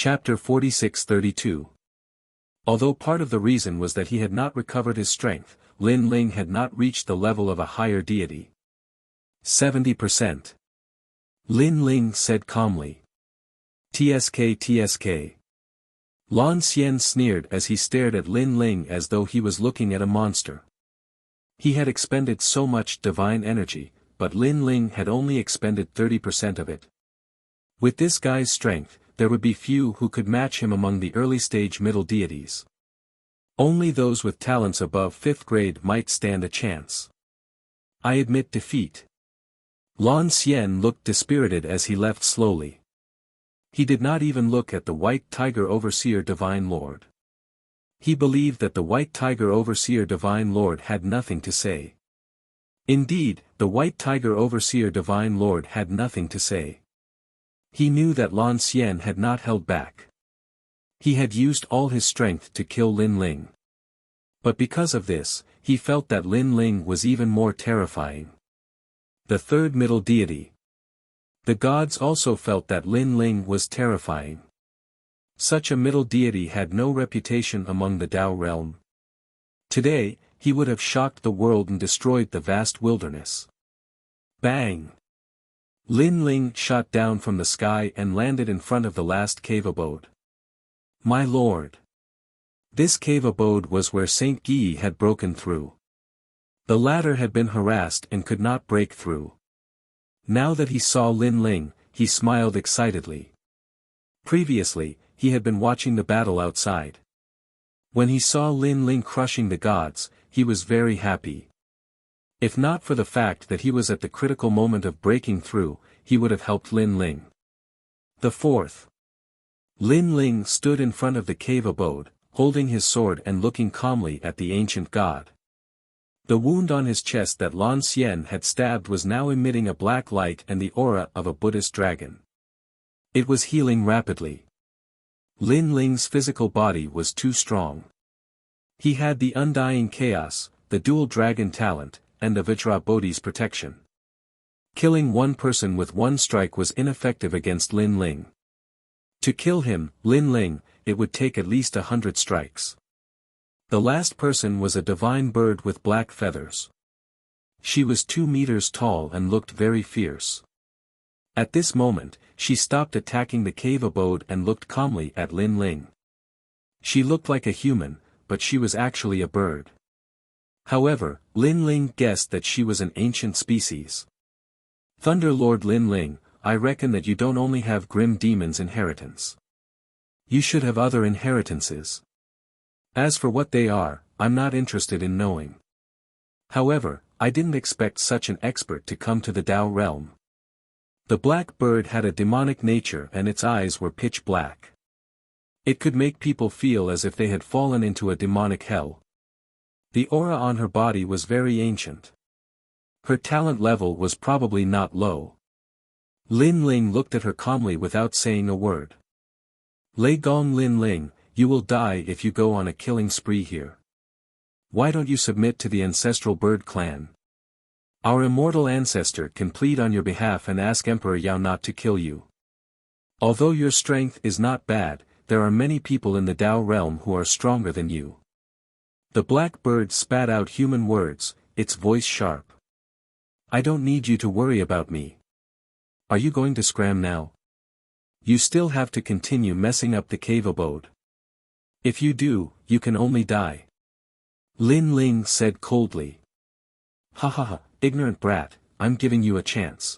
Chapter 46-32. Although part of the reason was that he had not recovered his strength, Lin Ling had not reached the level of a higher deity. 70%. Lin Ling said calmly. TSK. Lan Xian sneered as he stared at Lin Ling as though he was looking at a monster. He had expended so much divine energy, but Lin Ling had only expended 30% of it. With this guy's strength, there would be few who could match him among the early-stage middle deities. Only those with talents above 5th grade might stand a chance. I admit defeat. Lan Xian looked dispirited as he left slowly. He did not even look at the White Tiger Overseer Divine Lord. He believed that the White Tiger Overseer Divine Lord had nothing to say. Indeed, the White Tiger Overseer Divine Lord had nothing to say. He knew that Lan Xian had not held back. He had used all his strength to kill Lin Ling. But because of this, he felt that Lin Ling was even more terrifying. The third middle deity. The gods also felt that Lin Ling was terrifying. Such a middle deity had no reputation among the Tao realm. Today, he would have shocked the world and destroyed the vast wilderness. Bang! Lin Ling shot down from the sky and landed in front of the last cave abode. My lord! This cave abode was where Saint Guy had broken through. The latter had been harassed and could not break through. Now that he saw Lin Ling, he smiled excitedly. Previously, he had been watching the battle outside. When he saw Lin Ling crushing the gods, he was very happy. If not for the fact that he was at the critical moment of breaking through, he would have helped Lin Ling. The fourth. Lin Ling stood in front of the cave abode, holding his sword and looking calmly at the ancient god. The wound on his chest that Lan Xian had stabbed was now emitting a black light and the aura of a Buddhist dragon. It was healing rapidly. Lin Ling's physical body was too strong. He had the undying chaos, the dual dragon talent, and the Vajra Bodhi's protection. Killing one person with one strike was ineffective against Lin Ling. To kill him, Lin Ling, it would take at least 100 strikes. The last person was a divine bird with black feathers. She was 2 meters tall and looked very fierce. At this moment, she stopped attacking the cave abode and looked calmly at Lin Ling. She looked like a human, but she was actually a bird. However, Lin Ling guessed that she was an ancient species. Thunder Lord Lin Ling, I reckon that you don't only have grim demons' inheritance. You should have other inheritances. As for what they are, I'm not interested in knowing. However, I didn't expect such an expert to come to the Tao realm. The black bird had a demonic nature and its eyes were pitch black. It could make people feel as if they had fallen into a demonic hell. The aura on her body was very ancient. Her talent level was probably not low. Lin Ling looked at her calmly without saying a word. Lei Gong Lin Ling, you will die if you go on a killing spree here. Why don't you submit to the ancestral bird clan? Our immortal ancestor can plead on your behalf and ask Emperor Yao not to kill you. Although your strength is not bad, there are many people in the Tao realm who are stronger than you. The black bird spat out human words, its voice sharp. I don't need you to worry about me. Are you going to scram now? You still have to continue messing up the cave abode. If you do, you can only die. Lin Ling said coldly. Ha ha ha, ignorant brat, I'm giving you a chance.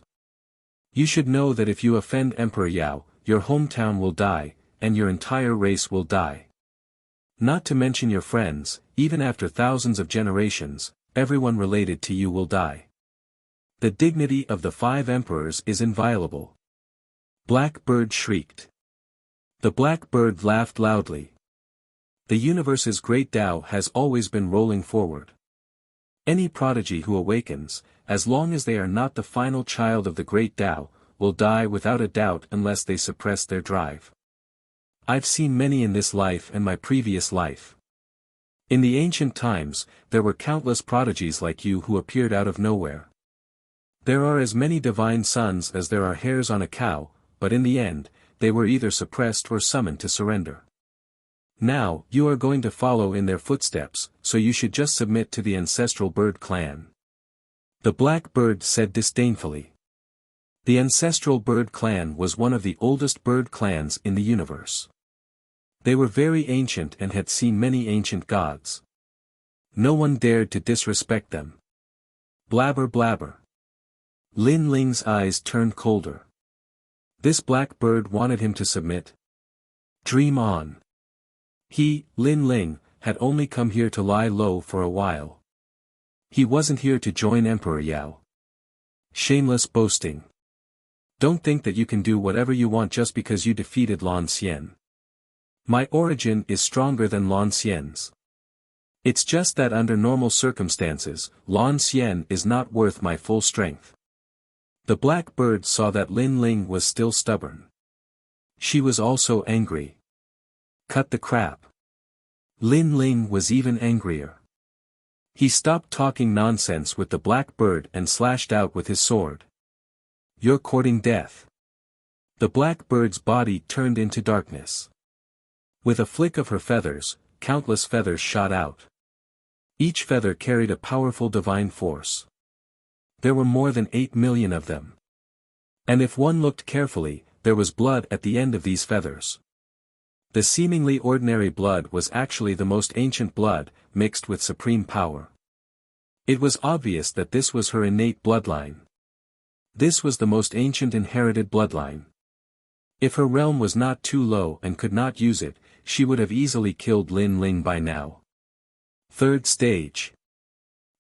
You should know that if you offend Emperor Yao, your hometown will die, and your entire race will die. Not to mention your friends, even after thousands of generations, everyone related to you will die. The dignity of the 5 emperors is inviolable. Black Bird shrieked. The black bird laughed loudly. The universe's great Tao has always been rolling forward. Any prodigy who awakens, as long as they are not the final child of the great Tao, will die without a doubt unless they suppress their drive. I've seen many in this life and my previous life. In the ancient times, there were countless prodigies like you who appeared out of nowhere. There are as many divine sons as there are hairs on a cow, but in the end, they were either suppressed or summoned to surrender. Now, you are going to follow in their footsteps, so you should just submit to the ancestral bird clan. The black bird said disdainfully. The ancestral bird clan was one of the oldest bird clans in the universe. They were very ancient and had seen many ancient gods. No one dared to disrespect them. Blabber blabber. Lin Ling's eyes turned colder. This black bird wanted him to submit. Dream on. He, Lin Ling, had only come here to lie low for a while. He wasn't here to join Emperor Yao. Shameless boasting. Don't think that you can do whatever you want just because you defeated Lan Xian. My origin is stronger than Lan Xian's. It's just that under normal circumstances, Lan Xian is not worth my full strength. The black bird saw that Lin Ling was still stubborn. She was also angry. Cut the crap. Lin Ling was even angrier. He stopped talking nonsense with the black bird and slashed out with his sword. You're courting death. The black bird's body turned into darkness. With a flick of her feathers, countless feathers shot out. Each feather carried a powerful divine force. There were more than 8 million of them. And if one looked carefully, there was blood at the end of these feathers. The seemingly ordinary blood was actually the most ancient blood, mixed with supreme power. It was obvious that this was her innate bloodline. This was the most ancient inherited bloodline. If her realm was not too low and could not use it, she would have easily killed Lin Ling by now. Third stage.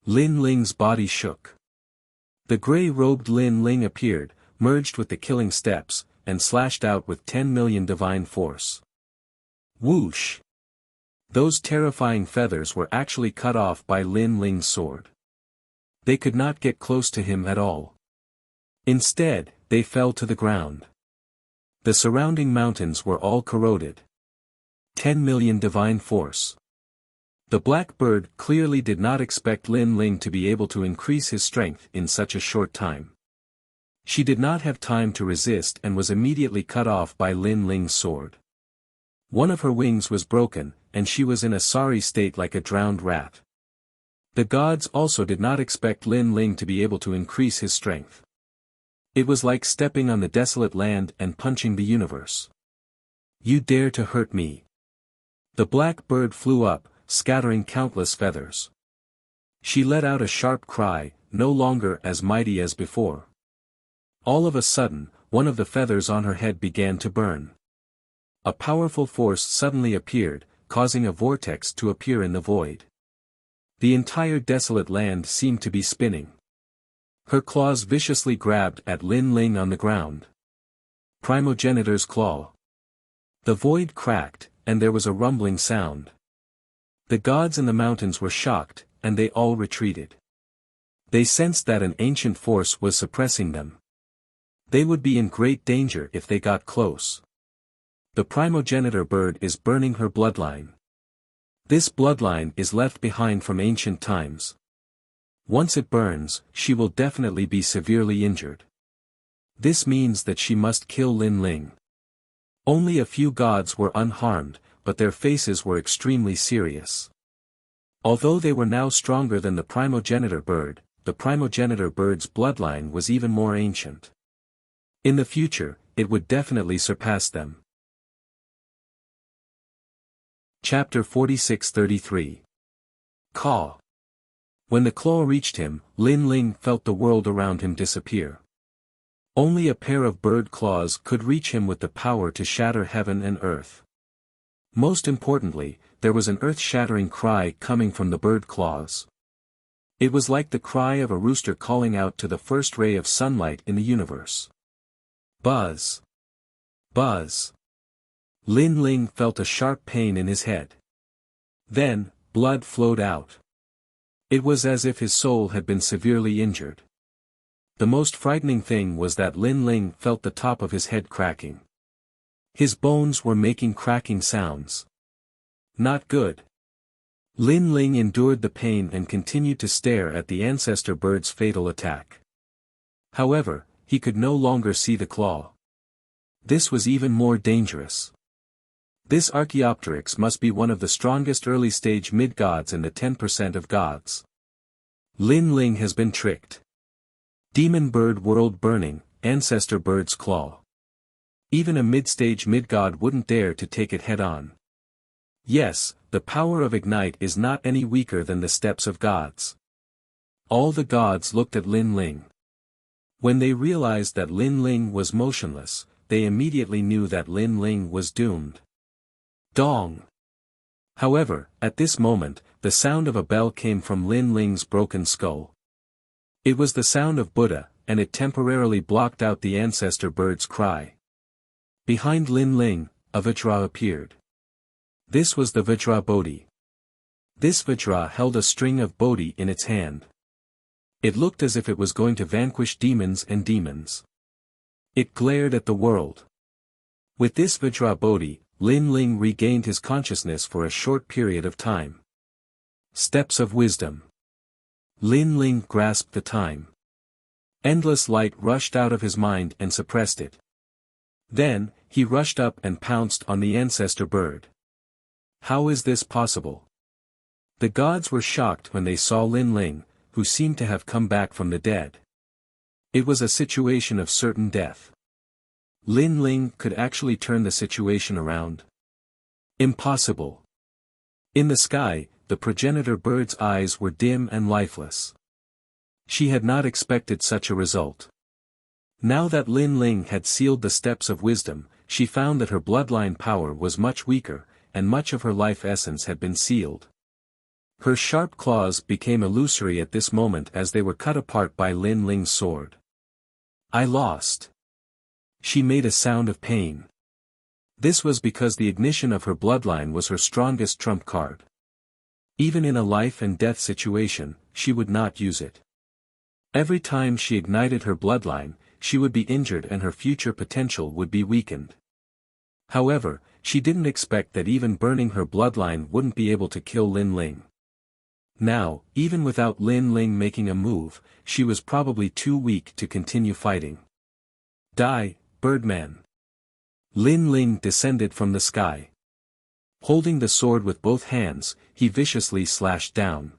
Lin Ling's body shook. The gray-robed Lin Ling appeared, merged with the killing steps, and slashed out with 10 million divine force. Whoosh! Those terrifying feathers were actually cut off by Lin Ling's sword. They could not get close to him at all. Instead, they fell to the ground. The surrounding mountains were all corroded. 10 million divine force. The black bird clearly did not expect Lin Ling to be able to increase his strength in such a short time. She did not have time to resist and was immediately cut off by Lin Ling's sword. One of her wings was broken, and she was in a sorry state like a drowned rat. The gods also did not expect Lin Ling to be able to increase his strength. It was like stepping on the desolate land and punching the universe. You dare to hurt me. The black bird flew up, scattering countless feathers. She let out a sharp cry, no longer as mighty as before. All of a sudden, one of the feathers on her head began to burn. A powerful force suddenly appeared, causing a vortex to appear in the void. The entire desolate land seemed to be spinning. Her claws viciously grabbed at Lin Ling on the ground. Primogenitor's claw. The void cracked, and there was a rumbling sound. The gods in the mountains were shocked, and they all retreated. They sensed that an ancient force was suppressing them. They would be in great danger if they got close. The primogenitor bird is burning her bloodline. This bloodline is left behind from ancient times. Once it burns, she will definitely be severely injured. This means that she must kill Lin Ling. Only a few gods were unharmed, but their faces were extremely serious. Although they were now stronger than the primogenitor bird's bloodline was even more ancient. In the future, it would definitely surpass them. Chapter 46-33. Caw. When the claw reached him, Lin Ling felt the world around him disappear. Only a pair of bird claws could reach him with the power to shatter heaven and earth. Most importantly, there was an earth-shattering cry coming from the bird claws. It was like the cry of a rooster calling out to the first ray of sunlight in the universe. Buzz! Buzz! Lin Ling felt a sharp pain in his head. Then, blood flowed out. It was as if his soul had been severely injured. The most frightening thing was that Lin Ling felt the top of his head cracking. His bones were making cracking sounds. Not good. Lin Ling endured the pain and continued to stare at the ancestor bird's fatal attack. However, he could no longer see the claw. This was even more dangerous. This Archaeopteryx must be one of the strongest early-stage mid-gods in the 10% of gods. Lin Ling has been tricked. Demon bird world burning, ancestor bird's claw. Even a mid-stage mid-god wouldn't dare to take it head-on. Yes, the power of Ignite is not any weaker than the steps of gods. All the gods looked at Lin Ling. When they realized that Lin Ling was motionless, they immediately knew that Lin Ling was doomed. Dong! However, at this moment, the sound of a bell came from Lin Ling's broken skull. It was the sound of Buddha, and it temporarily blocked out the ancestor bird's cry. Behind Lin Ling, a Vajra appeared. This was the Vajra Bodhi. This Vajra held a string of Bodhi in its hand. It looked as if it was going to vanquish demons and demons. It glared at the world. With this Vajra Bodhi, Lin Ling regained his consciousness for a short period of time. Steps of wisdom. Lin Ling grasped the time. Endless light rushed out of his mind and suppressed it. Then, he rushed up and pounced on the ancestor bird. How is this possible? The gods were shocked when they saw Lin Ling, who seemed to have come back from the dead. It was a situation of certain death. Lin Ling could actually turn the situation around. Impossible. In the sky, the progenitor bird's eyes were dim and lifeless. She had not expected such a result. Now that Lin Ling had sealed the steps of wisdom, she found that her bloodline power was much weaker, and much of her life essence had been sealed. Her sharp claws became illusory at this moment as they were cut apart by Lin Ling's sword. I lost. She made a sound of pain. This was because the ignition of her bloodline was her strongest trump card. Even in a life and death situation, she would not use it. Every time she ignited her bloodline, she would be injured and her future potential would be weakened. However, she didn't expect that even burning her bloodline wouldn't be able to kill Lin Ling. Now, even without Lin Ling making a move, she was probably too weak to continue fighting. Die, Birdman. Lin Ling descended from the sky. Holding the sword with both hands, he viciously slashed down.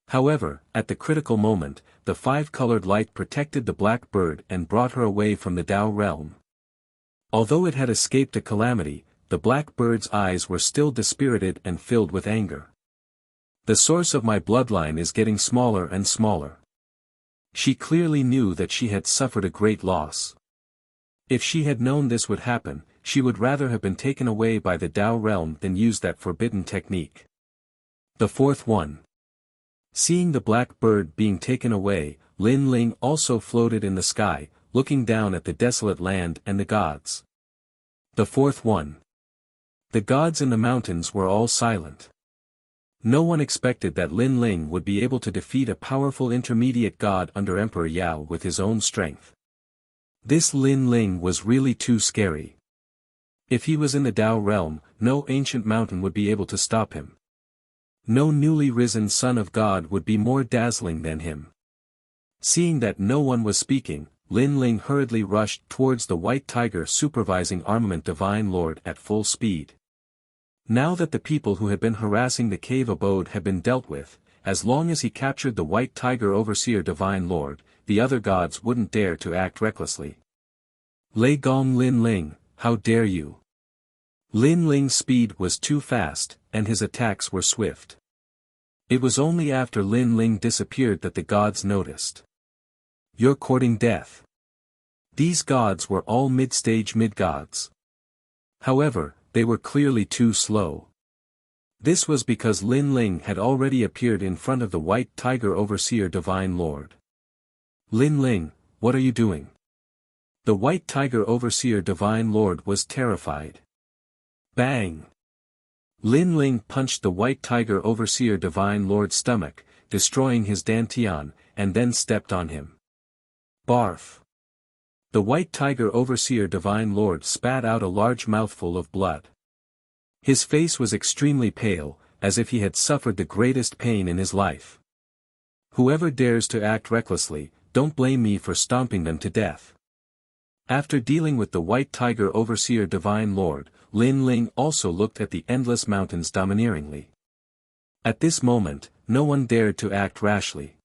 However, at the critical moment, the five-colored light protected the black bird and brought her away from the Tao realm. Although it had escaped a calamity, the black bird's eyes were still dispirited and filled with anger. The source of my bloodline is getting smaller and smaller. She clearly knew that she had suffered a great loss. If she had known this would happen, she would rather have been taken away by the Tao realm than use that forbidden technique. The fourth one. Seeing the black bird being taken away, Lin Ling also floated in the sky, looking down at the desolate land and the gods. The fourth one. The gods in the mountains were all silent. No one expected that Lin Ling would be able to defeat a powerful intermediate god under Emperor Yao with his own strength. This Lin Ling was really too scary. If he was in the Tao realm, no ancient mountain would be able to stop him. No newly risen son of God would be more dazzling than him. Seeing that no one was speaking, Lin Ling hurriedly rushed towards the white tiger supervising armament Divine Lord at full speed. Now that the people who had been harassing the cave abode had been dealt with, as long as he captured the white tiger overseer Divine Lord, the other gods wouldn't dare to act recklessly. Lei Gong Lin Ling, how dare you? Lin Ling's speed was too fast, and his attacks were swift. It was only after Lin Ling disappeared that the gods noticed. You're courting death. These gods were all mid-stage mid-gods. However, they were clearly too slow. This was because Lin Ling had already appeared in front of the white tiger overseer Divine Lord. Lin Ling, what are you doing? The white tiger overseer Divine Lord was terrified. Bang! Lin Ling punched the white tiger overseer Divine Lord's stomach, destroying his dantian, and then stepped on him. Barf! The white tiger overseer Divine Lord spat out a large mouthful of blood. His face was extremely pale, as if he had suffered the greatest pain in his life. Whoever dares to act recklessly, don't blame me for stomping them to death. After dealing with the White Tiger Overseer Divine Lord, Lin Ling also looked at the endless mountains domineeringly. At this moment, no one dared to act rashly.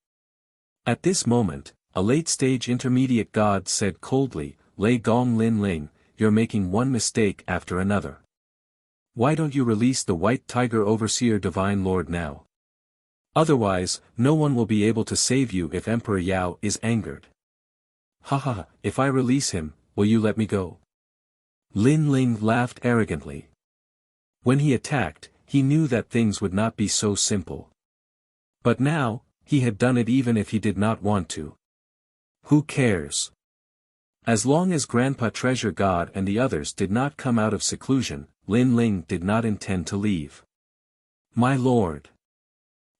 At this moment, a late-stage intermediate god said coldly, "Lei Gong Lin Ling, you're making one mistake after another. Why don't you release the White Tiger Overseer Divine Lord now? Otherwise, no one will be able to save you if Emperor Yao is angered." "Haha, if I release him, will you let me go?" Lin Ling laughed arrogantly. When he attacked, he knew that things would not be so simple. But now, he had done it even if he did not want to. Who cares? As long as Grandpa Treasure God and the others did not come out of seclusion, Lin Ling did not intend to leave. "My lord."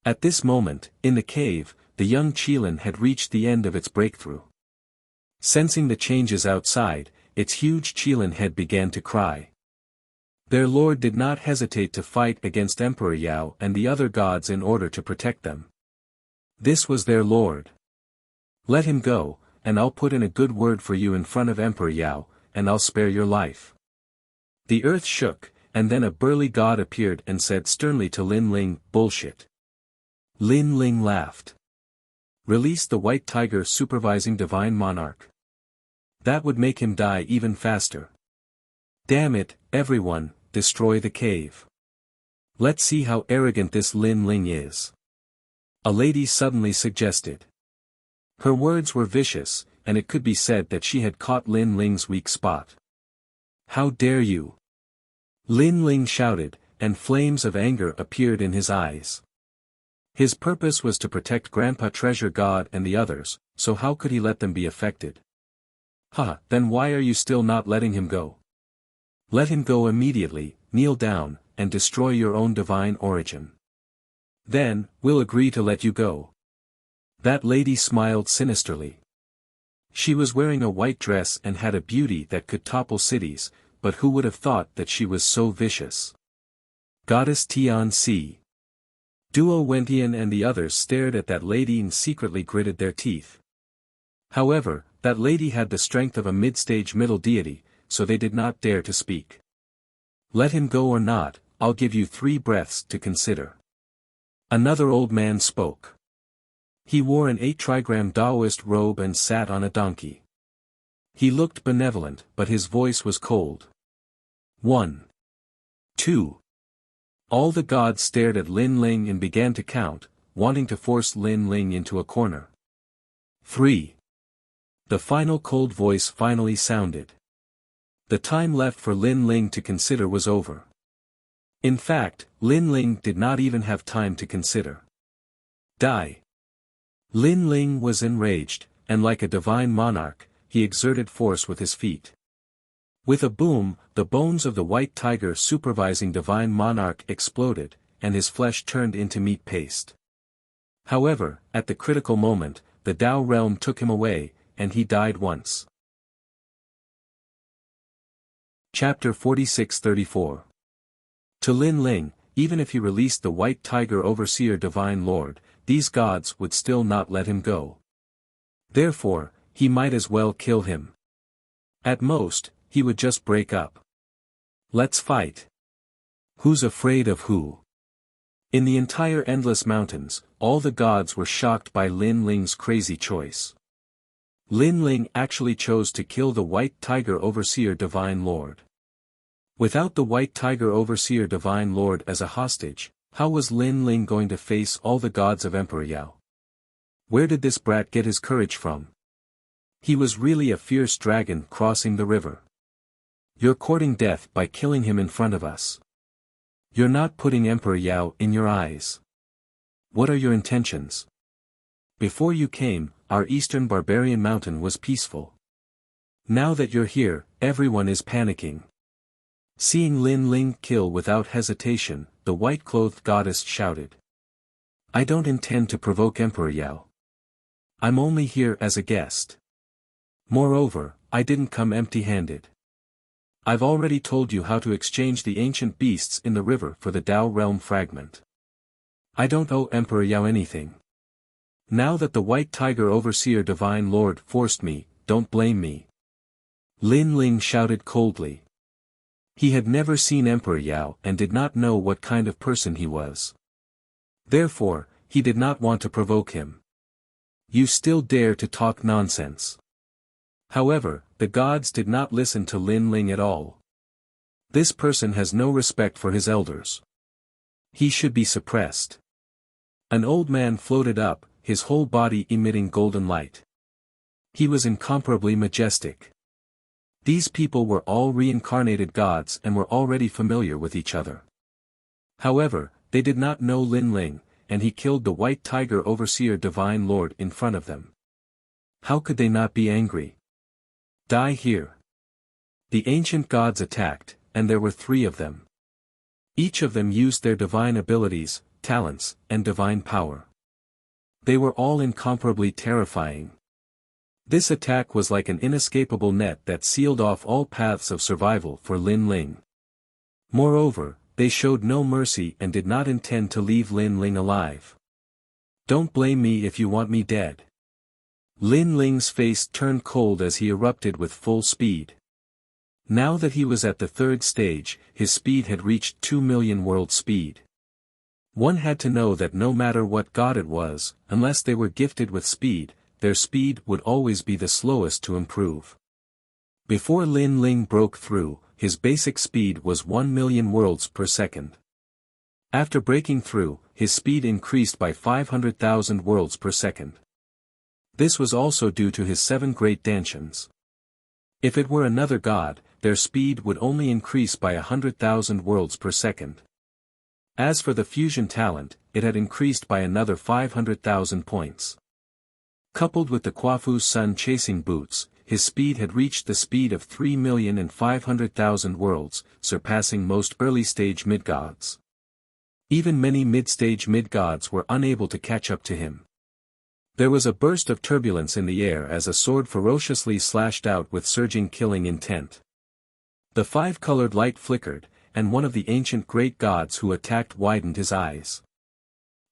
At this moment, in the cave, the young Qilin had reached the end of its breakthrough. Sensing the changes outside, its huge Qilin head began to cry. Their lord did not hesitate to fight against Emperor Yao and the other gods in order to protect them. This was their lord. "Let him go, and I'll put in a good word for you in front of Emperor Yao, and I'll spare your life." The earth shook, and then a burly god appeared and said sternly to Lin Ling, "Bullshit." Lin Ling laughed. "Release the White Tiger Supervising Divine Monarch. That would make him die even faster. Damn it, everyone, destroy the cave. Let's see how arrogant this Lin Ling is." A lady suddenly suggested. Her words were vicious, and it could be said that she had caught Lin Ling's weak spot. "How dare you!" Lin Ling shouted, and flames of anger appeared in his eyes. His purpose was to protect Grandpa Treasure God and the others, so how could he let them be affected? "Ha, then why are you still not letting him go? Let him go immediately, kneel down, and destroy your own divine origin. Then, we'll agree to let you go." That lady smiled sinisterly. She was wearing a white dress and had a beauty that could topple cities, but who would have thought that she was so vicious? Goddess Tian-Si. Duo Wentian and the others stared at that lady and secretly gritted their teeth. However, that lady had the strength of a mid-stage middle deity, so they did not dare to speak. "Let him go or not, I'll give you 3 breaths to consider." Another old man spoke. He wore an 8-trigram Taoist robe and sat on a donkey. He looked benevolent, but his voice was cold. 1. 2. All the gods stared at Lin Ling and began to count, wanting to force Lin Ling into a corner. 3. The final cold voice finally sounded. The time left for Lin Ling to consider was over. In fact, Lin Ling did not even have time to consider. Die. Lin Ling was enraged, and like a divine monarch, he exerted force with his feet. With a boom, the bones of the White Tiger Supervising Divine Monarch exploded, and his flesh turned into meat paste. However, at the critical moment, the Tao realm took him away, and he died once. Chapter 46-34. To Lin Ling, even if he released the White Tiger Overseer Divine Lord, these gods would still not let him go. Therefore, he might as well kill him. At most, he would just break up. Let's fight. Who's afraid of who? In the entire Endless Mountains, all the gods were shocked by Lin Ling's crazy choice. Lin Ling actually chose to kill the White Tiger Overseer Divine Lord. Without the White Tiger Overseer Divine Lord as a hostage, how was Lin Ling going to face all the gods of Emperor Yao? Where did this brat get his courage from? He was really a fierce dragon crossing the river. You're courting death by killing him in front of us. You're not putting Emperor Yao in your eyes. What are your intentions? Before you came, our eastern barbarian mountain was peaceful. Now that you're here, everyone is panicking. Seeing Lin Ling kill without hesitation, the white-clothed goddess shouted. I don't intend to provoke Emperor Yao. I'm only here as a guest. Moreover, I didn't come empty-handed. I've already told you how to exchange the ancient beasts in the river for the Tao realm fragment. I don't owe Emperor Yao anything. Now that the White Tiger Overseer Divine Lord forced me, don't blame me. Lin Ling shouted coldly. He had never seen Emperor Yao and did not know what kind of person he was. Therefore, he did not want to provoke him. You still dare to talk nonsense. However, the gods did not listen to Lin Ling at all. This person has no respect for his elders. He should be suppressed. An old man floated up, his whole body emitting golden light. He was incomparably majestic. These people were all reincarnated gods and were already familiar with each other. However, they did not know Lin Ling, and he killed the white tiger overseer divine lord in front of them. How could they not be angry? Die here. The ancient gods attacked, and there were 3 of them. Each of them used their divine abilities, talents, and divine power. They were all incomparably terrifying. This attack was like an inescapable net that sealed off all paths of survival for Lin Ling. Moreover, they showed no mercy and did not intend to leave Lin Ling alive. Don't blame me if you want me dead. Lin Ling's face turned cold as he erupted with full speed. Now that he was at the 3rd stage, his speed had reached 2 million world speed. One had to know that no matter what god it was, unless they were gifted with speed, their speed would always be the slowest to improve. Before Lin Ling broke through, his basic speed was 1 million worlds per second. After breaking through, his speed increased by 500,000 worlds per second. This was also due to his 7 great dantians. If it were another god, their speed would only increase by 100,000 worlds per second. As for the fusion talent, it had increased by another 500,000 points. Coupled with the Quafu's sun chasing boots, his speed had reached the speed of 3,500,000 worlds, surpassing most early-stage mid-gods. Even many mid-stage mid-gods were unable to catch up to him. There was a burst of turbulence in the air as a sword ferociously slashed out with surging killing intent. The 5-colored light flickered, and one of the ancient great gods who attacked widened his eyes.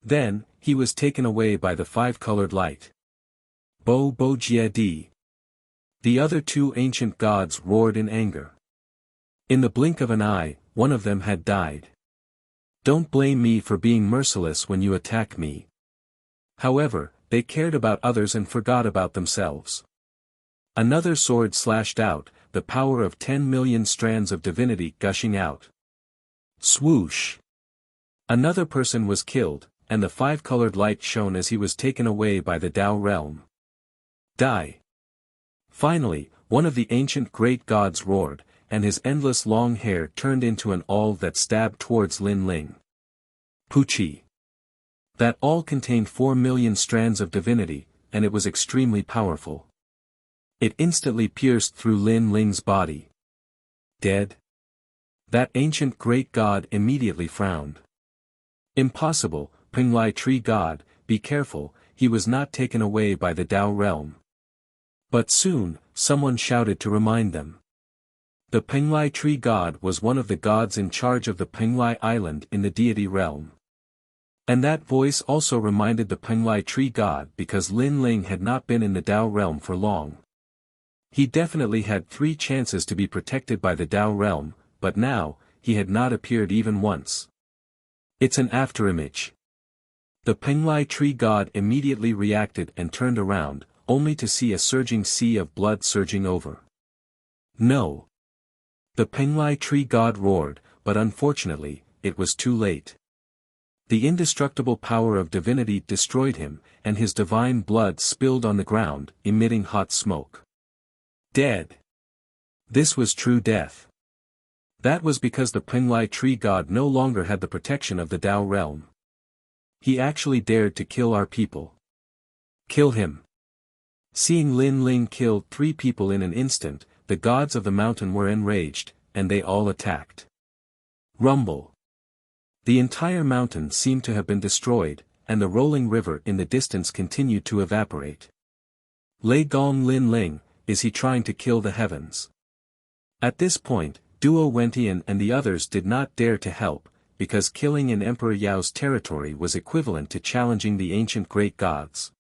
Then, he was taken away by the 5-colored light. Bo Bo Jia Di. The other 2 ancient gods roared in anger. In the blink of an eye, one of them had died. Don't blame me for being merciless when you attack me. However, they cared about others and forgot about themselves. Another sword slashed out, the power of 10 million strands of divinity gushing out. Swoosh! Another person was killed, and the 5-colored light shone as he was taken away by the Tao realm. Die! Finally, one of the ancient great gods roared, and his endless long hair turned into an awl that stabbed towards Lin Ling. Puchi! That awl contained 4 million strands of divinity, and it was extremely powerful. It instantly pierced through Lin Ling's body. Dead? That ancient great god immediately frowned. Impossible, Penglai tree god, be careful, he was not taken away by the Tao realm. But soon, someone shouted to remind them. The Penglai tree god was one of the gods in charge of the Penglai island in the deity realm. And that voice also reminded the Penglai tree god because Lin Ling had not been in the Tao realm for long. He definitely had 3 chances to be protected by the Tao realm, but now, he had not appeared even once. It's an afterimage. The Penglai tree god immediately reacted and turned around, only to see a surging sea of blood surging over. No. The Penglai tree god roared, but unfortunately, it was too late. The indestructible power of divinity destroyed him, and his divine blood spilled on the ground, emitting hot smoke. Dead. This was true death. That was because the Penglai tree god no longer had the protection of the Tao realm. He actually dared to kill our people. Kill him. Seeing Lin Ling kill 3 people in an instant, the gods of the mountain were enraged, and they all attacked. Rumble. The entire mountain seemed to have been destroyed, and the rolling river in the distance continued to evaporate. Lei Gong Lin Ling, is he trying to kill the heavens? At this point, Duo Wentian and the others did not dare to help, because killing in Emperor Yao's territory was equivalent to challenging the ancient great gods.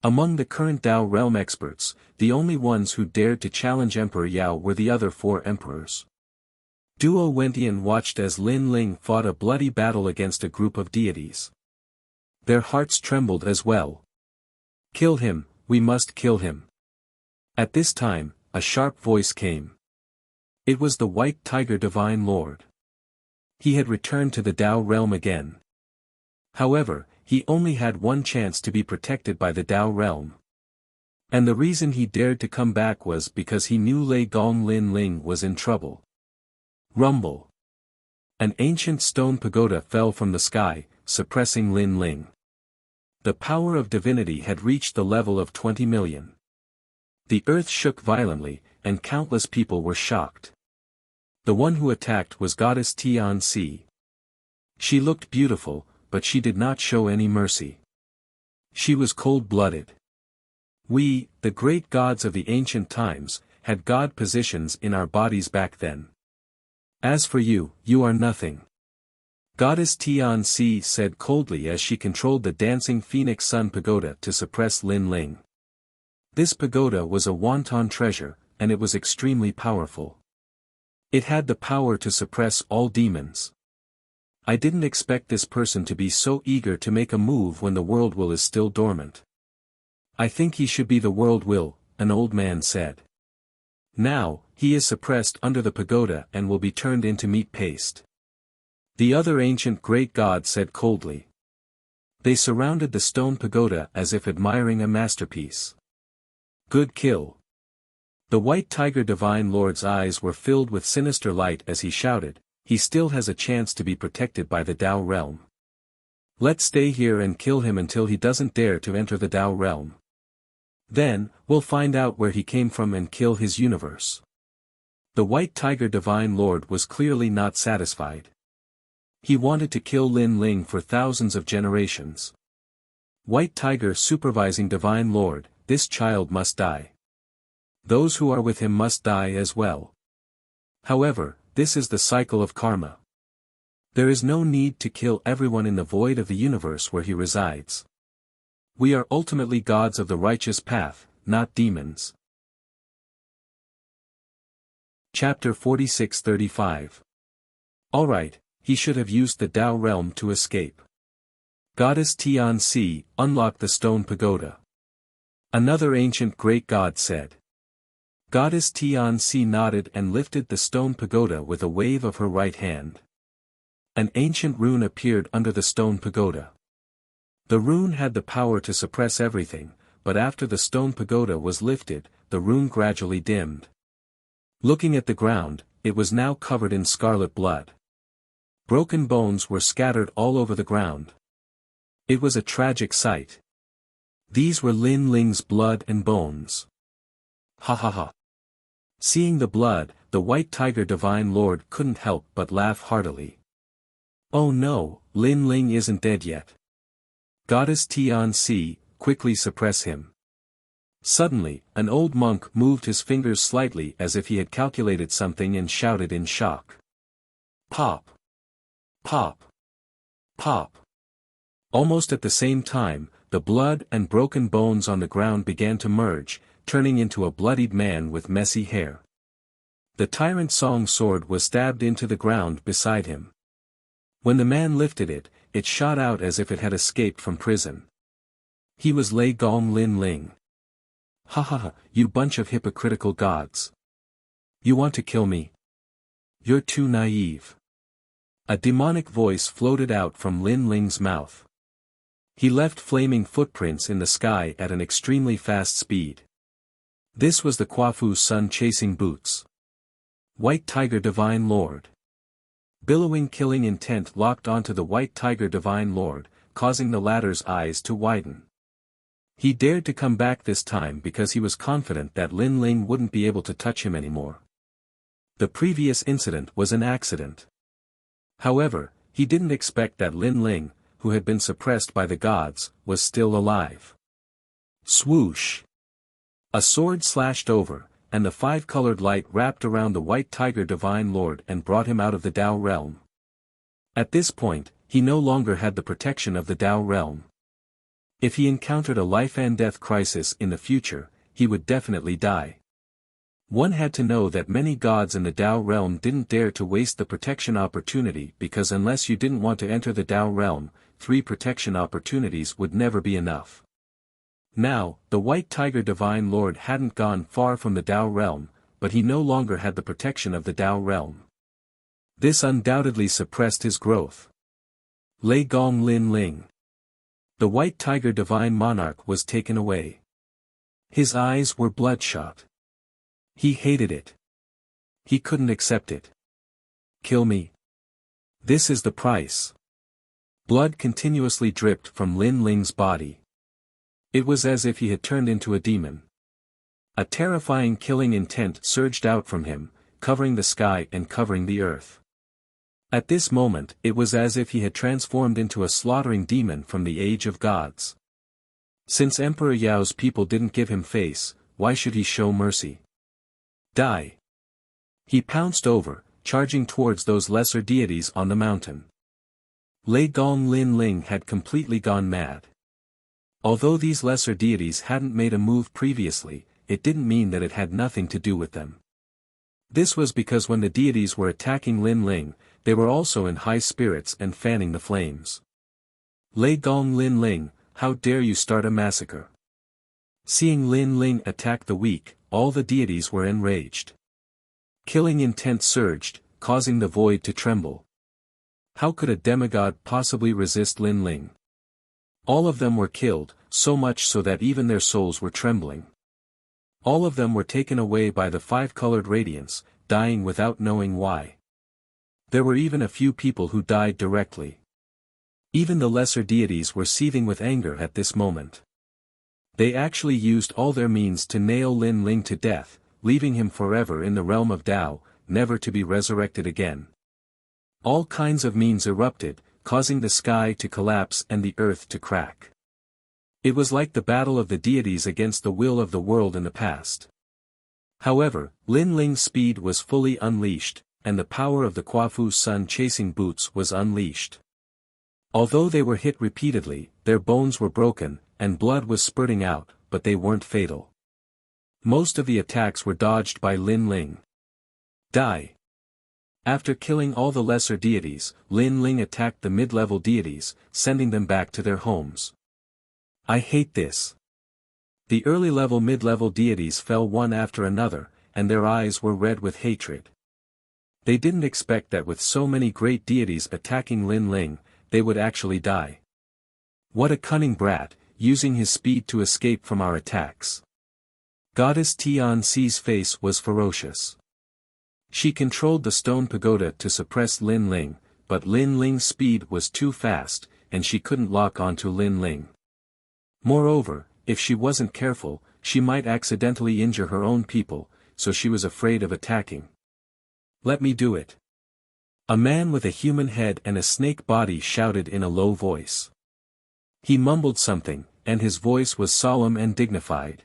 Among the current Dao realm experts, the only ones who dared to challenge Emperor Yao were the other 4 emperors. Duo Wentian watched as Lin Ling fought a bloody battle against a group of deities. Their hearts trembled as well. "Kill him, we must kill him." At this time, a sharp voice came. It was the White Tiger Divine Lord. He had returned to the Dao realm again. However, he only had one chance to be protected by the Dao realm. And the reason he dared to come back was because he knew Lei Gong Lin Ling was in trouble. Rumble. An ancient stone pagoda fell from the sky, suppressing Lin Ling. The power of divinity had reached the level of 20 million. The earth shook violently, and countless people were shocked. The one who attacked was Goddess Tianxi. She looked beautiful, but she did not show any mercy. She was cold-blooded. We, the great gods of the ancient times, had god positions in our bodies back then. As for you, you are nothing. Goddess Tianxi said coldly as she controlled the dancing Phoenix Sun Pagoda to suppress Lin Ling. This pagoda was a wanton treasure, and it was extremely powerful. It had the power to suppress all demons. I didn't expect this person to be so eager to make a move when the world will is still dormant. I think he should be the world will, an old man said. Now, he is suppressed under the pagoda and will be turned into meat paste. The other ancient great god said coldly. They surrounded the stone pagoda as if admiring a masterpiece. Good kill. The White Tiger Divine Lord's eyes were filled with sinister light as he shouted, he still has a chance to be protected by the Dao realm. Let's stay here and kill him until he doesn't dare to enter the Dao realm. Then, we'll find out where he came from and kill his universe. The White Tiger Divine Lord was clearly not satisfied. He wanted to kill Lin Ling for thousands of generations. White Tiger supervising Divine Lord, this child must die. Those who are with him must die as well. However, this is the cycle of karma. There is no need to kill everyone in the void of the universe where he resides. We are ultimately gods of the righteous path, not demons. Chapter 46-35. Alright, he should have used the Dao realm to escape. Goddess Tianxi, unlock the stone pagoda. Another ancient great god said. Goddess Tianxi nodded and lifted the stone pagoda with a wave of her right hand. An ancient rune appeared under the stone pagoda. The rune had the power to suppress everything, but after the stone pagoda was lifted, the rune gradually dimmed. Looking at the ground, it was now covered in scarlet blood. Broken bones were scattered all over the ground. It was a tragic sight. These were Lin Ling's blood and bones. Ha ha ha. Seeing the blood, the White Tiger Divine Lord couldn't help but laugh heartily. Oh no, Lin Ling isn't dead yet. Goddess Tianxi, quickly suppress him. Suddenly, an old monk moved his fingers slightly as if he had calculated something and shouted in shock. Pop! Pop! Pop! Almost at the same time, the blood and broken bones on the ground began to merge, turning into a bloodied man with messy hair. The tyrant song sword was stabbed into the ground beside him. When the man lifted it, it shot out as if it had escaped from prison. He was Lei Gong Lin Ling. Ha ha ha, you bunch of hypocritical gods. You want to kill me? You're too naive. A demonic voice floated out from Lin Ling's mouth. He left flaming footprints in the sky at an extremely fast speed. This was the Quafu Sun chasing boots. White Tiger Divine Lord. Billowing killing intent locked onto the White Tiger Divine Lord, causing the latter's eyes to widen. He dared to come back this time because he was confident that Lin Ling wouldn't be able to touch him anymore. The previous incident was an accident. However, he didn't expect that Lin Ling, who had been suppressed by the gods, was still alive. Swoosh! A sword slashed over, and the five-colored light wrapped around the White Tiger Divine Lord and brought him out of the Dao realm. At this point, he no longer had the protection of the Dao realm. If he encountered a life-and-death crisis in the future, he would definitely die. One had to know that many gods in the Tao realm didn't dare to waste the protection opportunity because unless you didn't want to enter the Tao realm, 3 protection opportunities would never be enough. Now, the White Tiger Divine Lord hadn't gone far from the Tao realm, but he no longer had the protection of the Tao realm. This undoubtedly suppressed his growth. Lei Gong Lin Ling. The White Tiger Divine Monarch was taken away. His eyes were bloodshot. He hated it. He couldn't accept it. Kill me. This is the price. Blood continuously dripped from Lin Ling's body. It was as if he had turned into a demon. A terrifying killing intent surged out from him, covering the sky and covering the earth. At this moment, it was as if he had transformed into a slaughtering demon from the age of gods. Since Emperor Yao's people didn't give him face, why should he show mercy? Die. He pounced over, charging towards those lesser deities on the mountain. Lei Gong Lin Ling had completely gone mad. Although these lesser deities hadn't made a move previously, it didn't mean that it had nothing to do with them. This was because when the deities were attacking Lin Ling, they were also in high spirits and fanning the flames. Lei Gong Lin Ling, how dare you start a massacre? Seeing Lin Ling attack the weak, all the deities were enraged. Killing intent surged, causing the void to tremble. How could a demigod possibly resist Lin Ling? All of them were killed, so much so that even their souls were trembling. All of them were taken away by the 5-colored radiance, dying without knowing why. There were even a few people who died directly. Even the lesser deities were seething with anger at this moment. They actually used all their means to nail Lin Ling to death, leaving him forever in the realm of Tao, never to be resurrected again. All kinds of means erupted, causing the sky to collapse and the earth to crack. It was like the battle of the deities against the will of the world in the past. However, Lin Ling's speed was fully unleashed, and the power of the Quafu's sun chasing boots was unleashed. Although they were hit repeatedly, their bones were broken, and blood was spurting out, but they weren't fatal. Most of the attacks were dodged by Lin Ling. Die. After killing all the lesser deities, Lin Ling attacked the mid-level deities, sending them back to their homes. I hate this. The early-level mid-level deities fell one after another, and their eyes were red with hatred. They didn't expect that with so many great deities attacking Lin Ling, they would actually die. What a cunning brat, using his speed to escape from our attacks. Goddess Tianxi's face was ferocious. She controlled the stone pagoda to suppress Lin Ling, but Lin Ling's speed was too fast, and she couldn't lock onto Lin Ling. Moreover, if she wasn't careful, she might accidentally injure her own people, so she was afraid of attacking. Let me do it. A man with a human head and a snake body shouted in a low voice. He mumbled something, and his voice was solemn and dignified.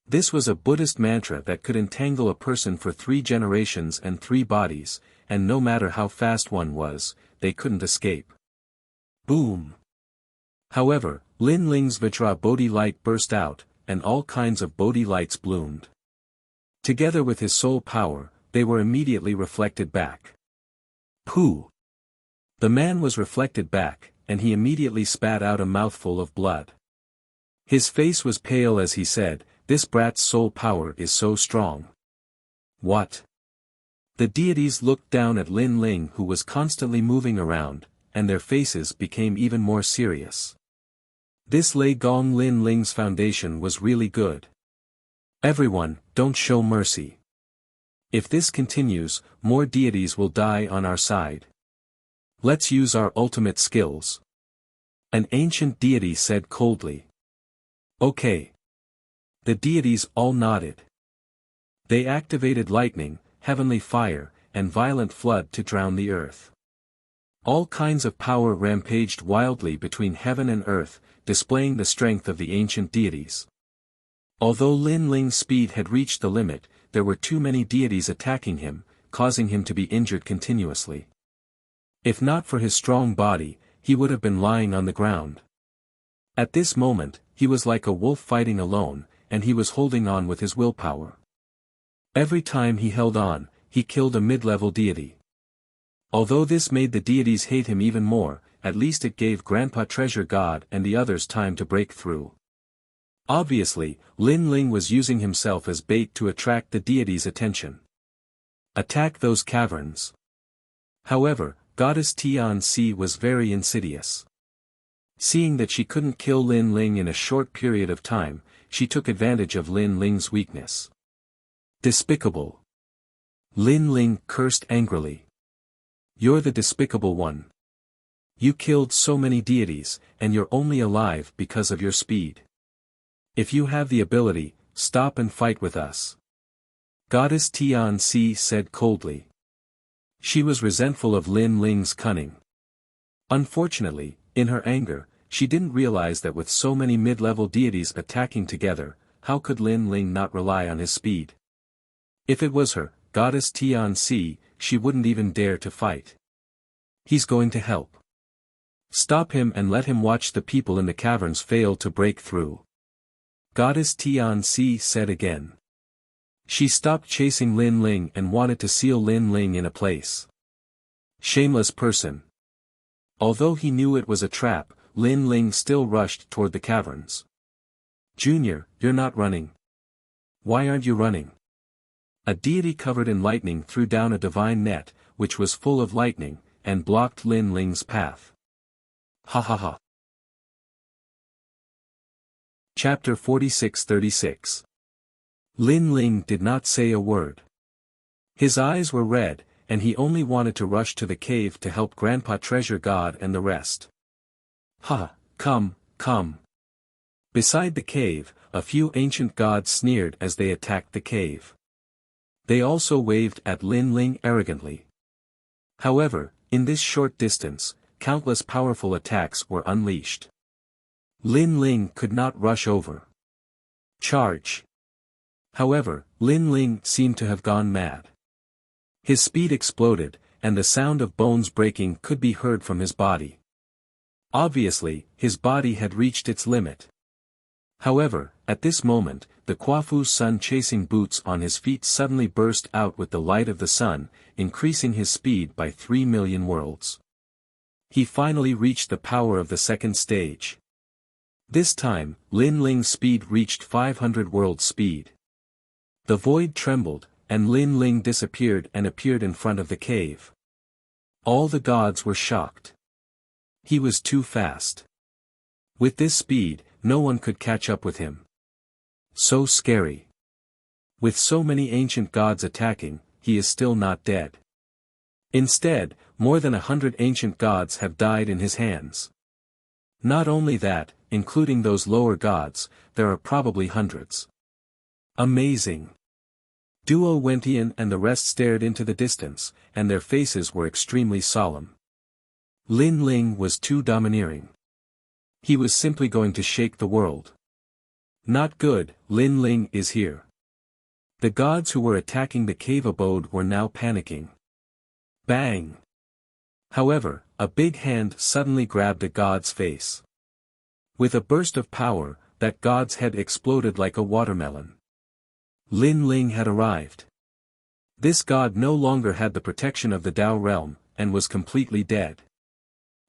This was a Buddhist mantra that could entangle a person for 3 generations and 3 bodies, and no matter how fast one was, they couldn't escape. Boom! However, Lin Ling's Vajra Bodhi light burst out, and all kinds of Bodhi lights bloomed. Together with his soul power, they were immediately reflected back. Pooh! The man was reflected back, and he immediately spat out a mouthful of blood. His face was pale as he said, "This brat's soul power is so strong." What? The deities looked down at Lin Ling, who was constantly moving around, and their faces became even more serious. This Lei Gong Lin Ling's foundation was really good. Everyone, don't show mercy. If this continues, more deities will die on our side. Let's use our ultimate skills. An ancient deity said coldly. Okay. The deities all nodded. They activated lightning, heavenly fire, and violent flood to drown the earth. All kinds of power rampaged wildly between heaven and earth, displaying the strength of the ancient deities. Although Lin Ling's speed had reached the limit, there were too many deities attacking him, causing him to be injured continuously. If not for his strong body, he would have been lying on the ground. At this moment, he was like a wolf fighting alone, and he was holding on with his willpower. Every time he held on, he killed a mid-level deity. Although this made the deities hate him even more, at least it gave Grandpa Treasure God and the others time to break through. Obviously, Lin Ling was using himself as bait to attract the deities' attention. Attack those caverns. However, Goddess Tian-Si was very insidious. Seeing that she couldn't kill Lin Ling in a short period of time, she took advantage of Lin Ling's weakness. Despicable. Lin Ling cursed angrily. You're the despicable one. You killed so many deities, and you're only alive because of your speed. If you have the ability, stop and fight with us. Goddess Tian-Si said coldly. She was resentful of Lin Ling's cunning. Unfortunately, in her anger, she didn't realize that with so many mid-level deities attacking together, how could Lin Ling not rely on his speed? If it was her, Goddess Tian-Si, she wouldn't even dare to fight. He's going to help. Stop him and let him watch the people in the caverns fail to break through. Goddess Tian-Si said again. She stopped chasing Lin Ling and wanted to seal Lin Ling in a place. Shameless person. Although he knew it was a trap, Lin Ling still rushed toward the caverns. Junior, you're not running. Why aren't you running? A deity covered in lightning threw down a divine net, which was full of lightning, and blocked Lin Ling's path. Ha ha ha. Chapter 46-36. Lin Ling did not say a word. His eyes were red, and he only wanted to rush to the cave to help Grandpa Treasure God and the rest. Ha, come, come. Beside the cave, a few ancient gods sneered as they attacked the cave. They also waved at Lin Ling arrogantly. However, in this short distance, countless powerful attacks were unleashed. Lin Ling could not rush over. Charge. However, Lin Ling seemed to have gone mad. His speed exploded, and the sound of bones breaking could be heard from his body. Obviously, his body had reached its limit. However, at this moment, the Quafu's sun chasing boots on his feet suddenly burst out with the light of the sun, increasing his speed by 3 million worlds. He finally reached the power of the second stage. This time, Lin Ling's speed reached 500 world speed. The void trembled, and Lin Ling disappeared and appeared in front of the cave. All the gods were shocked. He was too fast. With this speed, no one could catch up with him. So scary. With so many ancient gods attacking, he is still not dead. Instead, more than 100 ancient gods have died in his hands. Not only that, including those lower gods, there are probably hundreds. Amazing. Duo Wentian and the rest stared into the distance, and their faces were extremely solemn. Lin Ling was too domineering. He was simply going to shake the world. Not good, Lin Ling is here. The gods who were attacking the cave abode were now panicking. Bang! However, a big hand suddenly grabbed a god's face. With a burst of power, that god's head exploded like a watermelon. Lin Ling had arrived. This god no longer had the protection of the Tao realm, and was completely dead.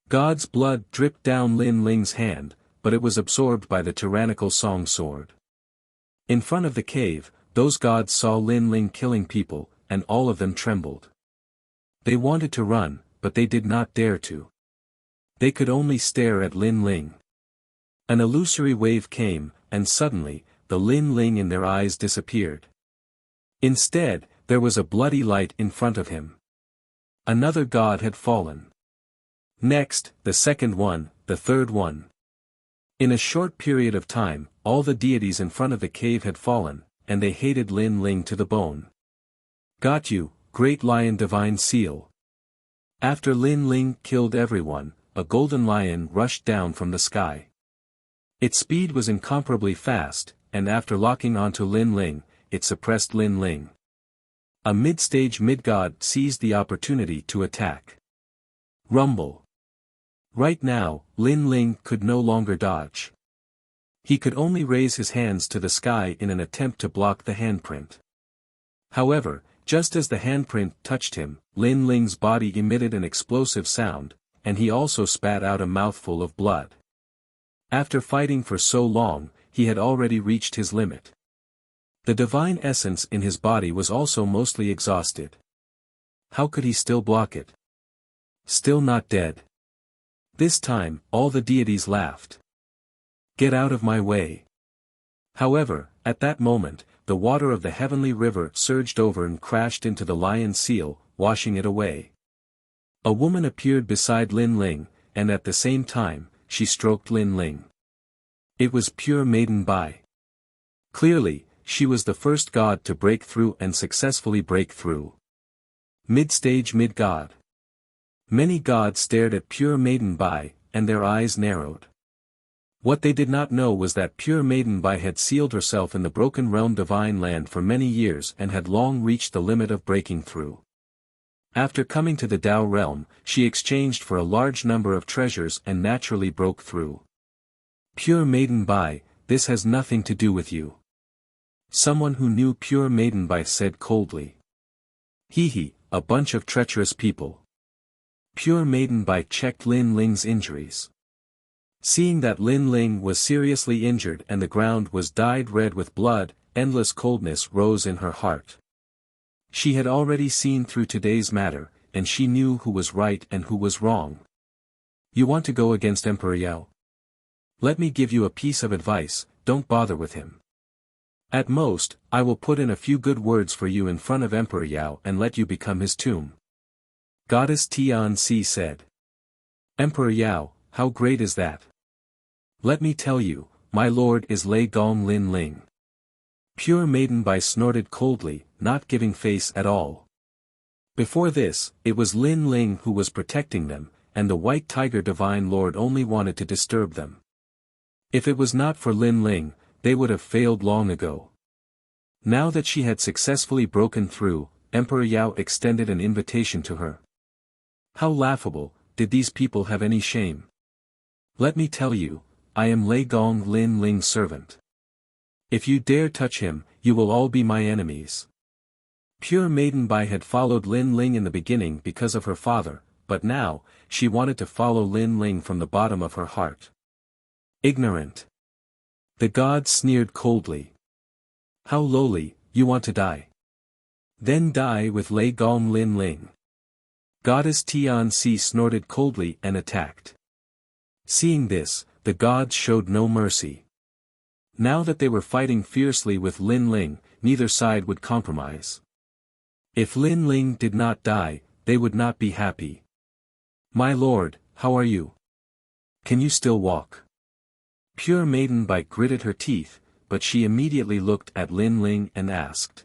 God's blood dripped down Lin Ling's hand, but it was absorbed by the tyrannical song sword. In front of the cave, those gods saw Lin Ling killing people, and all of them trembled. They wanted to run, but they did not dare to. They could only stare at Lin Ling. An illusory wave came, and suddenly, the Lin Ling in their eyes disappeared. Instead, there was a bloody light in front of him. Another god had fallen. Next, the second one, the third one. In a short period of time, all the deities in front of the cave had fallen, and they hated Lin Ling to the bone. Got you, Great Lion Divine Seal. After Lin Ling killed everyone, a golden lion rushed down from the sky. Its speed was incomparably fast, and after locking onto Lin Ling, it suppressed Lin Ling. A mid-stage mid-god seized the opportunity to attack. Rumble. Right now, Lin Ling could no longer dodge. He could only raise his hands to the sky in an attempt to block the handprint. However, just as the handprint touched him, Lin Ling's body emitted an explosive sound, and he also spat out a mouthful of blood. After fighting for so long, he had already reached his limit. The divine essence in his body was also mostly exhausted. How could he still block it? Still not dead. This time, all the deities laughed. Get out of my way. However, at that moment, the water of the heavenly river surged over and crashed into the lion's seal, washing it away. A woman appeared beside Lin Ling, and at the same time, she stroked Lin Ling. It was pure Maiden Bai. Clearly, she was the first god to break through and successfully break through. Mid-stage mid-god. Many gods stared at pure Maiden Bai, and their eyes narrowed. What they did not know was that pure Maiden Bai had sealed herself in the broken realm divine land for many years and had long reached the limit of breaking through. After coming to the Tao realm, she exchanged for a large number of treasures and naturally broke through. Pure Maiden Bai, this has nothing to do with you. Someone who knew pure Maiden Bai said coldly. Hee, a bunch of treacherous people. Pure Maiden Bai checked Lin Ling's injuries. Seeing that Lin Ling was seriously injured and the ground was dyed red with blood, endless coldness rose in her heart. She had already seen through today's matter, and she knew who was right and who was wrong. You want to go against Emperor Yao? Let me give you a piece of advice, don't bother with him. At most, I will put in a few good words for you in front of Emperor Yao and let you become his tomb. Goddess Tianxi said. Emperor Yao, how great is that? Let me tell you, my lord is Lei Gong Lin Ling. Pure Maiden Bai snorted coldly, not giving face at all. Before this, it was Lin Ling who was protecting them, and the White Tiger Divine Lord only wanted to disturb them. If it was not for Lin Ling, they would have failed long ago. Now that she had successfully broken through, Emperor Yao extended an invitation to her. How laughable, did these people have any shame? Let me tell you, I am Lei Gong Lin Ling's servant. If you dare touch him, you will all be my enemies. Pure Maiden Bai had followed Lin Ling in the beginning because of her father, but now, she wanted to follow Lin Ling from the bottom of her heart. Ignorant. The god sneered coldly. How lowly, you want to die? Then die with Lei Gong Lin Ling. Goddess Tianxi snorted coldly and attacked. Seeing this, the gods showed no mercy. Now that they were fighting fiercely with Lin Ling, neither side would compromise. If Lin Ling did not die, they would not be happy. My lord, how are you? Can you still walk? Pure Maiden Bai gritted her teeth, but she immediately looked at Lin Ling and asked.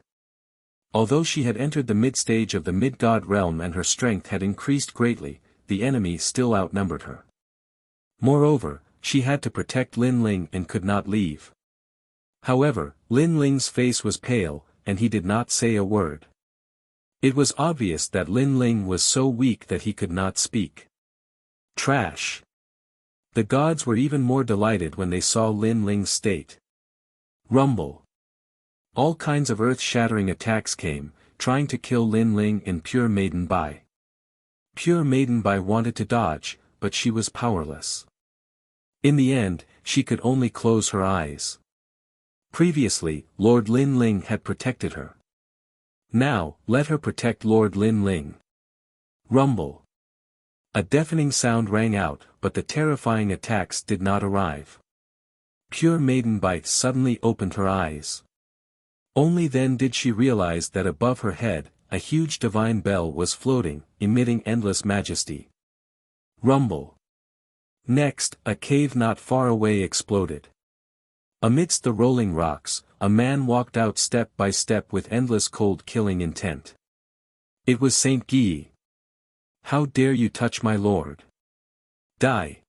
Although she had entered the mid-stage of the mid-god realm and her strength had increased greatly, the enemy still outnumbered her. Moreover, she had to protect Lin Ling and could not leave. However, Lin Ling's face was pale, and he did not say a word. It was obvious that Lin Ling was so weak that he could not speak. Trash. The gods were even more delighted when they saw Lin Ling's state. Rumble. All kinds of earth-shattering attacks came, trying to kill Lin Ling and Pure Maiden Bai. Pure Maiden Bai wanted to dodge, but she was powerless. In the end, she could only close her eyes. Previously, Lord Lin Ling had protected her. Now, let her protect Lord Lin Ling. Rumble. A deafening sound rang out, but the terrifying attacks did not arrive. Pure Maiden Bai suddenly opened her eyes. Only then did she realize that above her head, a huge divine bell was floating, emitting endless majesty. Rumble. Next, a cave not far away exploded. Amidst the rolling rocks, a man walked out step by step with endless cold-killing intent. It was Saint Guy. How dare you touch my lord? Die.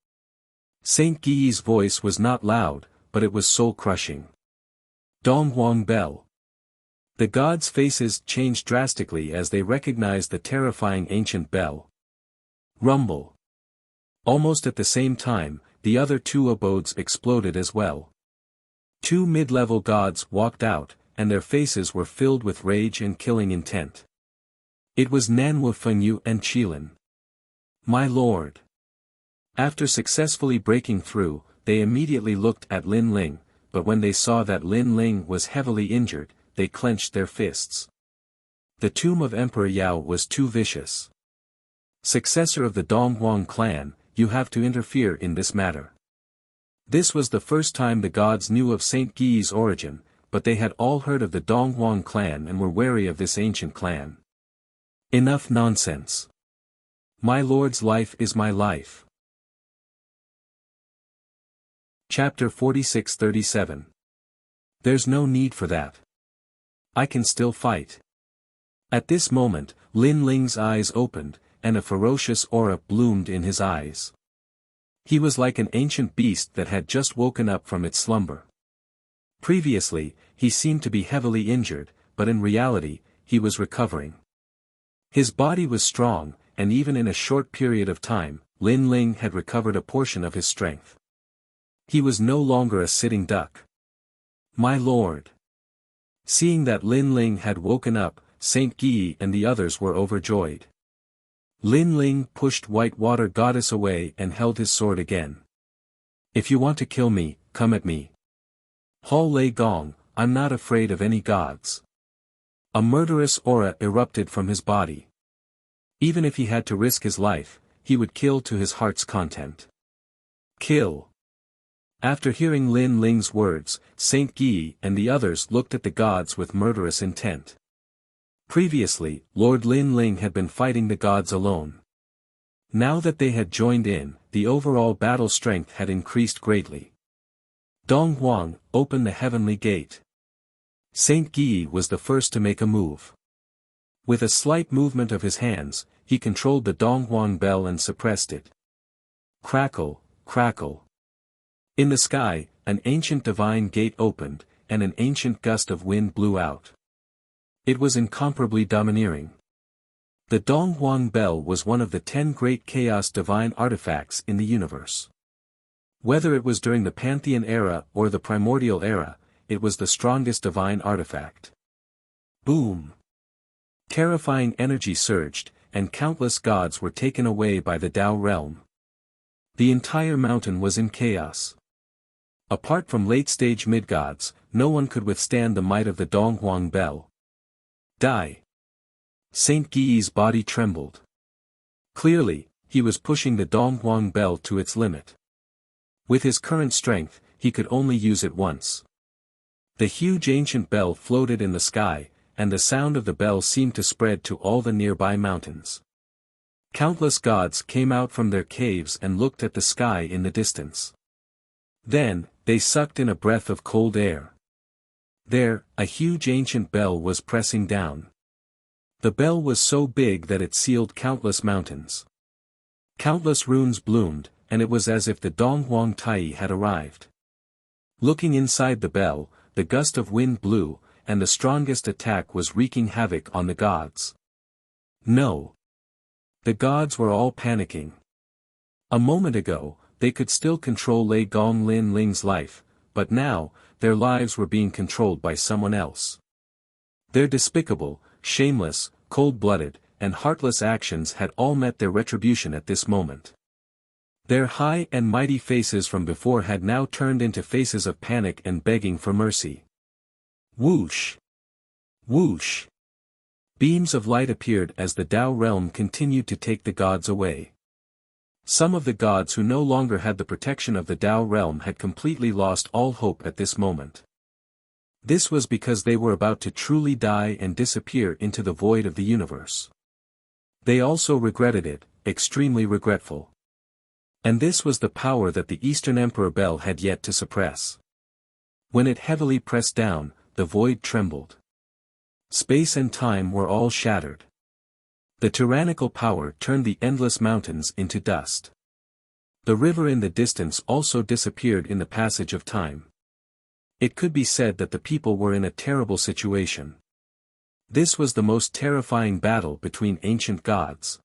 Saint Guy's voice was not loud, but it was soul-crushing. Dong Huang Bell. The gods' faces changed drastically as they recognized the terrifying ancient bell. Rumble. Almost at the same time, the other two abodes exploded as well. Two mid-level gods walked out, and their faces were filled with rage and killing intent. It was Nanwu Fengyu and Qilin. My lord. After successfully breaking through, they immediately looked at Lin Ling, but when they saw that Lin Ling was heavily injured, they clenched their fists. The tomb of Emperor Yao was too vicious. Successor of the Donghuang clan, you have to interfere in this matter. This was the first time the gods knew of Saint Gui's origin, but they had all heard of the Donghuang clan and were wary of this ancient clan. Enough nonsense. My lord's life is my life. Chapter 46-37. There's no need for that. I can still fight. At this moment, Lin Ling's eyes opened, and a ferocious aura bloomed in his eyes. He was like an ancient beast that had just woken up from its slumber. Previously, he seemed to be heavily injured, but in reality, he was recovering. His body was strong, and even in a short period of time, Lin Ling had recovered a portion of his strength. He was no longer a sitting duck. My lord. Seeing that Lin Ling had woken up, Saint Gui and the others were overjoyed. Lin Ling pushed White Water Goddess away and held his sword again. If you want to kill me, come at me. Hall Lei Gong, I'm not afraid of any gods. A murderous aura erupted from his body. Even if he had to risk his life, he would kill to his heart's content. Kill. After hearing Lin Ling's words, Saint Gui and the others looked at the gods with murderous intent. Previously, Lord Lin Ling had been fighting the gods alone. Now that they had joined in, the overall battle strength had increased greatly. Donghuang, open the heavenly gate. Saint Gui was the first to make a move. With a slight movement of his hands, he controlled the Donghuang bell and suppressed it. Crackle, crackle. In the sky, an ancient divine gate opened, and an ancient gust of wind blew out. It was incomparably domineering. The Donghuang bell was one of the 10 great chaos divine artifacts in the universe. Whether it was during the Pantheon era or the Primordial era, it was the strongest divine artifact. Boom! Terrifying energy surged, and countless gods were taken away by the Tao realm. The entire mountain was in chaos. Apart from late-stage mid-gods, no one could withstand the might of the Donghuang bell. Die. Saint Gui's body trembled. Clearly, he was pushing the Donghuang bell to its limit. With his current strength, he could only use it once. The huge ancient bell floated in the sky, and the sound of the bell seemed to spread to all the nearby mountains. Countless gods came out from their caves and looked at the sky in the distance. Then, they sucked in a breath of cold air. There, a huge ancient bell was pressing down. The bell was so big that it sealed countless mountains. Countless runes bloomed, and it was as if the Donghuang Tai had arrived. Looking inside the bell, the gust of wind blew, and the strongest attack was wreaking havoc on the gods. No. The gods were all panicking. A moment ago, they could still control Lei Gong Lin Ling's life, but now, their lives were being controlled by someone else. Their despicable, shameless, cold-blooded, and heartless actions had all met their retribution at this moment. Their high and mighty faces from before had now turned into faces of panic and begging for mercy. Whoosh! Whoosh! Beams of light appeared as the Tao realm continued to take the gods away. Some of the gods who no longer had the protection of the Tao realm had completely lost all hope at this moment. This was because they were about to truly die and disappear into the void of the universe. They also regretted it, extremely regretful. And this was the power that the Eastern Emperor Bell had yet to suppress. When it heavily pressed down, the void trembled. Space and time were all shattered. The tyrannical power turned the endless mountains into dust. The river in the distance also disappeared in the passage of time. It could be said that the people were in a terrible situation. This was the most terrifying battle between ancient gods.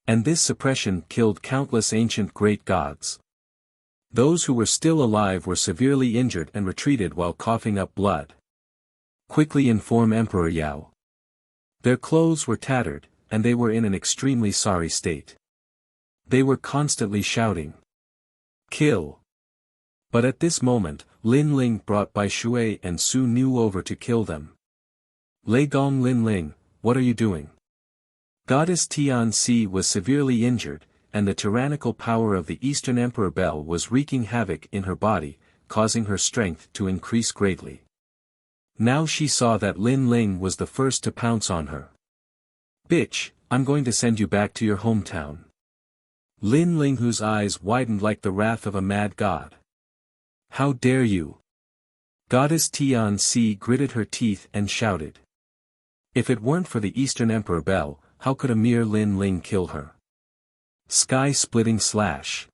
And this suppression killed countless ancient great gods. Those who were still alive were severely injured and retreated while coughing up blood. Quickly inform Emperor Yao. Their clothes were tattered, and they were in an extremely sorry state. They were constantly shouting, "Kill!" But at this moment, Lin Ling brought Bai Shui and Su Nu over to kill them. Lei Gong, Lin Ling, what are you doing? Goddess Tian Si was severely injured, and the tyrannical power of the Eastern Emperor Bel was wreaking havoc in her body, causing her strength to increase greatly. Now she saw that Lin Ling was the first to pounce on her. "Bitch, I'm going to send you back to your hometown." Lin Ling, whose eyes widened like the wrath of a mad god. "How dare you?" Goddess Tian Si gritted her teeth and shouted. If it weren't for the Eastern Emperor Bel, how could a mere Lin Ling kill her? Sky-splitting slash.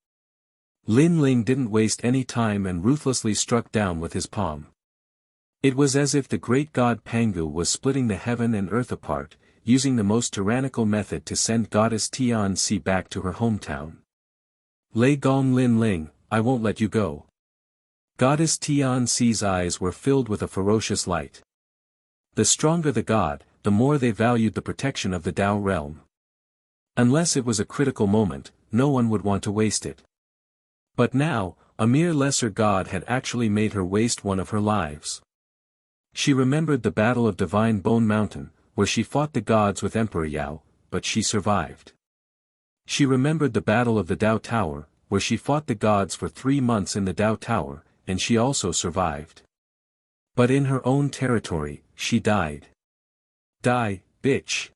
Lin Ling didn't waste any time and ruthlessly struck down with his palm. It was as if the great god Pangu was splitting the heaven and earth apart, using the most tyrannical method to send Goddess Tian Si back to her hometown. Lei Gong, Lin Ling, I won't let you go. Goddess Tian Si's eyes were filled with a ferocious light. The stronger the god, the more they valued the protection of the Tao realm. Unless it was a critical moment, no one would want to waste it. But now, a mere lesser god had actually made her waste one of her lives. She remembered the Battle of Divine Bone Mountain, where she fought the gods with Emperor Yao, but she survived. She remembered the Battle of the Tao Tower, where she fought the gods for 3 months in the Tao Tower, and she also survived. But in her own territory, she died. Die, bitch.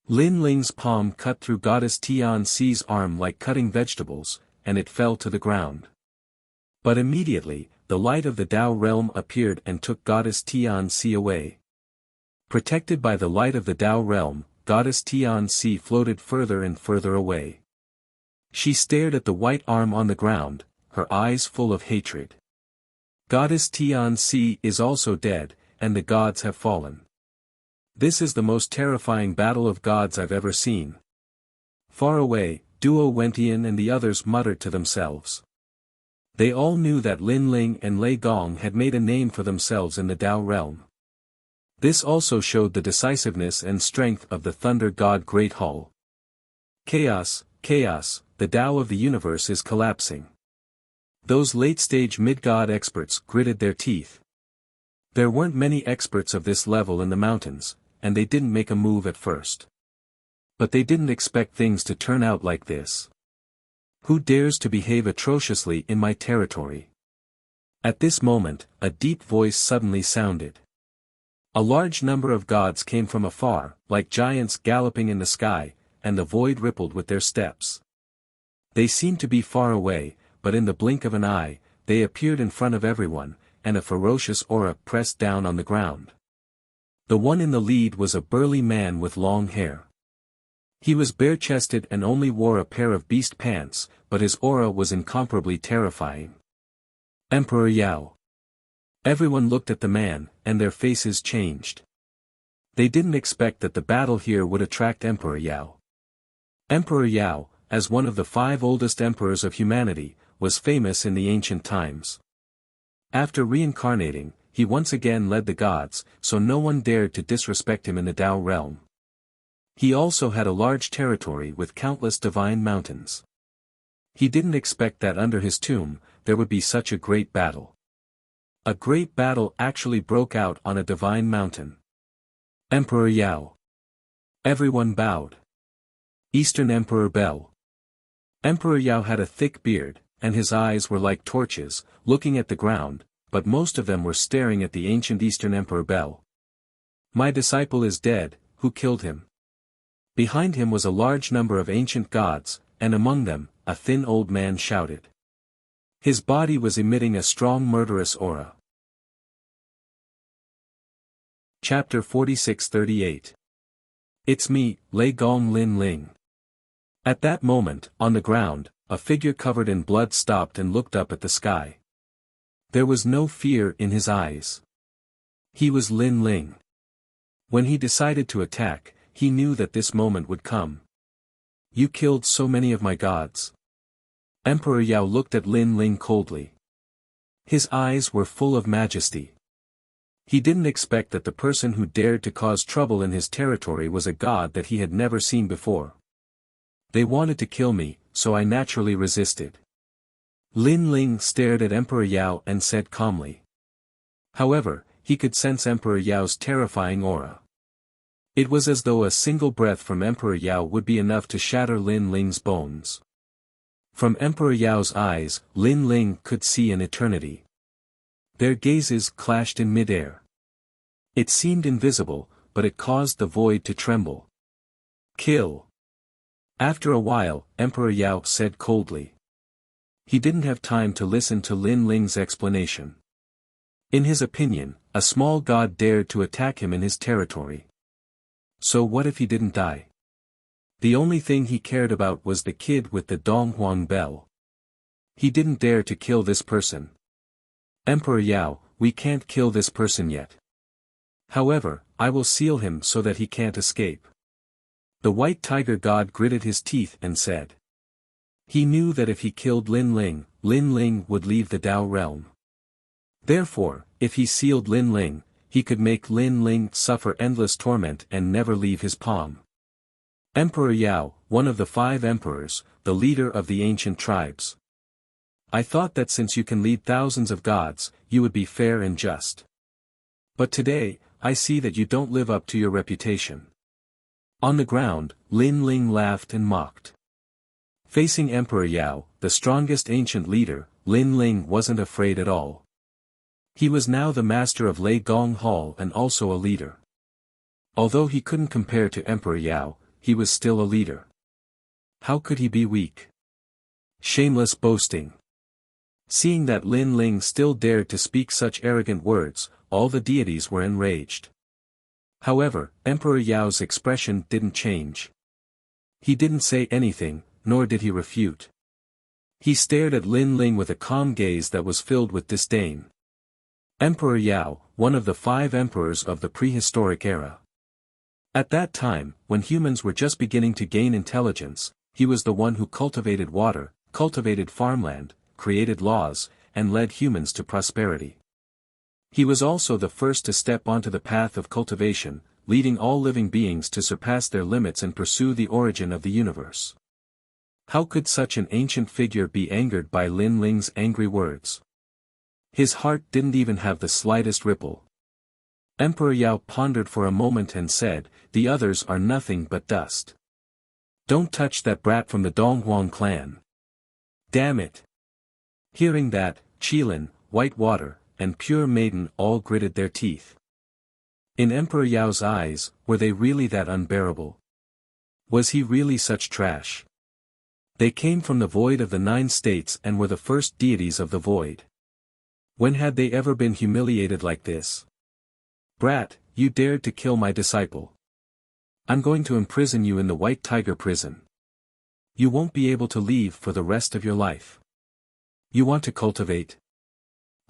Lin Ling's palm cut through Goddess Tian Si's arm like cutting vegetables, and it fell to the ground. But immediately, the light of the Tao realm appeared and took Goddess Tian Si away. Protected by the light of the Tao realm, Goddess Tian Si floated further and further away. She stared at the white arm on the ground, her eyes full of hatred. Goddess Tian Si is also dead, and the gods have fallen. This is the most terrifying battle of gods I've ever seen. Far away, Duo Wentian and the others muttered to themselves. They all knew that Lin Ling and Lei Gong had made a name for themselves in the Tao realm. This also showed the decisiveness and strength of the Thunder God Great Hall. Chaos, chaos, the Tao of the universe is collapsing. Those late-stage mid-god experts gritted their teeth. There weren't many experts of this level in the mountains, and they didn't make a move at first. But they didn't expect things to turn out like this. Who dares to behave atrociously in my territory? At this moment, a deep voice suddenly sounded. A large number of gods came from afar, like giants galloping in the sky, and the void rippled with their steps. They seemed to be far away, but in the blink of an eye, they appeared in front of everyone, and a ferocious aura pressed down on the ground. The one in the lead was a burly man with long hair. He was bare-chested and only wore a pair of beast pants, but his aura was incomparably terrifying. Emperor Yao. Everyone looked at the man, and their faces changed. They didn't expect that the battle here would attract Emperor Yao. Emperor Yao, as one of the 5 oldest emperors of humanity, was famous in the ancient times. After reincarnating, he once again led the gods, so no one dared to disrespect him in the Tao realm. He also had a large territory with countless divine mountains. He didn't expect that under his tomb, there would be such a great battle. A great battle actually broke out on a divine mountain. Emperor Yao. Everyone bowed. Eastern Emperor Bel. Emperor Yao had a thick beard, and his eyes were like torches, looking at the ground, but most of them were staring at the ancient Eastern Emperor Bel. My disciple is dead, who killed him? Behind him was a large number of ancient gods, and among them, a thin old man shouted. His body was emitting a strong murderous aura. Chapter 46-38. It's me, Lei Gong Lin Ling. At that moment, on the ground, a figure covered in blood stopped and looked up at the sky. There was no fear in his eyes. He was Lin Ling. When he decided to attack, he knew that this moment would come. You killed so many of my gods. Emperor Yao looked at Lin Ling coldly. His eyes were full of majesty. He didn't expect that the person who dared to cause trouble in his territory was a god that he had never seen before. They wanted to kill me, so I naturally resisted. Lin Ling stared at Emperor Yao and said calmly. However, he could sense Emperor Yao's terrifying aura. It was as though a single breath from Emperor Yao would be enough to shatter Lin Ling's bones. From Emperor Yao's eyes, Lin Ling could see an eternity. Their gazes clashed in midair. It seemed invisible, but it caused the void to tremble. Kill. After a while, Emperor Yao said coldly. He didn't have time to listen to Lin Ling's explanation. In his opinion, a small god dared to attack him in his territory. So what if he didn't die? The only thing he cared about was the kid with the Donghuang bell. He didn't dare to kill this person. Emperor Yao, we can't kill this person yet. However, I will seal him so that he can't escape. The white tiger god gritted his teeth and said. He knew that if he killed Lin Ling would leave the Dao realm. Therefore, if he sealed Lin Ling, he could make Lin Ling suffer endless torment and never leave his palm. Emperor Yao, one of the 5 emperors, the leader of the ancient tribes. I thought that since you can lead thousands of gods, you would be fair and just. But today, I see that you don't live up to your reputation. On the ground, Lin Ling laughed and mocked. Facing Emperor Yao, the strongest ancient leader, Lin Ling wasn't afraid at all. He was now the master of Lei Gong Hall and also a leader. Although he couldn't compare to Emperor Yao, he was still a leader. How could he be weak? Shameless boasting. Seeing that Lin Ling still dared to speak such arrogant words, all the deities were enraged. However, Emperor Yao's expression didn't change. He didn't say anything, nor did he refute. He stared at Lin Ling with a calm gaze that was filled with disdain. Emperor Yao, one of the 5 emperors of the prehistoric era. At that time, when humans were just beginning to gain intelligence, he was the one who cultivated water, cultivated farmland, created laws, and led humans to prosperity. He was also the first to step onto the path of cultivation, leading all living beings to surpass their limits and pursue the origin of the universe. How could such an ancient figure be angered by Lin Ling's angry words? His heart didn't even have the slightest ripple. Emperor Yao pondered for a moment and said, the others are nothing but dust. Don't touch that brat from the Donghuang clan. Damn it. Hearing that, Qilin, White Water, and Pure Maiden all gritted their teeth. In Emperor Yao's eyes, were they really that unbearable? Was he really such trash? They came from the void of the 9 states and were the first deities of the void. When had they ever been humiliated like this? Brat, you dared to kill my disciple. I'm going to imprison you in the White Tiger prison. You won't be able to leave for the rest of your life. You want to cultivate?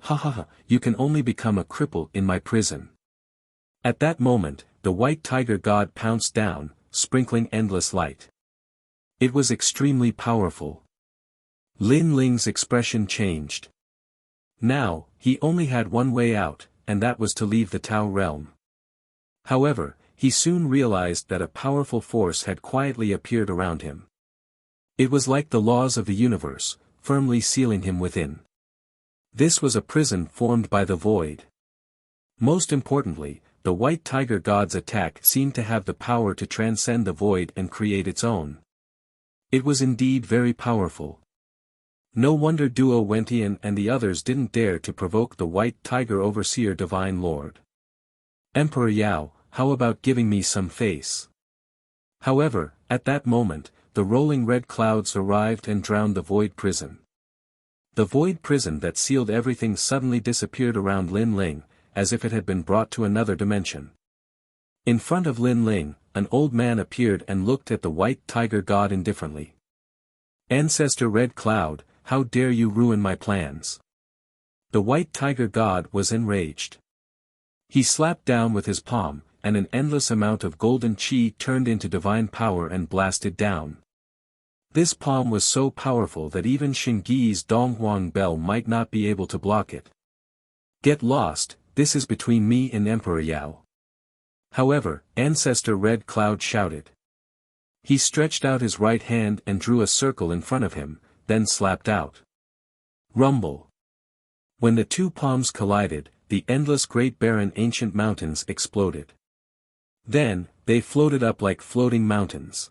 Ha ha ha, you can only become a cripple in my prison. At that moment, the white tiger god pounced down, sprinkling endless light. It was extremely powerful. Lin Ling's expression changed. Now, he only had one way out, and that was to leave the Tao realm. However, he soon realized that a powerful force had quietly appeared around him. It was like the laws of the universe, firmly sealing him within. This was a prison formed by the void. Most importantly, the white tiger god's attack seemed to have the power to transcend the void and create its own. It was indeed very powerful. No wonder Duo Wentian and the others didn't dare to provoke the white tiger overseer divine lord. Emperor Yao, how about giving me some face? However, at that moment, the rolling red clouds arrived and drowned the void prison. The void prison that sealed everything suddenly disappeared around Lin Ling, as if it had been brought to another dimension. In front of Lin Ling, an old man appeared and looked at the white tiger god indifferently. Ancestor Red Cloud, how dare you ruin my plans? The white tiger god was enraged. He slapped down with his palm, and an endless amount of golden chi turned into divine power and blasted down. This palm was so powerful that even Xingyi's Donghuang bell might not be able to block it. Get lost, this is between me and Emperor Yao. However, Ancestor Red Cloud shouted. He stretched out his right hand and drew a circle in front of him, then slapped out. Rumble. When the two palms collided, the endless great barren ancient mountains exploded. Then, they floated up like floating mountains.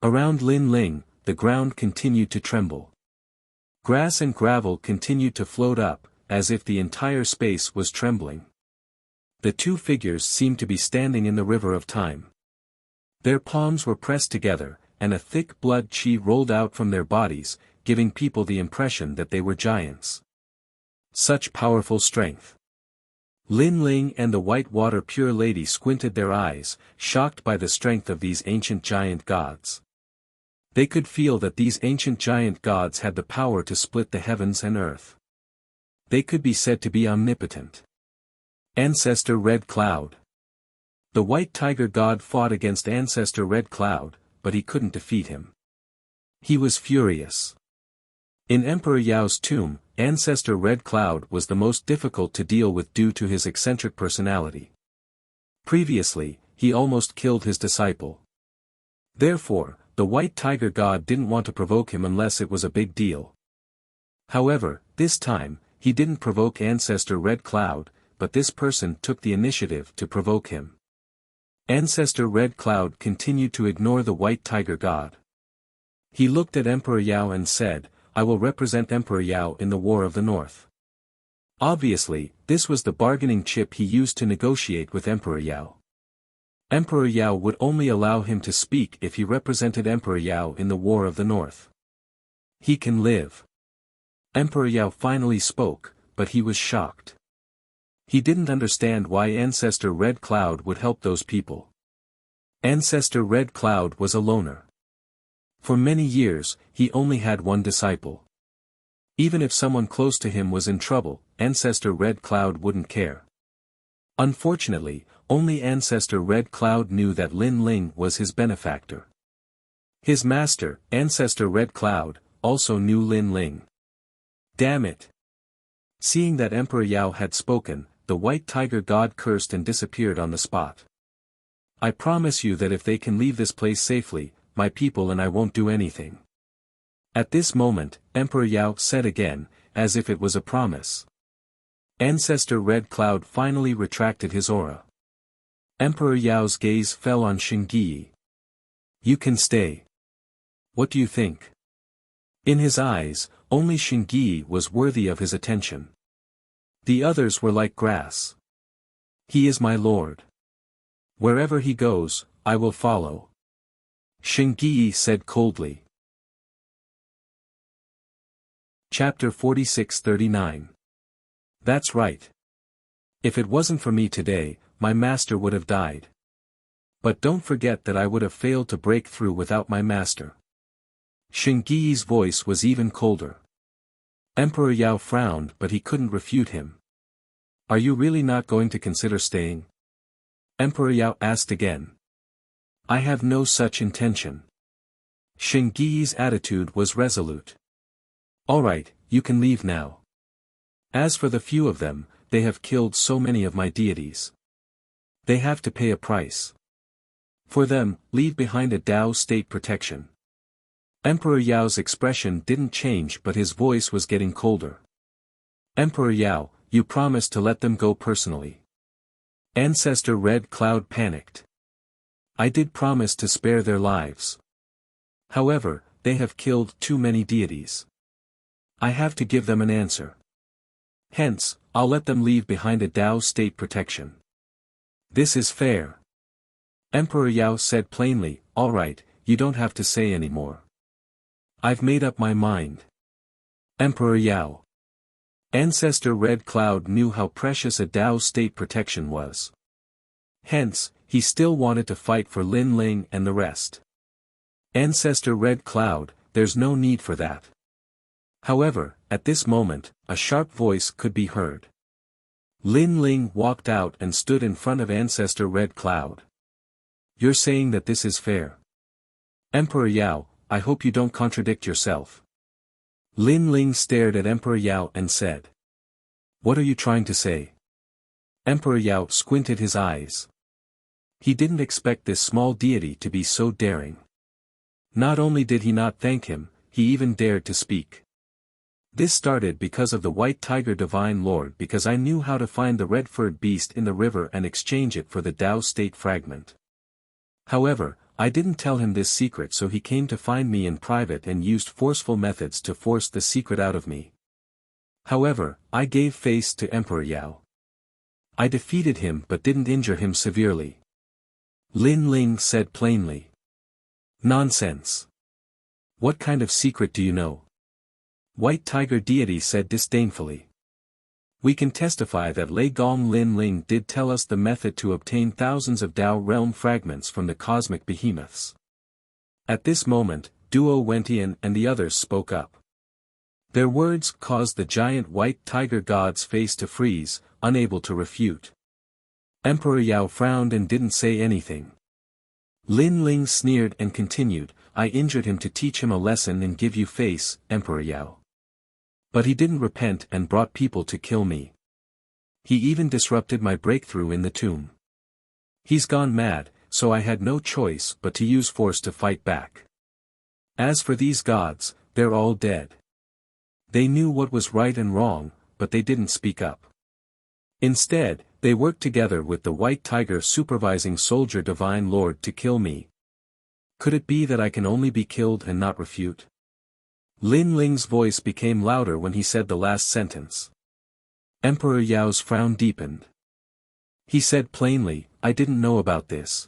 Around Lin Ling, the ground continued to tremble. Grass and gravel continued to float up, as if the entire space was trembling. The two figures seemed to be standing in the river of time. Their palms were pressed together, and a thick blood qi rolled out from their bodies, giving people the impression that they were giants. Such powerful strength. Lin Ling and the White Water Pure Lady squinted their eyes, shocked by the strength of these ancient giant gods. They could feel that these ancient giant gods had the power to split the heavens and earth. They could be said to be omnipotent. Ancestor Red Cloud. The White Tiger God fought against Ancestor Red Cloud, but he couldn't defeat him. He was furious. In Emperor Yao's tomb, Ancestor Red Cloud was the most difficult to deal with due to his eccentric personality. Previously, he almost killed his disciple. Therefore, the White Tiger God didn't want to provoke him unless it was a big deal. However, this time, he didn't provoke Ancestor Red Cloud, but this person took the initiative to provoke him. Ancestor Red Cloud continued to ignore the White Tiger God. He looked at Emperor Yao and said, I will represent Emperor Yao in the War of the North. Obviously, this was the bargaining chip he used to negotiate with Emperor Yao. Emperor Yao would only allow him to speak if he represented Emperor Yao in the War of the North. He can live. Emperor Yao finally spoke, but he was shocked. He didn't understand why Ancestor Red Cloud would help those people. Ancestor Red Cloud was a loner. For many years, he only had one disciple. Even if someone close to him was in trouble, Ancestor Red Cloud wouldn't care. Unfortunately, only Ancestor Red Cloud knew that Lin Ling was his benefactor. His master, Ancestor Red Cloud, also knew Lin Ling. Damn it! Seeing that Emperor Yao had spoken, the White Tiger God cursed and disappeared on the spot. I promise you that if they can leave this place safely, my people and I won't do anything. At this moment, Emperor Yao said again, as if it was a promise. Ancestor Red Cloud finally retracted his aura. Emperor Yao's gaze fell on Xingyi. You can stay. What do you think? In his eyes, only Xingyi was worthy of his attention. The others were like grass. He is my lord. Wherever he goes, I will follow. Xingyi said coldly. Chapter 46-39. That's right. If it wasn't for me today, my master would have died. But don't forget that I would have failed to break through without my master. Xingyi's voice was even colder. Emperor Yao frowned but he couldn't refute him. Are you really not going to consider staying? Emperor Yao asked again. I have no such intention. Xingyi's attitude was resolute. Alright, you can leave now. As for the few of them, they have killed so many of my deities. They have to pay a price. For them, leave behind a Dao state protection. Emperor Yao's expression didn't change but his voice was getting colder. Emperor Yao, you promised to let them go personally. Ancestor Red Cloud panicked. I did promise to spare their lives. However, they have killed too many deities. I have to give them an answer. Hence, I'll let them leave behind a Dao state protection. This is fair. Emperor Yao said plainly, alright, you don't have to say anymore. I've made up my mind. Emperor Yao. Ancestor Red Cloud knew how precious a Dao state protection was. Hence, he still wanted to fight for Lin Ling and the rest. Ancestor Red Cloud, there's no need for that. However, at this moment, a sharp voice could be heard. Lin Ling walked out and stood in front of Ancestor Red Cloud. You're saying that this is fair? Emperor Yao, I hope you don't contradict yourself. Lin Ling stared at Emperor Yao and said. What are you trying to say? Emperor Yao squinted his eyes. He didn't expect this small deity to be so daring. Not only did he not thank him, he even dared to speak. This started because of the white tiger divine lord, because I knew how to find the red-furred beast in the river and exchange it for the Tao state fragment. However, I didn't tell him this secret, so he came to find me in private and used forceful methods to force the secret out of me. However, I gave face to Emperor Yao. I defeated him but didn't injure him severely. Lin Ling said plainly. Nonsense. What kind of secret do you know? White Tiger deity said disdainfully. We can testify that Lei Gong Lin Ling did tell us the method to obtain thousands of Tao realm fragments from the cosmic behemoths. At this moment, Duo Wentian and the others spoke up. Their words caused the giant white tiger god's face to freeze, unable to refute. Emperor Yao frowned and didn't say anything. Lin Ling sneered and continued, I injured him to teach him a lesson and give you face, Emperor Yao. But he didn't repent and brought people to kill me. He even disrupted my breakthrough in the tomb. He's gone mad, so I had no choice but to use force to fight back. As for these gods, they're all dead. They knew what was right and wrong, but they didn't speak up. Instead, they worked together with the White Tiger supervising soldier divine lord to kill me. Could it be that I can only be killed and not refute? Lin Ling's voice became louder when he said the last sentence. Emperor Yao's frown deepened. He said plainly, I didn't know about this.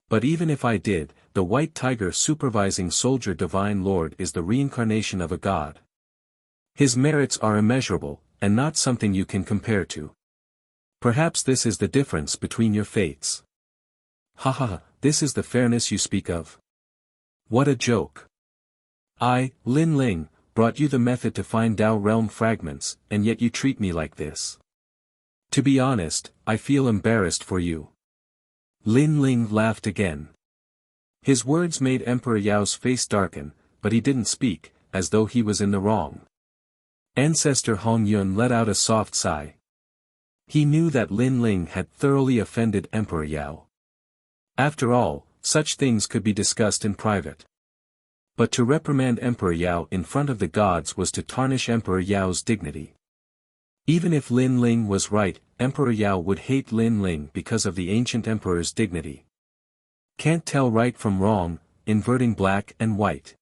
But even if I did, the White Tiger supervising soldier divine lord is the reincarnation of a god. His merits are immeasurable, and not something you can compare to. Perhaps this is the difference between your fates. Haha, this is the fairness you speak of? What a joke. I, Lin Ling, brought you the method to find Tao realm fragments, and yet you treat me like this. To be honest, I feel embarrassed for you. Lin Ling laughed again. His words made Emperor Yao's face darken, but he didn't speak, as though he was in the wrong. Ancestor Hong Yun let out a soft sigh. He knew that Lin Ling had thoroughly offended Emperor Yao. After all, such things could be discussed in private. But to reprimand Emperor Yao in front of the gods was to tarnish Emperor Yao's dignity. Even if Lin Ling was right, Emperor Yao would hate Lin Ling because of the ancient emperor's dignity. Can't tell right from wrong, inverting black and white.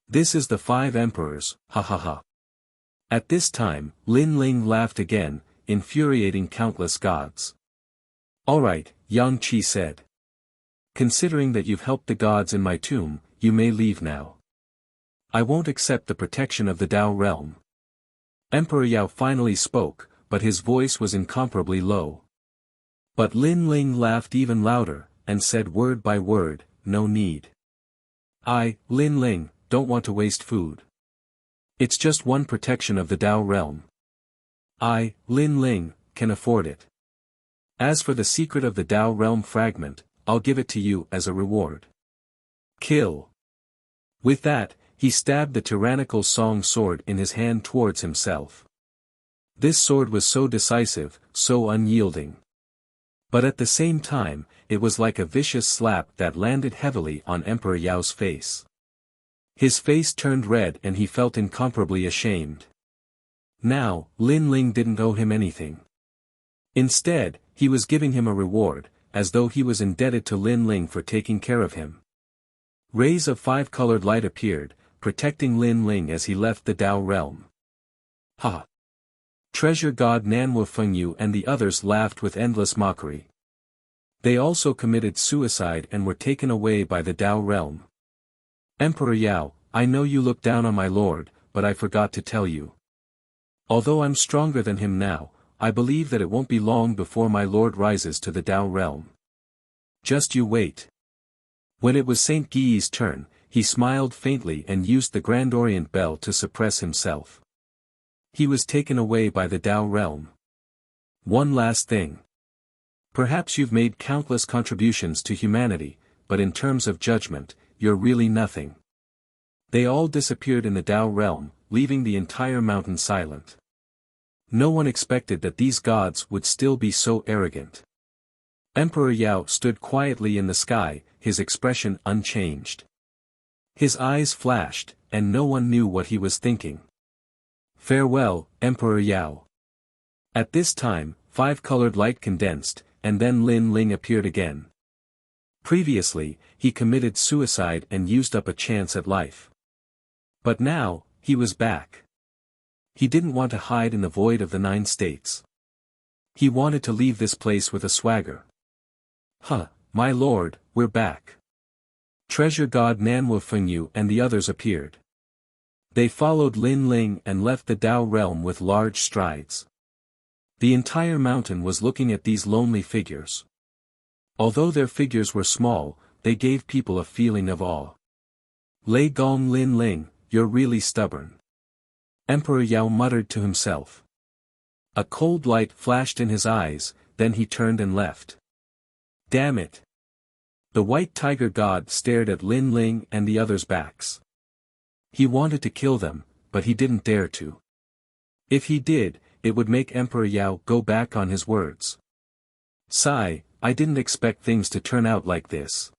This is the 5 emperors, ha ha ha. At this time, Lin Ling laughed again, infuriating countless gods. Alright, Yang Qi said. Considering that you've helped the gods in my tomb, you may leave now. I won't accept the protection of the Tao realm. Emperor Yao finally spoke, but his voice was incomparably low. But Lin Ling laughed even louder, and said word by word, no need. I, Lin Ling, don't want to waste food. It's just one protection of the Tao realm. I, Lin Ling, can afford it. As for the secret of the Tao realm fragment, I'll give it to you as a reward. Kill. With that, he stabbed the tyrannical song sword in his hand towards himself. This sword was so decisive, so unyielding. But at the same time, it was like a vicious slap that landed heavily on Emperor Yao's face. His face turned red and he felt incomparably ashamed. Now, Lin Ling didn't owe him anything. Instead, he was giving him a reward, as though he was indebted to Lin Ling for taking care of him. Rays of 5-colored light appeared, protecting Lin Ling as he left the Tao realm. Ha! Treasure God Nanwu Fengyu and the others laughed with endless mockery. They also committed suicide and were taken away by the Tao realm. Emperor Yao, I know you look down on my lord, but I forgot to tell you. Although I'm stronger than him now, I believe that it won't be long before my lord rises to the Tao realm. Just you wait. When it was Saint Gui's turn, he smiled faintly and used the Grand Orient Bell to suppress himself. He was taken away by the Tao realm. One last thing. Perhaps you've made countless contributions to humanity, but in terms of judgment, you're really nothing. They all disappeared in the Tao realm, leaving the entire mountain silent. No one expected that these gods would still be so arrogant. Emperor Yao stood quietly in the sky, his expression unchanged. His eyes flashed, and no one knew what he was thinking. Farewell, Emperor Yao. At this time, 5-colored light condensed, and then Lin Ling appeared again. Previously, he committed suicide and used up a chance at life. But now, he was back. He didn't want to hide in the void of the 9 states. He wanted to leave this place with a swagger. Huh, my lord, we're back. Treasure God Nanwu Fengyu and the others appeared. They followed Lin Ling and left the Tao realm with large strides. The entire mountain was looking at these lonely figures. Although their figures were small, they gave people a feeling of awe. Lei Gong Lin Ling, you're really stubborn. Emperor Yao muttered to himself. A cold light flashed in his eyes, then he turned and left. Damn it. The white tiger god stared at Lin Ling and the others' backs. He wanted to kill them, but he didn't dare to. If he did, it would make Emperor Yao go back on his words. Sigh, I didn't expect things to turn out like this.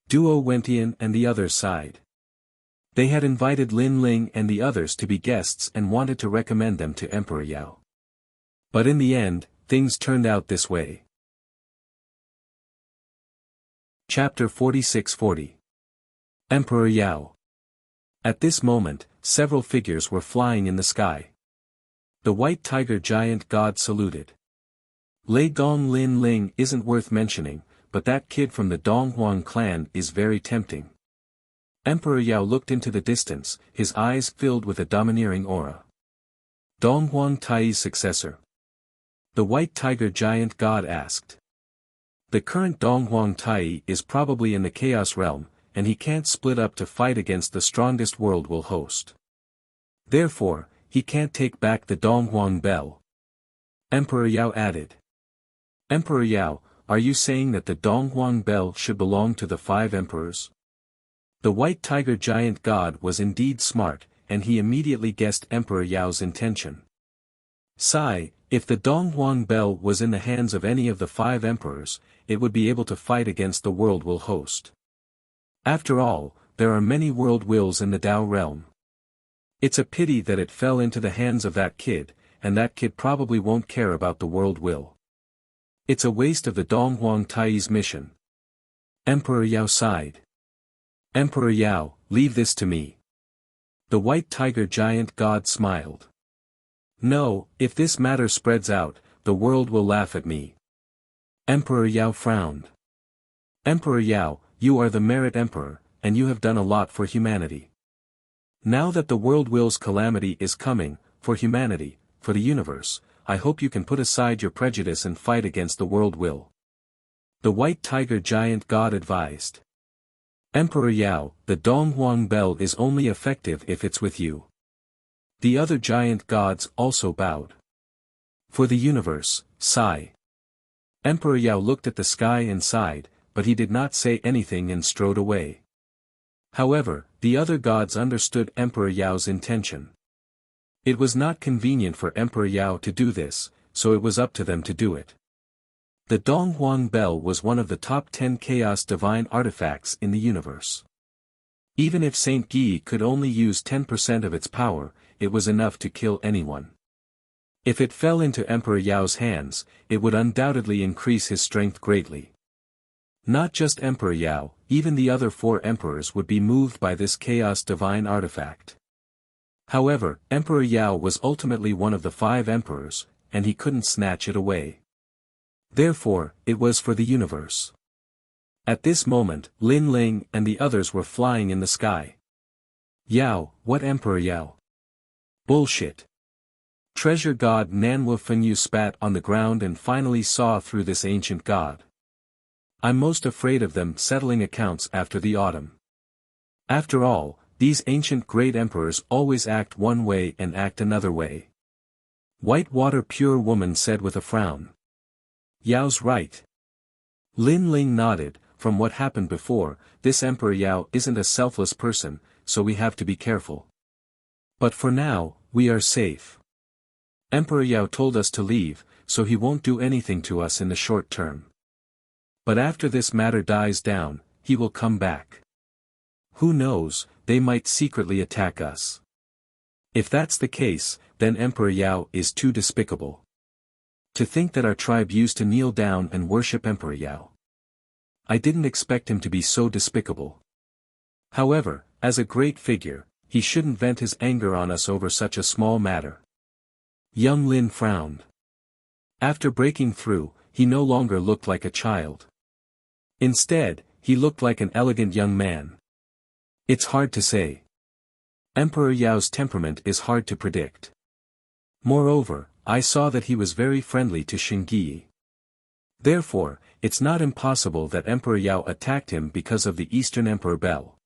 Duo Wentian and the others sighed. They had invited Lin Ling and the others to be guests and wanted to recommend them to Emperor Yao. But in the end, things turned out this way. Chapter 46-40. Emperor Yao. At this moment, several figures were flying in the sky. The white tiger giant god saluted. Lei Gong Lin Ling isn't worth mentioning, but that kid from the Donghuang clan is very tempting. Emperor Yao looked into the distance, his eyes filled with a domineering aura. Donghuang Tai's successor. The white tiger giant god asked. The current Donghuang Tai is probably in the Chaos Realm, and he can't split up to fight against the strongest world will host. Therefore, he can't take back the Donghuang Bell. Emperor Yao added. Emperor Yao, are you saying that the Donghuang Bell should belong to the 5 emperors? The white tiger giant god was indeed smart, and he immediately guessed Emperor Yao's intention. Sigh, if the Donghuang Bell was in the hands of any of the 5 emperors, it would be able to fight against the world will host. After all, there are many world wills in the Tao realm. It's a pity that it fell into the hands of that kid, and that kid probably won't care about the world will. It's a waste of the Donghuang Tai's mission. Emperor Yao sighed. Emperor Yao, leave this to me. The white tiger giant god smiled. No, if this matter spreads out, the world will laugh at me. Emperor Yao frowned. Emperor Yao, you are the merit emperor, and you have done a lot for humanity. Now that the world will's calamity is coming, for humanity, for the universe, I hope you can put aside your prejudice and fight against the world will. The white tiger giant god advised. Emperor Yao, the Donghuang Bell is only effective if it's with you. The other giant gods also bowed. For the universe, sigh. Emperor Yao looked at the sky and sighed, but he did not say anything and strode away. However, the other gods understood Emperor Yao's intention. It was not convenient for Emperor Yao to do this, so it was up to them to do it. The Donghuang Bell was one of the top 10 chaos divine artifacts in the universe. Even if Saint Guy could only use 10% of its power, it was enough to kill anyone. If it fell into Emperor Yao's hands, it would undoubtedly increase his strength greatly. Not just Emperor Yao, even the other 4 emperors would be moved by this chaos divine artifact. However, Emperor Yao was ultimately one of the 5 emperors, and he couldn't snatch it away. Therefore, it was for the universe. At this moment, Lin Ling and the others were flying in the sky. Yao, what Emperor Yao? Bullshit. Treasure god Nanwu Fengyu spat on the ground and finally saw through this ancient god. I'm most afraid of them settling accounts after the autumn. After all, these ancient great emperors always act one way and act another way. Whitewater Pure Woman said with a frown. Yao's right. Lin Ling nodded. From what happened before, this Emperor Yao isn't a selfless person, so we have to be careful. But for now, we are safe. Emperor Yao told us to leave, so he won't do anything to us in the short term. But after this matter dies down, he will come back. Who knows, they might secretly attack us. If that's the case, then Emperor Yao is too despicable. To think that our tribe used to kneel down and worship Emperor Yao. I didn't expect him to be so despicable. However, as a great figure, he shouldn't vent his anger on us over such a small matter. Young Lin frowned. After breaking through, he no longer looked like a child. Instead, he looked like an elegant young man. It's hard to say. Emperor Yao's temperament is hard to predict. Moreover, I saw that he was very friendly to Xingyi. Therefore, it's not impossible that Emperor Yao attacked him because of the Eastern Emperor Bel.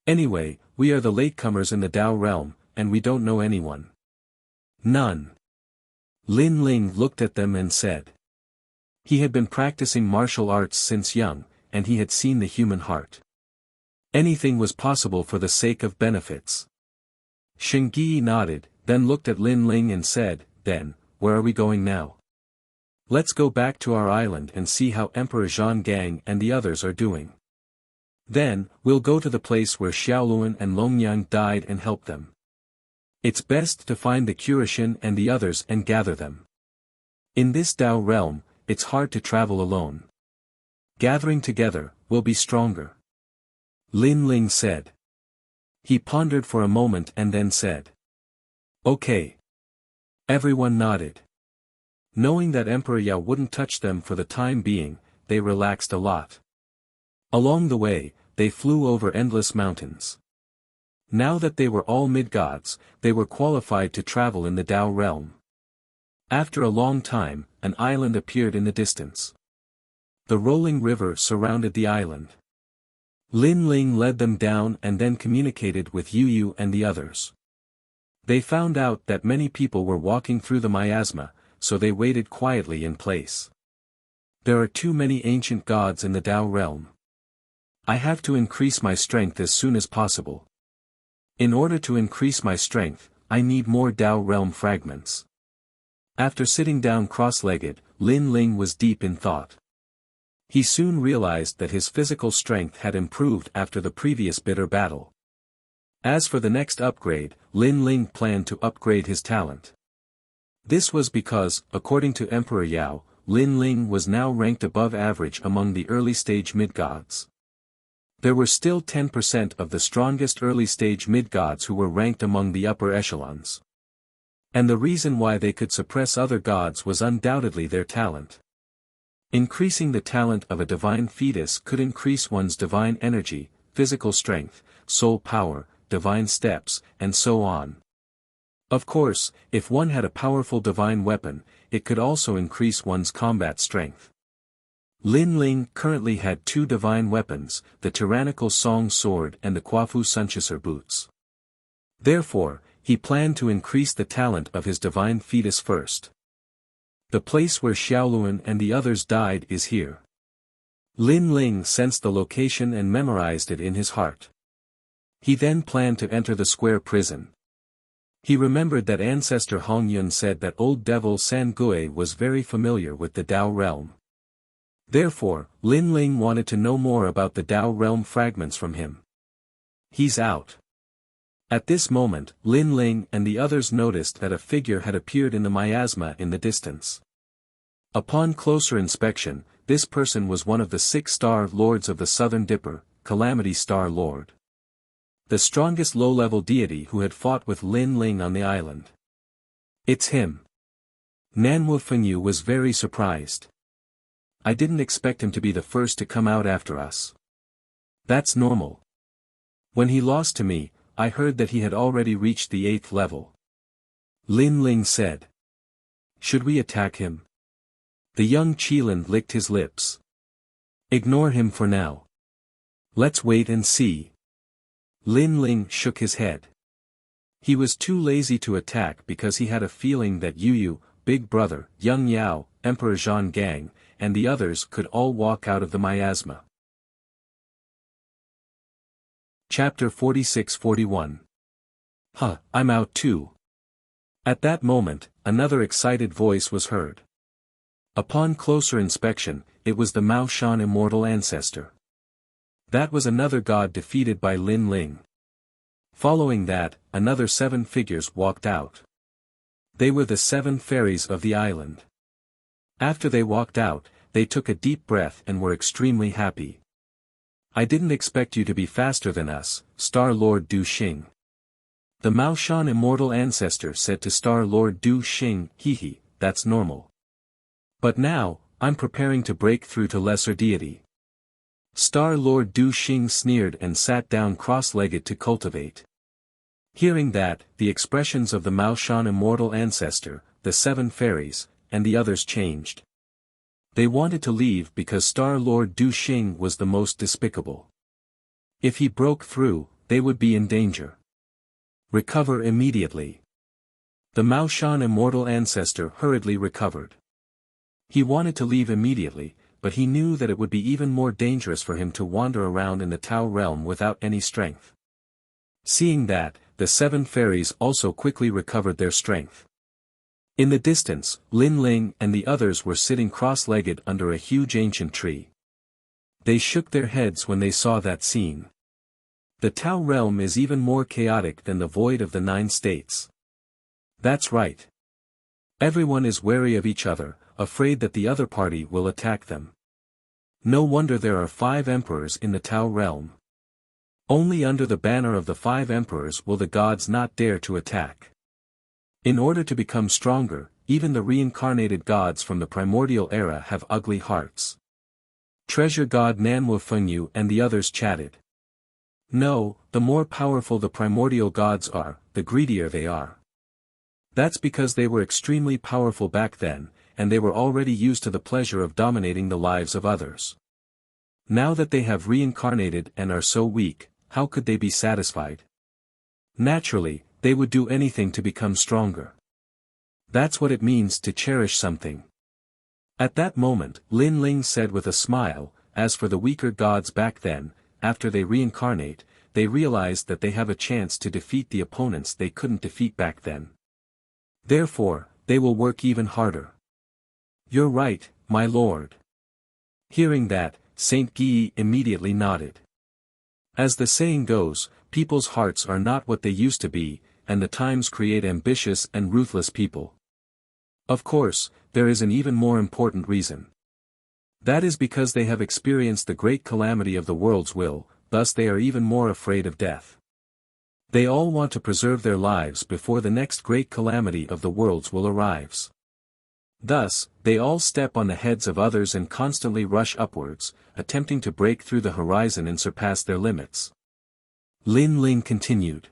Anyway, we are the latecomers in the Dao realm, and we don't know anyone. None. Lin Ling looked at them and said. He had been practicing martial arts since young, and he had seen the human heart. Anything was possible for the sake of benefits. Xingyi nodded, then looked at Lin Ling and said, "Then, where are we going now? Let's go back to our island and see how Emperor Zhang Gang and the others are doing. Then, we'll go to the place where Xiaoluan and Longyang died and help them. It's best to find the Kurishin and the others and gather them. In this Dao realm, it's hard to travel alone. Gathering together, we'll be stronger." Lin Ling said. He pondered for a moment and then said. "Okay." Everyone nodded. Knowing that Emperor Yao wouldn't touch them for the time being, they relaxed a lot. Along the way, they flew over endless mountains. Now that they were all mid-gods, they were qualified to travel in the Dao realm. After a long time, an island appeared in the distance. The rolling river surrounded the island. Lin Ling led them down and then communicated with Yu Yu and the others. They found out that many people were walking through the miasma, so they waited quietly in place. There are too many ancient gods in the Dao realm. I have to increase my strength as soon as possible. In order to increase my strength, I need more Dao realm fragments. After sitting down cross-legged, Lin Ling was deep in thought. He soon realized that his physical strength had improved after the previous bitter battle. As for the next upgrade, Lin Ling planned to upgrade his talent. This was because, according to Emperor Yao, Lin Ling was now ranked above average among the early-stage mid-gods. There were still 10% of the strongest early-stage mid-gods who were ranked among the upper echelons. And the reason why they could suppress other gods was undoubtedly their talent. Increasing the talent of a divine fetus could increase one's divine energy, physical strength, soul power, divine steps, and so on. Of course, if one had a powerful divine weapon, it could also increase one's combat strength. Lin Ling currently had 2 divine weapons, the tyrannical Song sword and the Quafu Sunchaser boots. Therefore, he planned to increase the talent of his divine fetus first. The place where Xiaoluan and the others died is here. Lin Ling sensed the location and memorized it in his heart. He then planned to enter the square prison. He remembered that ancestor Hong Yun said that old devil San Gui was very familiar with the Dao realm. Therefore, Lin Ling wanted to know more about the Dao realm fragments from him. He's out. At this moment, Lin Ling and the others noticed that a figure had appeared in the miasma in the distance. Upon closer inspection, this person was one of the 6-star lords of the Southern Dipper, Calamity Star Lord. The strongest low-level deity who had fought with Lin Ling on the island. It's him. Nanwu Fengyu was very surprised. I didn't expect him to be the first to come out after us. That's normal. When he lost to me, I heard that he had already reached the 8th level. Lin Ling said. Should we attack him? The young Qilin licked his lips. Ignore him for now. Let's wait and see. Lin Ling shook his head. He was too lazy to attack because he had a feeling that Yu Yu, Big Brother, Young Yao, Emperor Zhang Gang, and the others could all walk out of the miasma. Chapter 46-41. Huh, I'm out too. At that moment, another excited voice was heard. Upon closer inspection, it was the Mao Shan immortal ancestor. That was another god defeated by Lin Ling. Following that, another 7 figures walked out. They were the 7 fairies of the island. After they walked out, they took a deep breath and were extremely happy. I didn't expect you to be faster than us, Star Lord Du Xing. The Mao Shan immortal ancestor said to Star Lord Du Xing, hee, that's normal. But now, I'm preparing to break through to lesser deity. Star Lord Du Xing sneered and sat down cross-legged to cultivate. Hearing that, the expressions of the Mao Shan immortal ancestor, the 7 fairies, and the others changed. They wanted to leave because Star Lord Du Xing was the most despicable. If he broke through, they would be in danger. Recover immediately. The Mao Shan immortal ancestor hurriedly recovered. He wanted to leave immediately, but he knew that it would be even more dangerous for him to wander around in the Tao realm without any strength. Seeing that, the 7 fairies also quickly recovered their strength. In the distance, Lin Ling and the others were sitting cross-legged under a huge ancient tree. They shook their heads when they saw that scene. The Tao realm is even more chaotic than the void of the 9 states. That's right. Everyone is wary of each other, afraid that the other party will attack them. No wonder there are 5 emperors in the Tao realm. Only under the banner of the 5 emperors will the gods not dare to attack. In order to become stronger, even the reincarnated gods from the primordial era have ugly hearts. Treasure God Nanwu Fengyu and the others chatted. No, the more powerful the primordial gods are, the greedier they are. That's because they were extremely powerful back then, and they were already used to the pleasure of dominating the lives of others. Now that they have reincarnated and are so weak, how could they be satisfied? Naturally, they would do anything to become stronger. That's what it means to cherish something. At that moment, Lin Ling said with a smile, as for the weaker gods back then, after they reincarnate, they realized that they have a chance to defeat the opponents they couldn't defeat back then. Therefore, they will work even harder. You're right, my lord. Hearing that, Saint Guy immediately nodded. As the saying goes, people's hearts are not what they used to be, and the times create ambitious and ruthless people. Of course, there is an even more important reason. That is because they have experienced the great calamity of the world's will, thus they are even more afraid of death. They all want to preserve their lives before the next great calamity of the world's will arrives. Thus, they all step on the heads of others and constantly rush upwards, attempting to break through the horizon and surpass their limits. Lin Ling continued.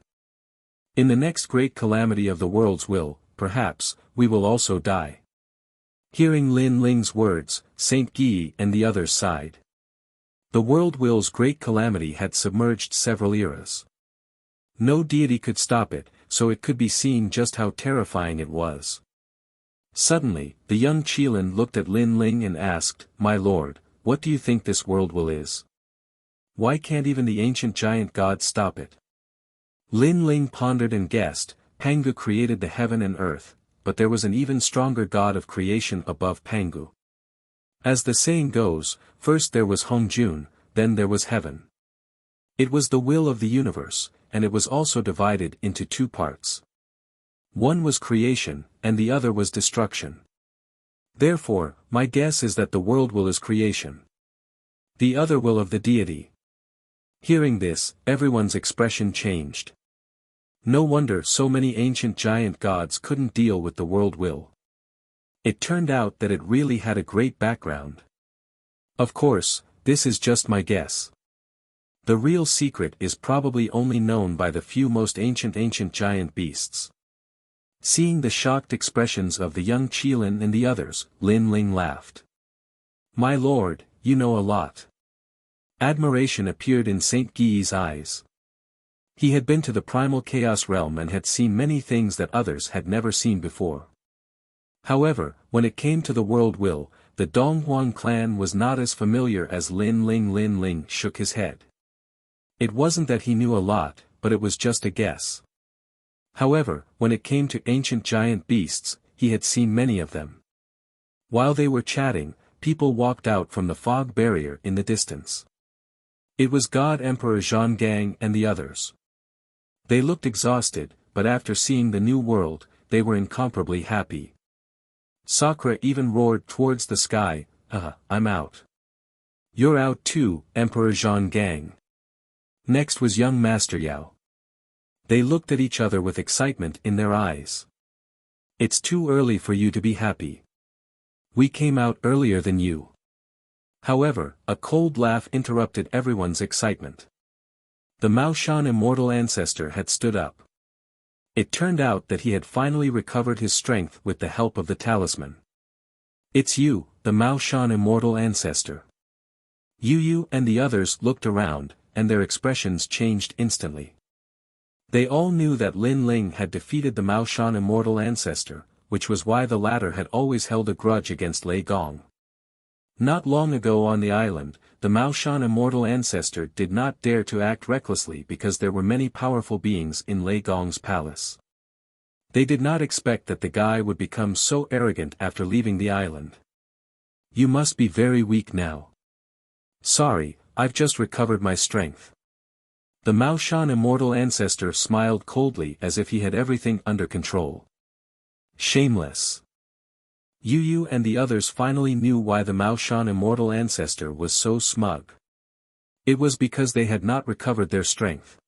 In the next great calamity of the world's will, perhaps, we will also die. Hearing Lin Ling's words, Saint Guy and the others sighed. The world will's great calamity had submerged several eras. No deity could stop it, so it could be seen just how terrifying it was. Suddenly, the young Qilin looked at Lin Ling and asked, My lord, what do you think this world will is? Why can't even the ancient giant gods stop it? Lin Ling pondered and guessed, Pangu created the heaven and earth, but there was an even stronger god of creation above Pangu. As the saying goes, first there was Hongjun, then there was heaven. It was the will of the universe, and it was also divided into 2 parts. One was creation, and the other was destruction. Therefore, my guess is that the world will is creation. The other will of the deity. Hearing this, everyone's expression changed. No wonder so many ancient giant gods couldn't deal with the world will. It turned out that it really had a great background. Of course, this is just my guess. The real secret is probably only known by the few most ancient giant beasts. Seeing the shocked expressions of the young Qilin and the others, Lin Ling laughed. My lord, you know a lot. Admiration appeared in Saint Guy's eyes. He had been to the primal chaos realm and had seen many things that others had never seen before. However, when it came to the world will, the Donghuang clan was not as familiar as Lin Ling. Lin Ling shook his head. It wasn't that he knew a lot, but it was just a guess. However, when it came to ancient giant beasts, he had seen many of them. While they were chatting, people walked out from the fog barrier in the distance. It was God Emperor Zhang Gang and the others. They looked exhausted, but after seeing the new world, they were incomparably happy. Sakura even roared towards the sky, I'm out. You're out too, Emperor Zhang Gang. Next was young Master Yao. They looked at each other with excitement in their eyes. It's too early for you to be happy. We came out earlier than you. However, a cold laugh interrupted everyone's excitement. The Mao Shan immortal ancestor had stood up. It turned out that he had finally recovered his strength with the help of the talisman. It's you, the Mao Shan immortal ancestor. Yu and the others looked around, and their expressions changed instantly. They all knew that Lin Ling had defeated the Mao Shan immortal ancestor, which was why the latter had always held a grudge against Lei Gong. Not long ago on the island, the Mao Shan immortal ancestor did not dare to act recklessly because there were many powerful beings in Lei Gong's palace. They did not expect that the guy would become so arrogant after leaving the island. You must be very weak now. Sorry, I've just recovered my strength. The Mao Shan immortal ancestor smiled coldly as if he had everything under control. Shameless. Yu and the others finally knew why the Mao Shan immortal ancestor was so smug. It was because they had not recovered their strength.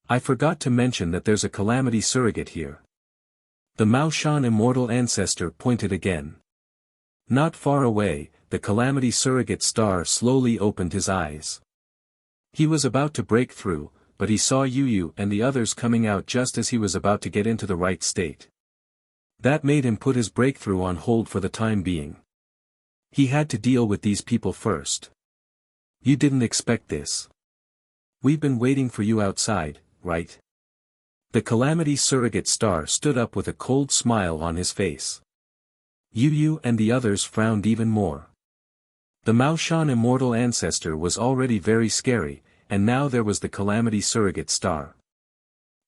I forgot to mention that there's a calamity surrogate here. The Mao Shan immortal ancestor pointed again. Not far away, the calamity surrogate star slowly opened his eyes. He was about to break through, but he saw Yu and the others coming out just as he was about to get into the right state. That made him put his breakthrough on hold for the time being. He had to deal with these people first. You didn't expect this. We've been waiting for you outside, right? The calamity surrogate star stood up with a cold smile on his face. Yu and the others frowned even more. The Mao Shan immortal ancestor was already very scary, and now there was the calamity surrogate star.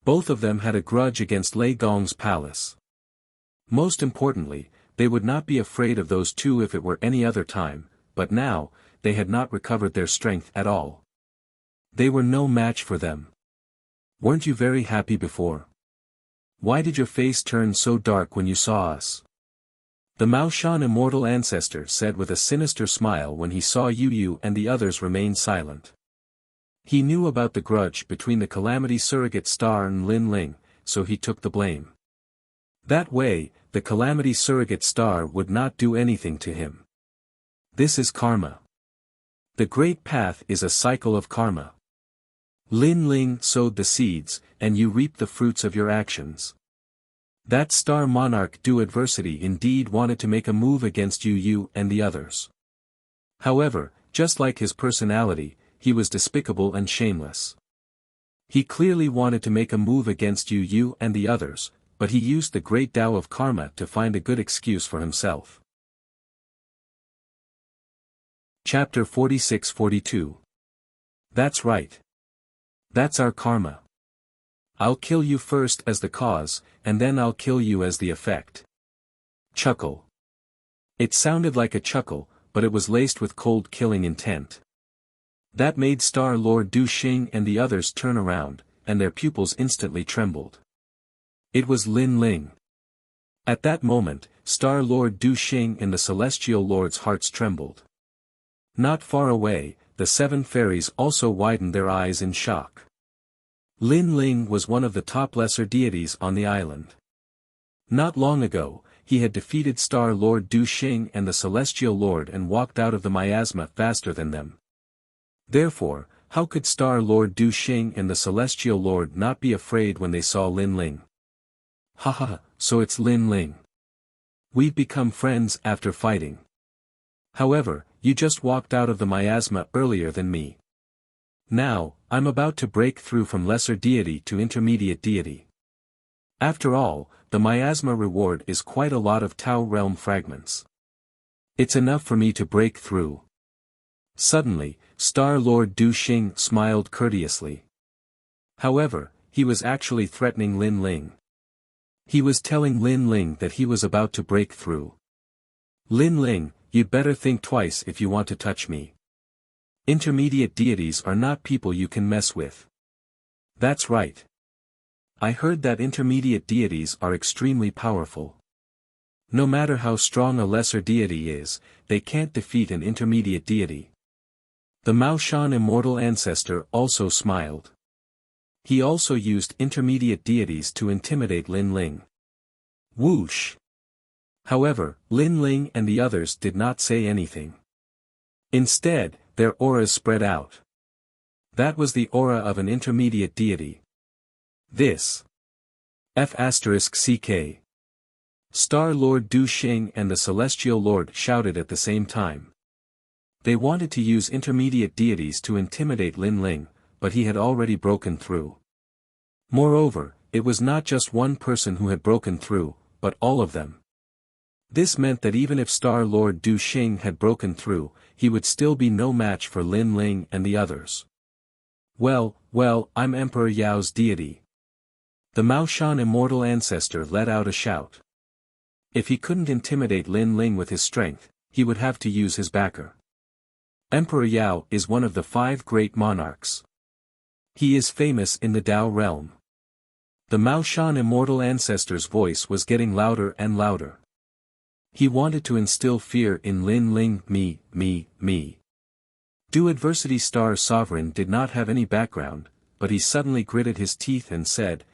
Both of them had a grudge against Lei Gong's palace. Most importantly, they would not be afraid of those two if it were any other time, but now, they had not recovered their strength at all. They were no match for them. Weren't you very happy before? Why did your face turn so dark when you saw us? The Mao Shan immortal ancestor said with a sinister smile when he saw Yu and the others remain silent. He knew about the grudge between the calamity surrogate star and Lin Ling, so he took the blame. That way, the calamity surrogate star would not do anything to him. This is karma. The great path is a cycle of karma. Lin Ling sowed the seeds, and you reap the fruits of your actions. That star monarch due adversity indeed wanted to make a move against Yu and the others. However, just like his personality, he was despicable and shameless. He clearly wanted to make a move against Yu and the others, but he used the great Tao of karma to find a good excuse for himself. Chapter 46-42. That's right. That's our karma. I'll kill you first as the cause, and then I'll kill you as the effect. Chuckle. It sounded like a chuckle, but it was laced with cold killing intent. That made Star Lord Du Xing and the others turn around, and their pupils instantly trembled. It was Lin Ling. At that moment, Star Lord Du Xing and the Celestial Lord's hearts trembled. Not far away, the seven fairies also widened their eyes in shock. Lin Ling was one of the top lesser deities on the island. Not long ago, he had defeated Star Lord Du Xing and the Celestial Lord and walked out of the miasma faster than them. Therefore, how could Star Lord Du Xing and the Celestial Lord not be afraid when they saw Lin Ling? Haha, so it's Lin Ling. We've become friends after fighting. However, you just walked out of the miasma earlier than me. Now, I'm about to break through from lesser deity to intermediate deity. After all, the miasma reward is quite a lot of Tao realm fragments. It's enough for me to break through. Suddenly, Star Lord Du Xing smiled courteously. However, he was actually threatening Lin Ling. He was telling Lin Ling that he was about to break through. Lin Ling, you'd better think twice if you want to touch me. Intermediate deities are not people you can mess with. That's right. I heard that intermediate deities are extremely powerful. No matter how strong a lesser deity is, they can't defeat an intermediate deity. The Maoshan immortal ancestor also smiled. He also used intermediate deities to intimidate Lin Ling. Whoosh! However, Lin Ling and the others did not say anything. Instead, their auras spread out. That was the aura of an intermediate deity. This F***CK. Star Lord Du Xing and the Celestial Lord shouted at the same time. They wanted to use intermediate deities to intimidate Lin Ling, but he had already broken through. Moreover, it was not just one person who had broken through, but all of them. This meant that even if Star Lord Du Xing had broken through, he would still be no match for Lin Ling and the others. Well, I'm Emperor Yao's deity. The Maoshan immortal ancestor let out a shout. If he couldn't intimidate Lin Ling with his strength, he would have to use his backer. Emperor Yao is one of the 5 great monarchs. He is famous in the Dao realm. The Maoshan immortal ancestor's voice was getting louder and louder. He wanted to instill fear in Lin Ling. Me. Du Adversity Star Sovereign did not have any background, but he suddenly gritted his teeth and said,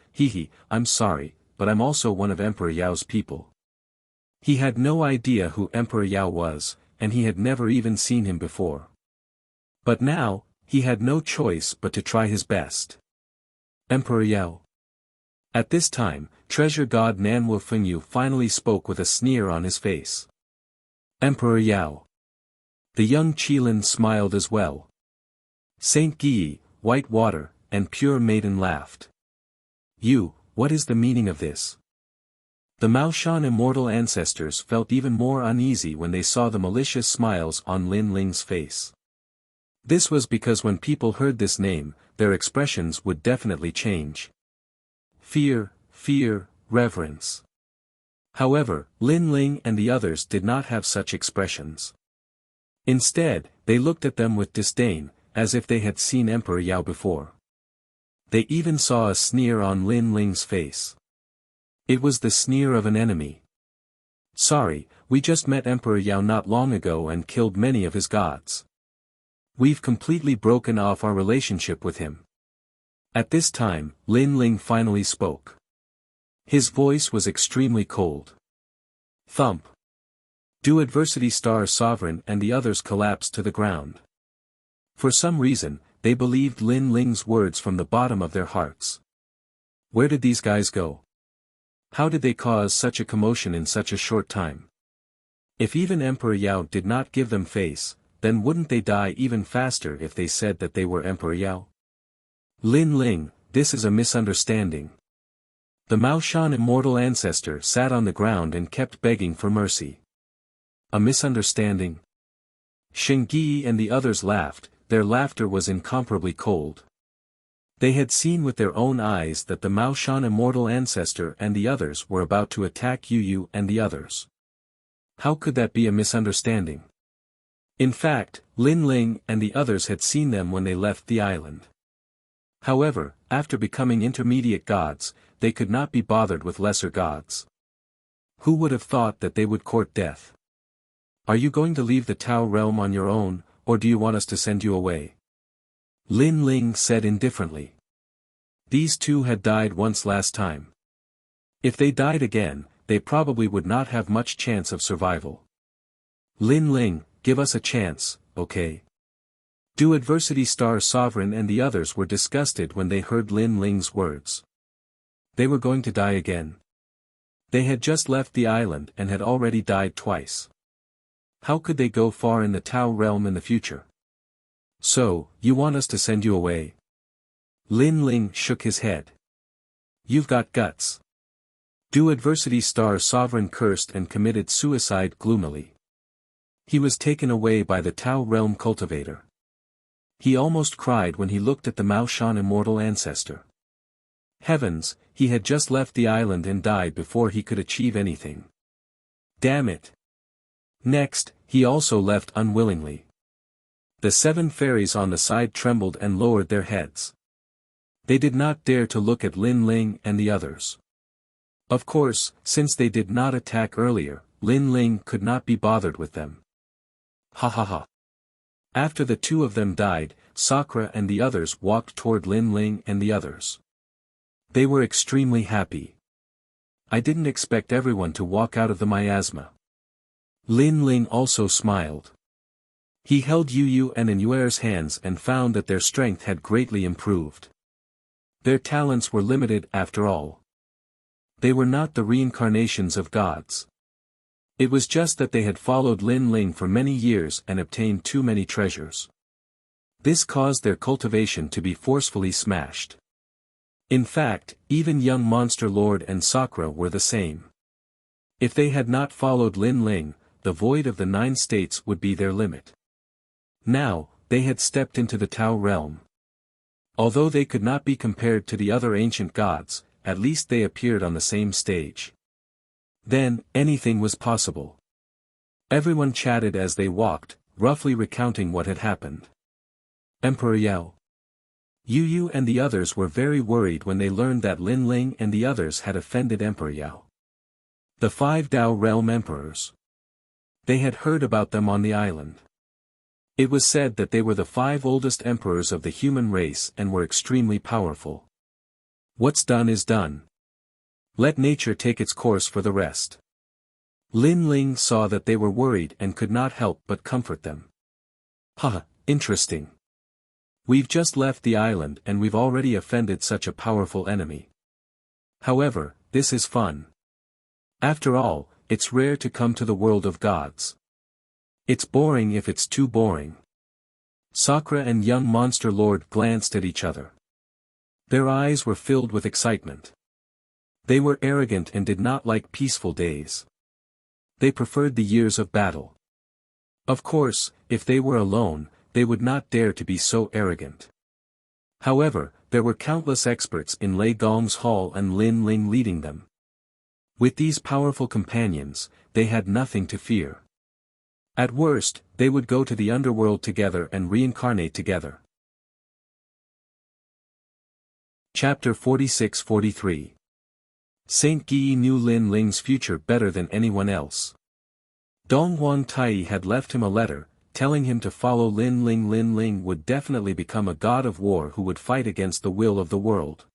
I'm sorry, but I'm also one of Emperor Yao's people. He had no idea who Emperor Yao was, and he had never even seen him before. But now, he had no choice but to try his best. Emperor Yao. At this time, Treasure God Nanwu Fengyu finally spoke with a sneer on his face. Emperor Yao. The young Qilin smiled as well. Saint Guyi, White Water, and Pure Maiden laughed. What is the meaning of this? The Maoshan immortal ancestors felt even more uneasy when they saw the malicious smiles on Lin Ling's face. This was because when people heard this name, their expressions would definitely change. Fear, reverence. However, Lin Ling and the others did not have such expressions. Instead, they looked at them with disdain, as if they had seen Emperor Yao before. They even saw a sneer on Lin Ling's face. It was the sneer of an enemy. Sorry, we just met Emperor Yao not long ago and killed many of his gods. We've completely broken off our relationship with him. At this time, Lin Ling finally spoke. His voice was extremely cold. Thump. Du Adversity Star Sovereign and the others collapsed to the ground. For some reason, they believed Lin Ling's words from the bottom of their hearts. Where did these guys go? How did they cause such a commotion in such a short time? If even Emperor Yao did not give them face, then wouldn't they die even faster if they said that they were Emperor Yao? Lin Ling, this is a misunderstanding. The Maoshan immortal ancestor sat on the ground and kept begging for mercy. A misunderstanding? Shengyi and the others laughed, their laughter was incomparably cold. They had seen with their own eyes that the Maoshan immortal ancestor and the others were about to attack Yu and the others. How could that be a misunderstanding? In fact, Lin Ling and the others had seen them when they left the island. However, after becoming intermediate gods, they could not be bothered with lesser gods. Who would have thought that they would court death? Are you going to leave the Tao realm on your own, or do you want us to send you away? Lin Ling said indifferently. These two had died once last time. If they died again, they probably would not have much chance of survival. Lin Ling, give us a chance, okay? Du Adversity Star Sovereign and the others were disgusted when they heard Lin Ling's words. They were going to die again. They had just left the island and had already died twice. How could they go far in the Tao realm in the future? So, you want us to send you away? Lin Ling shook his head. You've got guts. Du Adversity Star Sovereign cursed and committed suicide gloomily. He was taken away by the Tao realm cultivator. He almost cried when he looked at the Mao Shan immortal ancestor. Heavens, he had just left the island and died before he could achieve anything. Damn it. Next, he also left unwillingly. The 7 fairies on the side trembled and lowered their heads. They did not dare to look at Lin Ling and the others. Of course, since they did not attack earlier, Lin Ling could not be bothered with them. Ha ha ha. After the 2 of them died, Sakura and the others walked toward Lin Ling and the others. They were extremely happy. I didn't expect everyone to walk out of the miasma. Lin Ling also smiled. He held Yu Yu and Inuer's hands and found that their strength had greatly improved. Their talents were limited after all. They were not the reincarnations of gods. It was just that they had followed Lin Ling for many years and obtained too many treasures. This caused their cultivation to be forcefully smashed. In fact, even young Monster Lord and Sakura were the same. If they had not followed Lin Ling, the void of the 9 states would be their limit. Now, they had stepped into the Tao realm. Although they could not be compared to the other ancient gods, at least they appeared on the same stage. Then, anything was possible. Everyone chatted as they walked, roughly recounting what had happened. Emperor Yao. Yu Yu and the others were very worried when they learned that Lin Ling and the others had offended Emperor Yao. The 5 Tao realm emperors. They had heard about them on the island. It was said that they were the 5 oldest emperors of the human race and were extremely powerful. What's done is done. Let nature take its course for the rest. Lin Ling saw that they were worried and could not help but comfort them. Haha, interesting. We've just left the island and we've already offended such a powerful enemy. However, this is fun. After all, it's rare to come to the world of gods. It's boring if it's too boring. Sakura and young Monster Lord glanced at each other. Their eyes were filled with excitement. They were arrogant and did not like peaceful days. They preferred the years of battle. Of course, if they were alone, they would not dare to be so arrogant. However, there were countless experts in Lei Gong's hall and Lin Ling leading them. With these powerful companions, they had nothing to fear. At worst, they would go to the underworld together and reincarnate together. Chapter 46-43. Saint Guy knew Lin Ling's future better than anyone else. Dong Huang Tai had left him a letter, telling him to follow Lin Ling. Lin Ling would definitely become a god of war who would fight against the will of the world.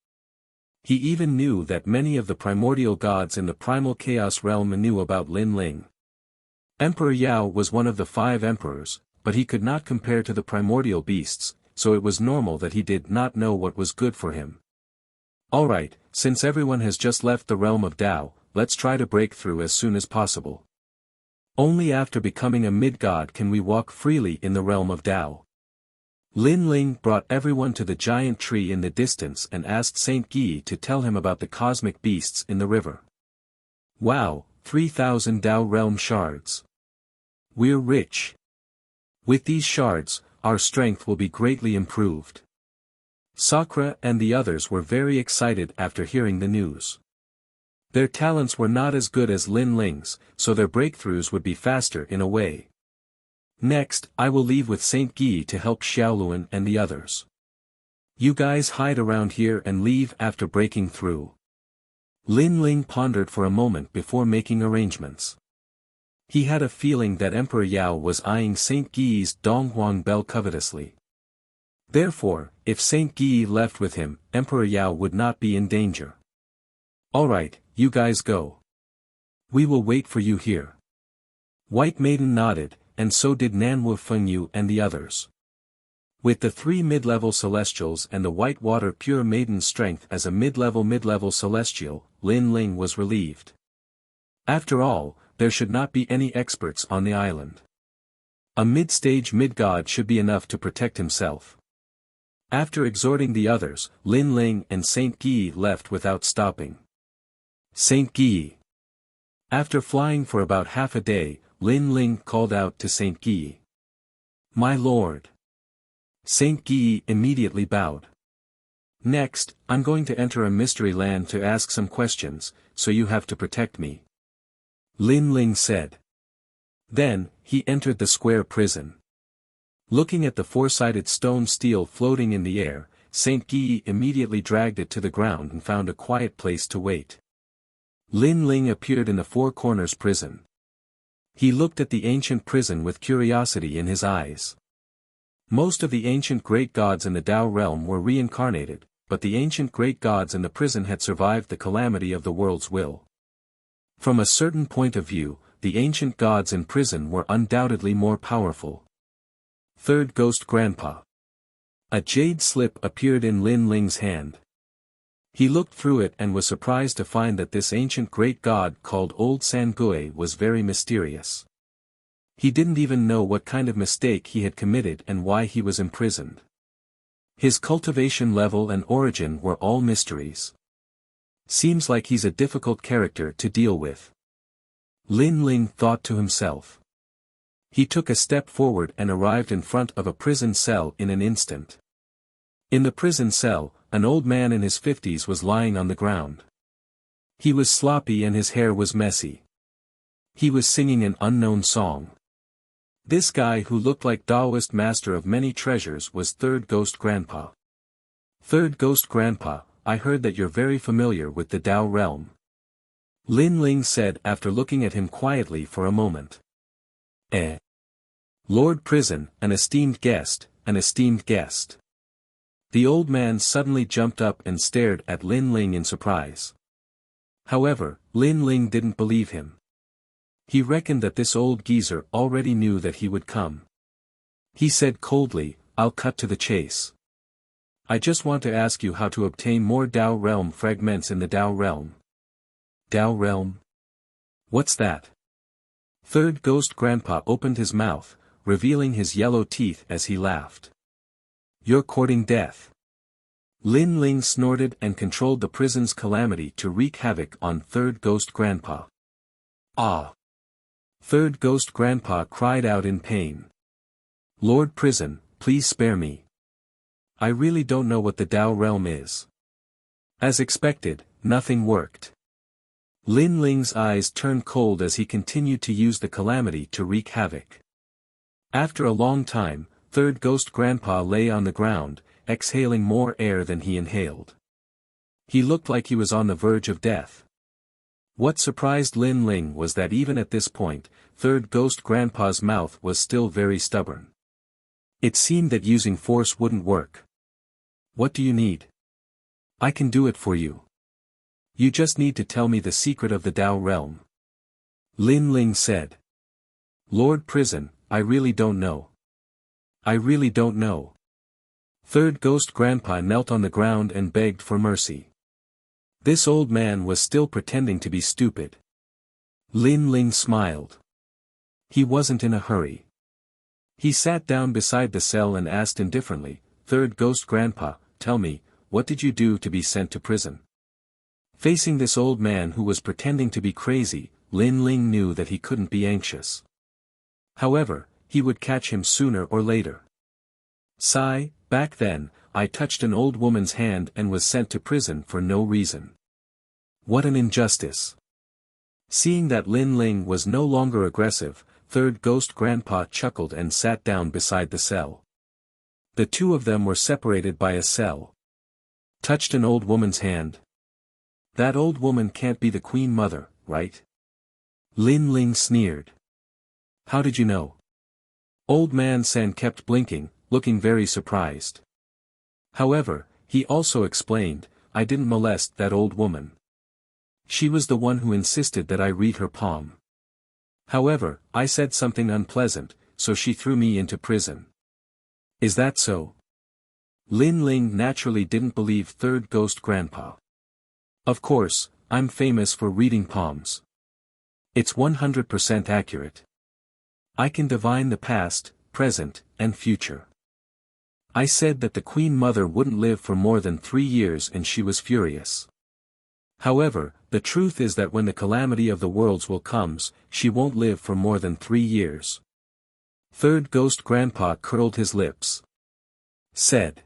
He even knew that many of the primordial gods in the primal chaos realm knew about Lin Ling. Emperor Yao was one of the 5 emperors, but he could not compare to the primordial beasts, so it was normal that he did not know what was good for him. Alright, since everyone has just left the realm of Tao, let's try to break through as soon as possible. Only after becoming a mid-god can we walk freely in the realm of Tao. Lin Ling brought everyone to the giant tree in the distance and asked Saint Guy to tell him about the cosmic beasts in the river. Wow, 3,000 Tao realm shards. We're rich. With these shards, our strength will be greatly improved. Sakura and the others were very excited after hearing the news. Their talents were not as good as Lin Ling's, so their breakthroughs would be faster in a way. Next, I will leave with Saint Guy to help Xiaoluan and the others. You guys hide around here and leave after breaking through. Lin Ling pondered for a moment before making arrangements. He had a feeling that Emperor Yao was eyeing Saint Guy's Donghuang Bell covetously. Therefore, if Saint Guy left with him, Emperor Yao would not be in danger. Alright, you guys go. We will wait for you here. White Maiden nodded, and so did Nanwu Fengyu and the others. With the 3 mid-level celestials and the White Water Pure Maiden's strength as a mid-level celestial, Lin Ling was relieved. After all, there should not be any experts on the island. A mid-stage mid-god should be enough to protect himself. After exhorting the others, Lin Ling and Saint Guy left without stopping. Saint Guy. After flying for about half a day, Lin Ling called out to Saint Guy. My lord. Saint Guy immediately bowed. Next, I'm going to enter a mystery land to ask some questions, so you have to protect me. Lin Ling said. Then, he entered the square prison. Looking at the four-sided stone steel floating in the air, Saint Guy immediately dragged it to the ground and found a quiet place to wait. Lin Ling appeared in the Four Corners prison. He looked at the ancient prison with curiosity in his eyes. Most of the ancient great gods in the Tao realm were reincarnated, but the ancient great gods in the prison had survived the calamity of the world's will. From a certain point of view, the ancient gods in prison were undoubtedly more powerful. Third Ghost Grandpa. A jade slip appeared in Lin Ling's hand. He looked through it and was surprised to find that this ancient great god called Old Sangui was very mysterious. He didn't even know what kind of mistake he had committed and why he was imprisoned. His cultivation level and origin were all mysteries. Seems like he's a difficult character to deal with. Lin Ling thought to himself. He took a step forward and arrived in front of a prison cell in an instant. In the prison cell, an old man in his 50s was lying on the ground. He was sloppy and his hair was messy. He was singing an unknown song. This guy who looked like Taoist master of many treasures was Third Ghost Grandpa. Third Ghost Grandpa, I heard that you're very familiar with the Tao realm. Lin Ling said after looking at him quietly for a moment. Lord Prison, an esteemed guest, an esteemed guest. The old man suddenly jumped up and stared at Lin Ling in surprise. However, Lin Ling didn't believe him. He reckoned that this old geezer already knew that he would come. He said coldly, I'll cut to the chase. I just want to ask you how to obtain more Tao realm fragments in the Tao realm. Tao realm? What's that? Third Ghost Grandpa opened his mouth, revealing his yellow teeth as he laughed. You're courting death. Lin Ling snorted and controlled the prison's calamity to wreak havoc on Third Ghost Grandpa. Ah! Third Ghost Grandpa cried out in pain. Lord Prison, please spare me. I really don't know what the Tao realm is. As expected, nothing worked. Lin Ling's eyes turned cold as he continued to use the calamity to wreak havoc. After a long time, Third Ghost Grandpa lay on the ground, exhaling more air than he inhaled. He looked like he was on the verge of death. What surprised Lin Ling was that even at this point, Third Ghost Grandpa's mouth was still very stubborn. It seemed that using force wouldn't work. What do you need? I can do it for you. You just need to tell me the secret of the Tao realm. Lin Ling said. Lord Prison, I really don't know. I really don't know. Third Ghost Grandpa knelt on the ground and begged for mercy. This old man was still pretending to be stupid. Lin Ling smiled. He wasn't in a hurry. He sat down beside the cell and asked indifferently, Third Ghost Grandpa, tell me, what did you do to be sent to prison? Facing this old man who was pretending to be crazy, Lin Ling knew that he couldn't be anxious. However, he would catch him sooner or later. Sigh, back then, I touched an old woman's hand and was sent to prison for no reason. What an injustice. Seeing that Lin Ling was no longer aggressive, Third Ghost Grandpa chuckled and sat down beside the cell. The two of them were separated by a cell. Touched an old woman's hand. That old woman can't be the Queen Mother, right? Lin Ling sneered. How did you know? Old Man San kept blinking, looking very surprised. However, he also explained, I didn't molest that old woman. She was the one who insisted that I read her palm. However, I said something unpleasant, so she threw me into prison. Is that so? Lin Ling naturally didn't believe Third Ghost Grandpa. Of course, I'm famous for reading palms. It's 100% accurate. I can divine the past, present, and future. I said that the Queen Mother wouldn't live for more than 3 years and she was furious. However, the truth is that when the calamity of the worlds will comes, she won't live for more than 3 years. Third Ghost Grandpa curled his lips. said.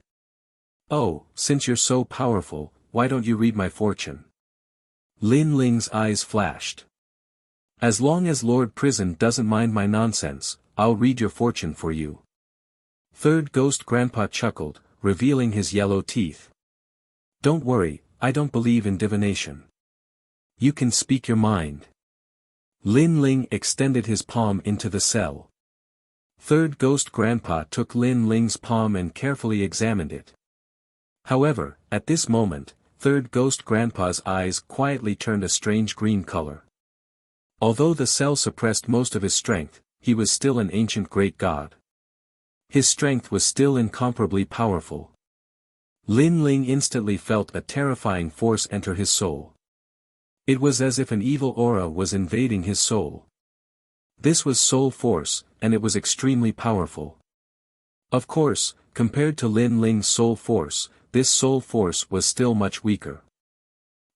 "Oh, since you're so powerful, why don't you read my fortune?" Lin Ling's eyes flashed. "As long as Lord Prison doesn't mind my nonsense, I'll read your fortune for you." Third Ghost Grandpa chuckled, revealing his yellow teeth. "Don't worry, I don't believe in divination. You can speak your mind." Lin Ling extended his palm into the cell. Third Ghost Grandpa took Lin Ling's palm and carefully examined it. However, at this moment, Third Ghost Grandpa's eyes quietly turned a strange green color. Although the cell suppressed most of his strength, he was still an ancient great god. His strength was still incomparably powerful. Lin Ling instantly felt a terrifying force enter his soul. It was as if an evil aura was invading his soul. This was soul force, and it was extremely powerful. Of course, compared to Lin Ling's soul force, this soul force was still much weaker.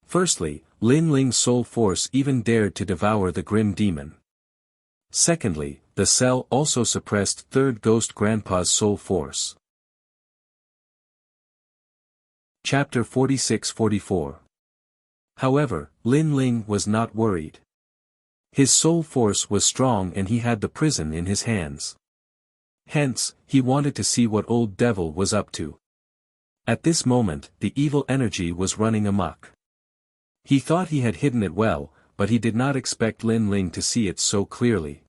Firstly, Lin Ling's soul force even dared to devour the grim demon. Secondly, the cell also suppressed Third Ghost Grandpa's soul force. Chapter 46-44. However, Lin Ling was not worried. His soul force was strong and he had the prison in his hands. Hence, he wanted to see what Old Devil was up to. At this moment, the evil energy was running amok. He thought he had hidden it well, but he did not expect Lin Ling to see it so clearly.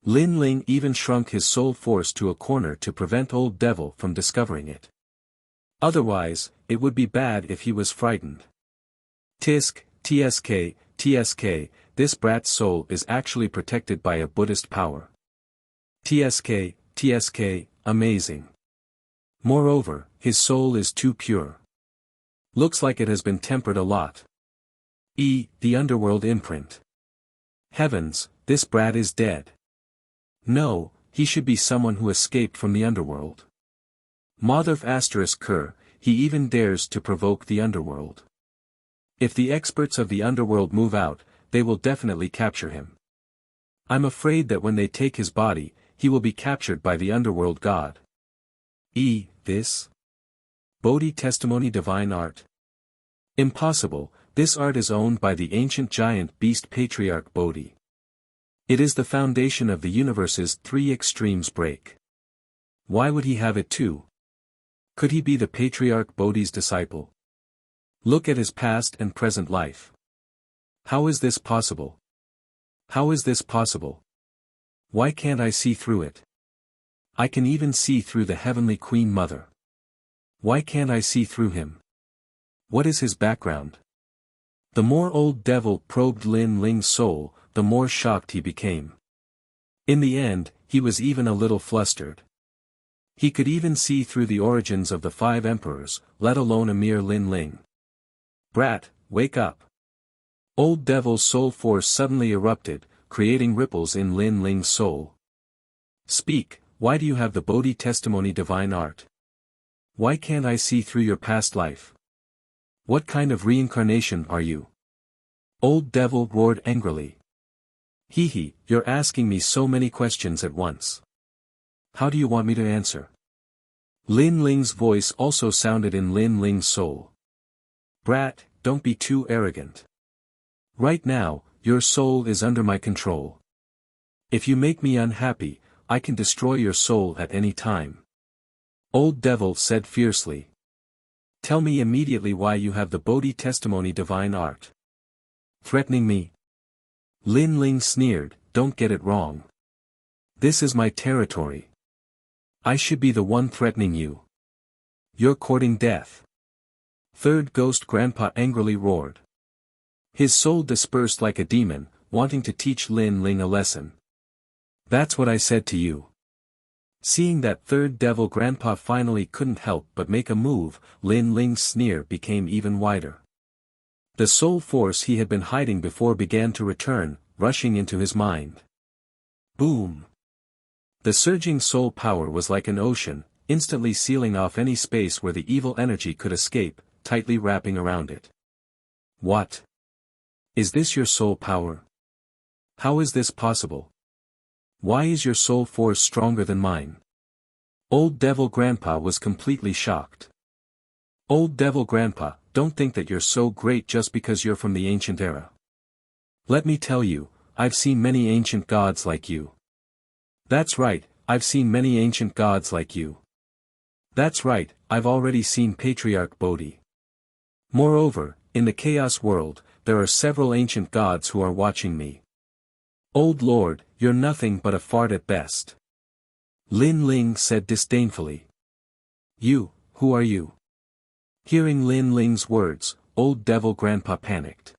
Lin Ling even shrunk his soul force to a corner to prevent Old Devil from discovering it. Otherwise, it would be bad if he was frightened. Tisk, tsk, tsk, this brat's soul is actually protected by a Buddhist power. Tsk, tsk, amazing. Moreover, his soul is too pure. Looks like it has been tempered a lot. The underworld imprint. Heavens, this brat is dead. No, he should be someone who escaped from the underworld. Motherf asterisk cur, he even dares to provoke the underworld. If the experts of the underworld move out, they will definitely capture him. I'm afraid that when they take his body, he will be captured by the underworld god. This? Bodhi Testimony Divine Art? Impossible, this art is owned by the ancient giant beast patriarch Bodhi. It is the foundation of the universe's three extremes break. Why would he have it too? Could he be the patriarch Bodhi's disciple? Look at his past and present life. How is this possible? How is this possible? Why can't I see through it? I can even see through the heavenly Queen Mother. Why can't I see through him? What is his background? The more Old Devil probed Lin Ling's soul, the more shocked he became. In the end, he was even a little flustered. He could even see through the origins of the 5 emperors, let alone a mere Lin Ling. Brat, wake up. Old Devil's soul force suddenly erupted, creating ripples in Lin Ling's soul. Speak, why do you have the Bodhi Testimony Divine Art? Why can't I see through your past life? What kind of reincarnation are you? Old Devil roared angrily. You're asking me so many questions at once. How do you want me to answer? Lin Ling's voice also sounded in Lin Ling's soul. Brat, don't be too arrogant. Right now, your soul is under my control. If you make me unhappy, I can destroy your soul at any time. Old Devil said fiercely. Tell me immediately why you have the Bodhi Testimony Divine Art. Threatening me? Lin Ling sneered, don't get it wrong. This is my territory. I should be the one threatening you. You're courting death. Third Ghost Grandpa angrily roared. His soul dispersed like a demon, wanting to teach Lin Ling a lesson. That's what I said to you. Seeing that Third Devil Grandpa finally couldn't help but make a move, Lin Ling's sneer became even wider. The soul force he had been hiding before began to return, rushing into his mind. Boom! The surging soul power was like an ocean, instantly sealing off any space where the evil energy could escape, tightly wrapping around it. What? Is this your soul power? How is this possible? Why is your soul force stronger than mine? Old Devil Grandpa was completely shocked. Old Devil Grandpa, don't think that you're so great just because you're from the ancient era. Let me tell you, I've seen many ancient gods like you. That's right, I've seen many ancient gods like you. That's right, I've already seen Patriarch Bodhi. Moreover, in the Chaos world, there are several ancient gods who are watching me. Old Lord, you're nothing but a fart at best. Lin Ling said disdainfully. You, who are you? Hearing Lin Ling's words, Old Devil Grandpa panicked.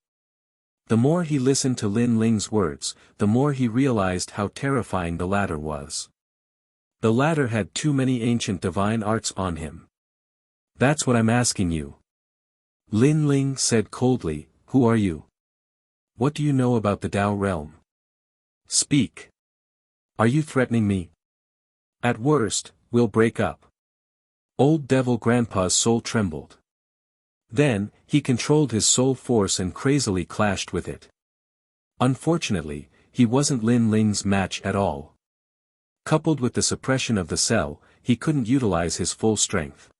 The more he listened to Lin Ling's words, the more he realized how terrifying the latter was. The latter had too many ancient divine arts on him. That's what I'm asking you. Lin Ling said coldly, who are you? What do you know about the Tao realm? Speak. Are you threatening me? At worst, we'll break up. Old Devil Grandpa's soul trembled. Then, he controlled his soul force and crazily clashed with it. Unfortunately, he wasn't Lin Ling's match at all. Coupled with the suppression of the cell, he couldn't utilize his full strength.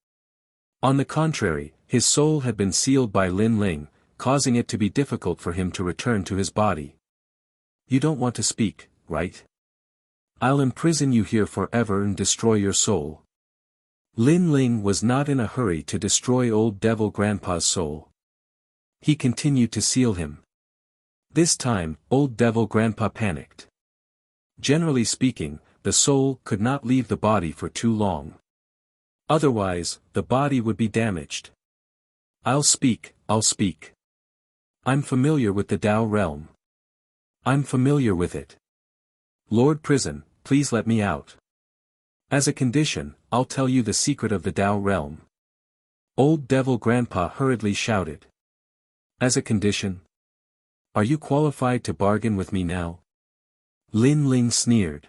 On the contrary, his soul had been sealed by Lin Ling, causing it to be difficult for him to return to his body. You don't want to speak, right? I'll imprison you here forever and destroy your soul. Lin Ling was not in a hurry to destroy Old Devil Grandpa's soul. He continued to seal him. This time, Old Devil Grandpa panicked. Generally speaking, the soul could not leave the body for too long. Otherwise, the body would be damaged. I'll speak, I'll speak. I'm familiar with the Tao realm. I'm familiar with it. Lord Prison, please let me out. As a condition, I'll tell you the secret of the Tao realm. Old Devil Grandpa hurriedly shouted. As a condition? Are you qualified to bargain with me now? Lin Ling sneered.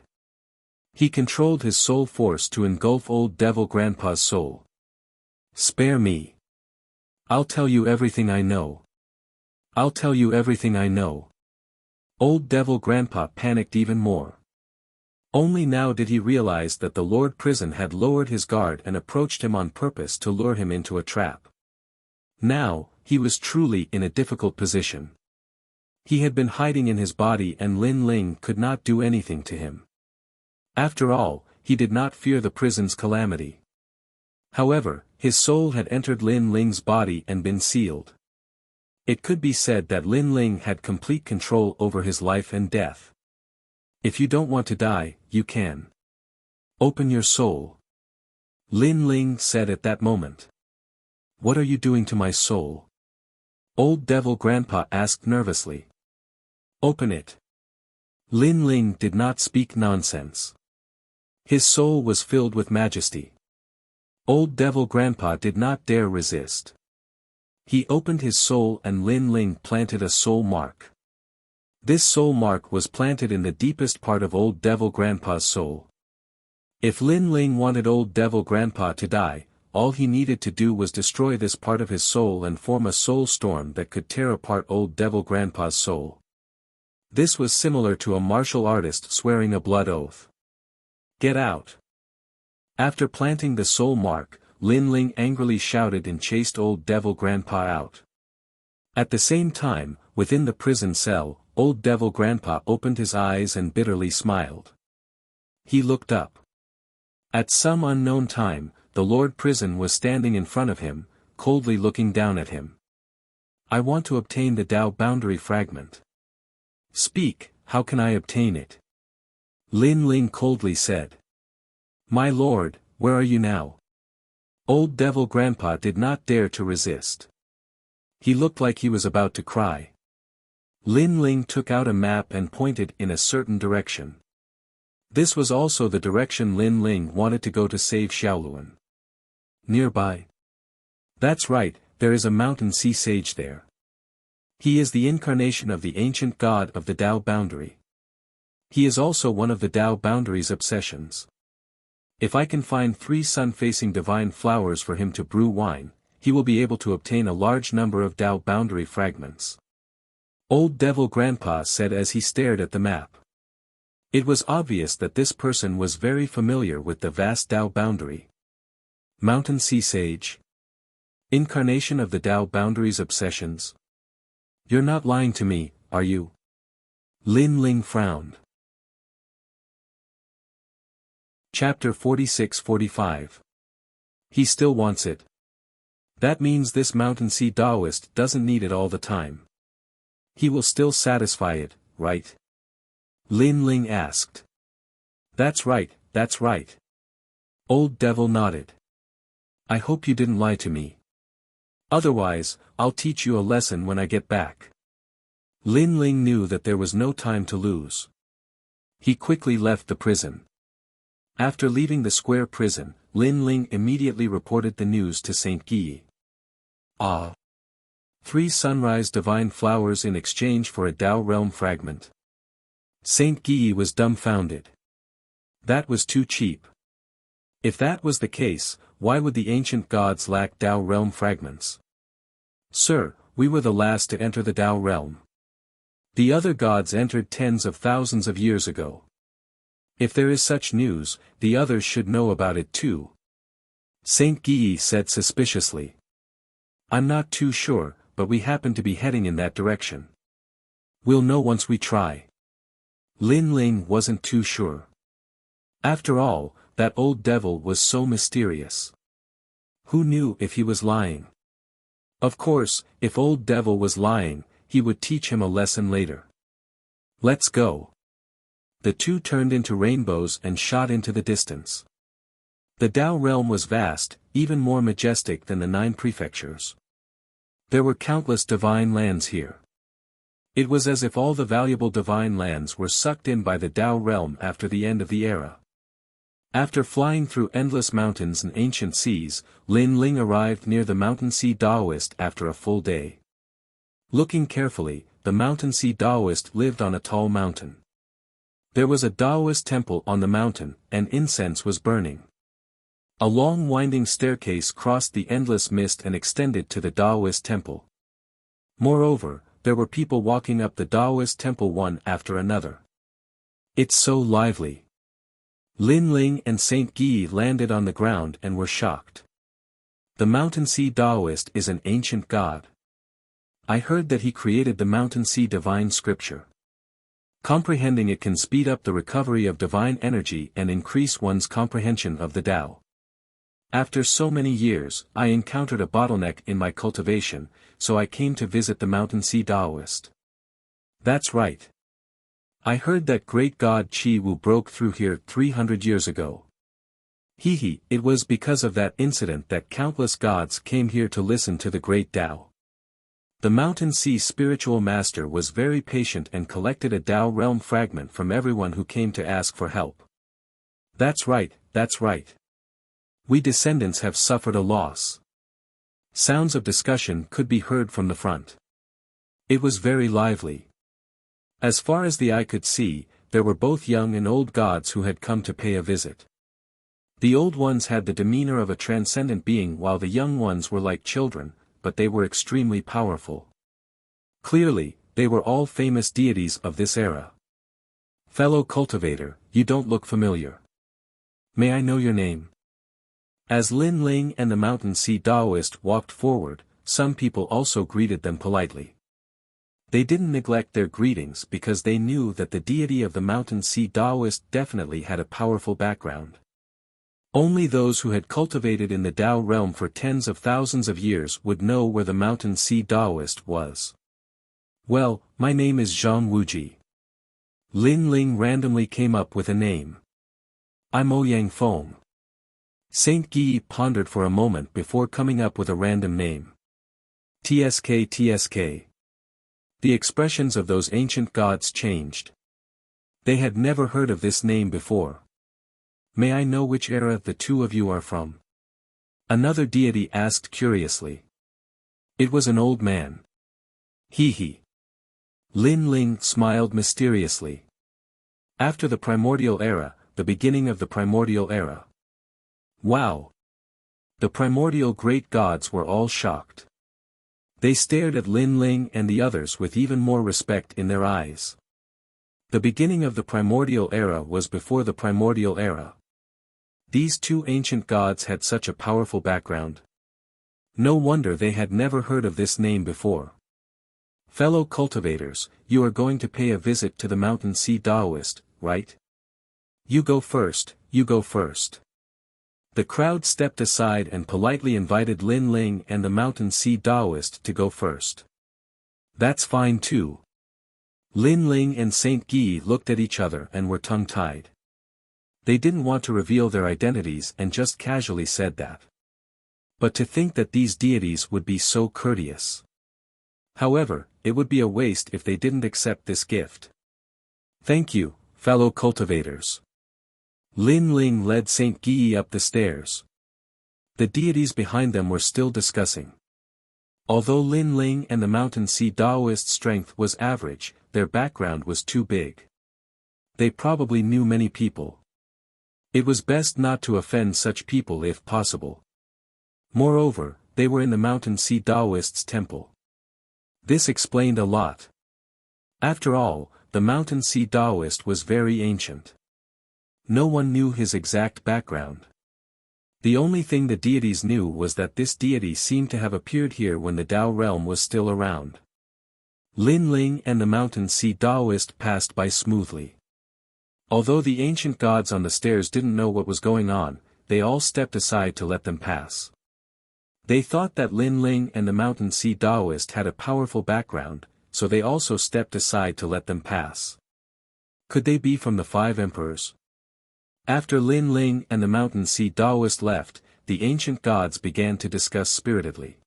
He controlled his soul force to engulf Old Devil Grandpa's soul. Spare me. I'll tell you everything I know. I'll tell you everything I know. Old Devil Grandpa panicked even more. Only now did he realize that the Lord Prison had lowered his guard and approached him on purpose to lure him into a trap. Now, he was truly in a difficult position. He had been hiding in his body and Lin Ling could not do anything to him. After all, he did not fear the prison's calamity. However, his soul had entered Lin Ling's body and been sealed. It could be said that Lin Ling had complete control over his life and death. If you don't want to die, you can. Open your soul. Lin Ling said at that moment. What are you doing to my soul? Old Devil Grandpa asked nervously. Open it. Lin Ling did not speak nonsense. His soul was filled with majesty. Old Devil Grandpa did not dare resist. He opened his soul and Lin Ling planted a soul mark. This soul mark was planted in the deepest part of Old Devil Grandpa's soul. If Lin Ling wanted Old Devil Grandpa to die, all he needed to do was destroy this part of his soul and form a soul storm that could tear apart Old Devil Grandpa's soul. This was similar to a martial artist swearing a blood oath. Get out. After planting the soul mark, Lin Ling angrily shouted and chased Old Devil Grandpa out. At the same time, within the prison cell, Old Devil Grandpa opened his eyes and bitterly smiled. He looked up. At some unknown time, the Lord Prison was standing in front of him, coldly looking down at him. I want to obtain the Tao boundary fragment. Speak, how can I obtain it? Lin Ling coldly said. My lord, where are you now? Old Devil Grandpa did not dare to resist. He looked like he was about to cry. Lin Ling took out a map and pointed in a certain direction. This was also the direction Lin Ling wanted to go to save Xiaoluan. Nearby. That's right, there is a mountain sea sage there. He is the incarnation of the ancient god of the Tao boundary. He is also one of the Tao boundary's obsessions. If I can find 3 sun-facing divine flowers for him to brew wine, he will be able to obtain a large number of Tao boundary fragments. Old Devil Grandpa said as he stared at the map. It was obvious that this person was very familiar with the vast Tao boundary. Mountain Sea Sage. Incarnation of the Tao boundary's obsessions. You're not lying to me, are you? Lin Ling frowned. Chapter 46-45. He still wants it. That means this Mountain Sea Taoist doesn't need it all the time. He will still satisfy it, right? Lin Ling asked. That's right, that's right. Old Devil nodded. I hope you didn't lie to me. Otherwise, I'll teach you a lesson when I get back. Lin Ling knew that there was no time to lose. He quickly left the prison. After leaving the square prison, Lin Ling immediately reported the news to Saint Guy. 3 sunrise divine flowers in exchange for a Tao realm fragment. Saint Guy was dumbfounded. That was too cheap. If that was the case, why would the ancient gods lack Tao realm fragments? Sir, we were the last to enter the Tao realm. The other gods entered tens of thousands of years ago. If there is such news, the others should know about it too. Saint Guy said suspiciously. I'm not too sure, but we happen to be heading in that direction. We'll know once we try. Lin Ling wasn't too sure. After all, that old devil was so mysterious. Who knew if he was lying? Of course, if old devil was lying, he would teach him a lesson later. Let's go. The two turned into rainbows and shot into the distance. The Tao realm was vast, even more majestic than the 9 prefectures. There were countless divine lands here. It was as if all the valuable divine lands were sucked in by the Tao realm after the end of the era. After flying through endless mountains and ancient seas, Lin Ling arrived near the Mountain Sea Taoist after a full day. Looking carefully, the Mountain Sea Taoist lived on a tall mountain. There was a Taoist temple on the mountain, and incense was burning. A long winding staircase crossed the endless mist and extended to the Taoist temple. Moreover, there were people walking up the Taoist temple one after another. It's so lively. Lin Ling and Saint Guy landed on the ground and were shocked. The Mountain Sea Taoist is an ancient god. I heard that he created the Mountain Sea divine scripture. Comprehending it can speed up the recovery of divine energy and increase one's comprehension of the Tao. After so many years, I encountered a bottleneck in my cultivation, so I came to visit the Mountain Sea Taoist. That's right. I heard that great god Chi Wu broke through here 300 years ago. It was because of that incident that countless gods came here to listen to the great Tao. The Mountain Sea spiritual master was very patient and collected a Tao realm fragment from everyone who came to ask for help. That's right, that's right. We descendants have suffered a loss. Sounds of discussion could be heard from the front. It was very lively. As far as the eye could see, there were both young and old gods who had come to pay a visit. The old ones had the demeanor of a transcendent being while the young ones were like children, but they were extremely powerful. Clearly, they were all famous deities of this era. Fellow cultivator, you don't look familiar. May I know your name? As Lin Ling and the Mountain Sea Taoist walked forward, some people also greeted them politely. They didn't neglect their greetings because they knew that the deity of the Mountain Sea Taoist definitely had a powerful background. Only those who had cultivated in the Tao realm for tens of thousands of years would know where the Mountain Sea Taoist was. Well, my name is Zhang Wuji. Lin Ling randomly came up with a name. I'm Ouyang Feng. Saint Guy pondered for a moment before coming up with a random name. TSK. The expressions of those ancient gods changed. They had never heard of this name before. May I know which era the two of you are from? Another deity asked curiously. It was an old man. Lin Ling smiled mysteriously. After the primordial era, the beginning of the primordial era. Wow! The primordial great gods were all shocked. They stared at Lin Ling and the others with even more respect in their eyes. The beginning of the primordial era was before the primordial era. These two ancient gods had such a powerful background. No wonder they had never heard of this name before. Fellow cultivators, you are going to pay a visit to the Mountain Sea Taoist, right? You go first, you go first. The crowd stepped aside and politely invited Lin Ling and the Mountain Sea Taoist to go first. That's fine too. Lin Ling and Saint Guy looked at each other and were tongue-tied. They didn't want to reveal their identities and just casually said that. But to think that these deities would be so courteous. However, it would be a waste if they didn't accept this gift. Thank you, fellow cultivators. Lin Ling led Saint Guy up the stairs. The deities behind them were still discussing. Although Lin Ling and the Mountain Sea Taoist's strength was average, their background was too big. They probably knew many people. It was best not to offend such people if possible. Moreover, they were in the Mountain Sea Taoist's temple. This explained a lot. After all, the Mountain Sea Taoist was very ancient. No one knew his exact background. The only thing the deities knew was that this deity seemed to have appeared here when the Tao realm was still around. Lin Ling and the Mountain Sea Taoist passed by smoothly. Although the ancient gods on the stairs didn't know what was going on, they all stepped aside to let them pass. They thought that Lin Ling and the Mountain Sea Taoist had a powerful background, so they also stepped aside to let them pass. Could they be from the Five Emperors? After Lin Ling and the Mountain Sea Taoist left, the ancient gods began to discuss spiritedly.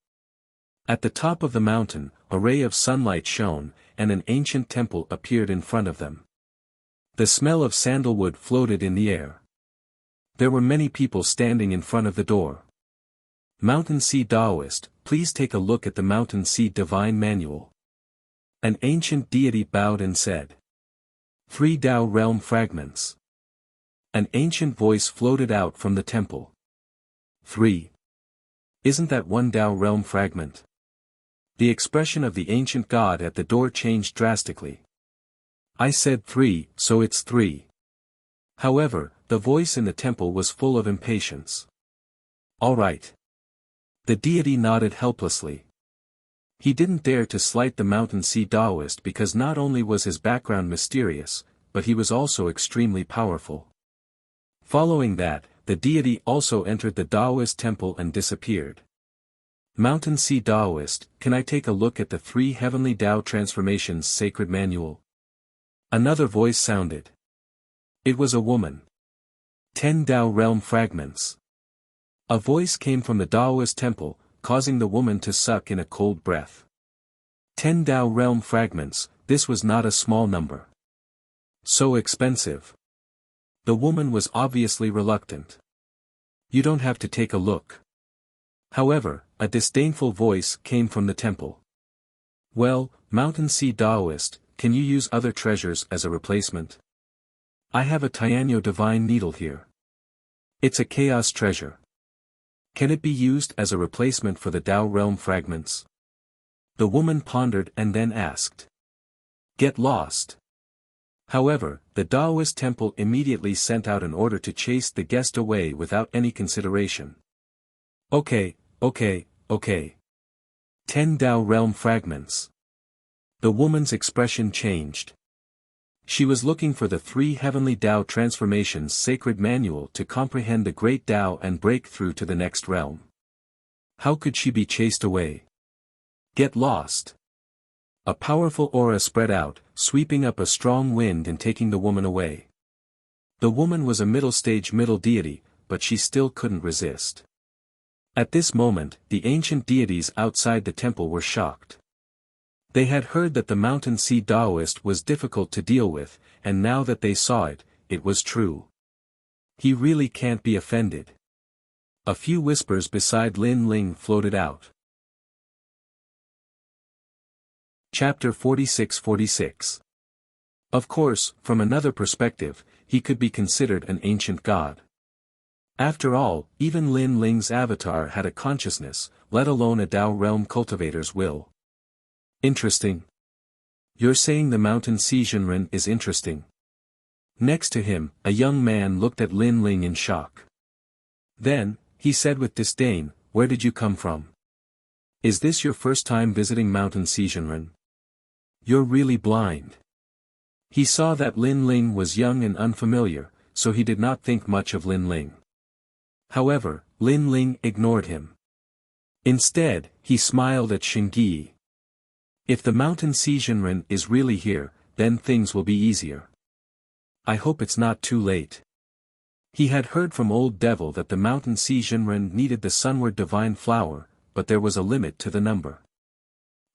At the top of the mountain, a ray of sunlight shone, and an ancient temple appeared in front of them. The smell of sandalwood floated in the air. There were many people standing in front of the door. Mountain Sea Taoist, please take a look at the Mountain Sea Divine Manual. An ancient deity bowed and said. 3 Tao Realm Fragments. An ancient voice floated out from the temple. 3. Isn't that 1 Tao Realm Fragment? The expression of the ancient god at the door changed drastically. I said 3, so it's 3. However, the voice in the temple was full of impatience. All right. The deity nodded helplessly. He didn't dare to slight the Mountain Sea Taoist because not only was his background mysterious, but he was also extremely powerful. Following that, the deity also entered the Taoist temple and disappeared. Mountain Sea Taoist, can I take a look at the 3 Heavenly Tao Transformations Sacred Manual? Another voice sounded. It was a woman. 10 Tao Realm Fragments. A voice came from the Taoist temple, causing the woman to suck in a cold breath. 10 Tao Realm Fragments, this was not a small number. So expensive. The woman was obviously reluctant. You don't have to take a look. However, a disdainful voice came from the temple. Well, Mountain Sea Taoist, can you use other treasures as a replacement? I have a Tianyo Divine Needle here. It's a chaos treasure. Can it be used as a replacement for the Tao Realm Fragments? The woman pondered and then asked. Get lost. However, the Taoist temple immediately sent out an order to chase the guest away without any consideration. Okay. 10 Tao Realm Fragments. The woman's expression changed. She was looking for the 3 Heavenly Tao Transformations Sacred Manual to comprehend the Great Tao and break through to the next realm. How could she be chased away? Get lost. A powerful aura spread out, sweeping up a strong wind and taking the woman away. The woman was a middle-stage middle deity, but she still couldn't resist. At this moment, the ancient deities outside the temple were shocked. They had heard that the Mountain Sea Taoist was difficult to deal with, and now that they saw it, it was true. He really can't be offended. A few whispers beside Lin Ling floated out. Chapter 46-46. Of course, from another perspective, he could be considered an ancient god. After all, even Lin Ling's avatar had a consciousness, let alone a Tao realm cultivator's will. Interesting. You're saying the mountain Xizhenren is interesting? Next to him, a young man looked at Lin Ling in shock. Then, he said with disdain, "Where did you come from? Is this your first time visiting mountain Xizhenren? You're really blind." He saw that Lin Ling was young and unfamiliar, so he did not think much of Lin Ling. However, Lin Ling ignored him. Instead, he smiled at Xingyi. If the mountain Xizhenren is really here, then things will be easier. I hope it's not too late. He had heard from Old Devil that the mountain Xizhenren needed the sunward divine flower, but there was a limit to the number.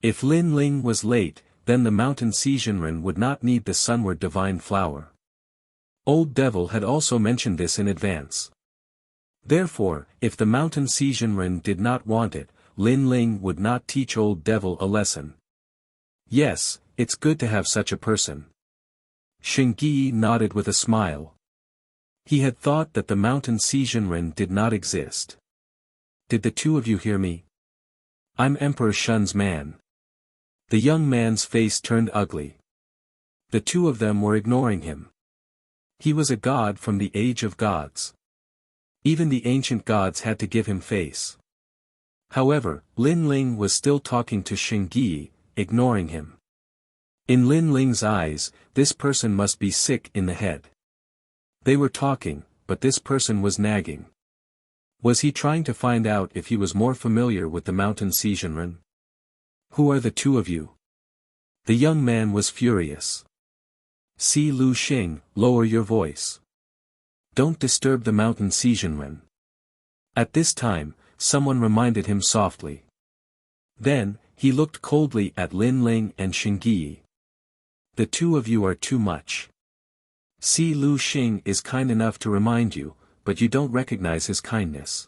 If Lin Ling was late, then the mountain Xizhenren would not need the sunward divine flower. Old Devil had also mentioned this in advance. Therefore, if the mountain Xizhenren did not want it, Lin Ling would not teach Old Devil a lesson. Yes, it's good to have such a person. Xingyi nodded with a smile. He had thought that the mountain Xizhenren did not exist. Did the two of you hear me? I'm Emperor Shun's man. The young man's face turned ugly. The two of them were ignoring him. He was a god from the age of gods. Even the ancient gods had to give him face. However, Lin Ling was still talking to Xingyi, ignoring him. In Lin Ling's eyes, this person must be sick in the head. They were talking, but this person was nagging. Was he trying to find out if he was more familiar with the mountain Xizhenren? Who are the two of you? The young man was furious. Si Lu Xing, lower your voice. Don't disturb the mountain Xizhenren. At this time, someone reminded him softly. Then, he looked coldly at Lin Ling and Xingyi. The two of you are too much. Si Lu Xing is kind enough to remind you, but you don't recognize his kindness.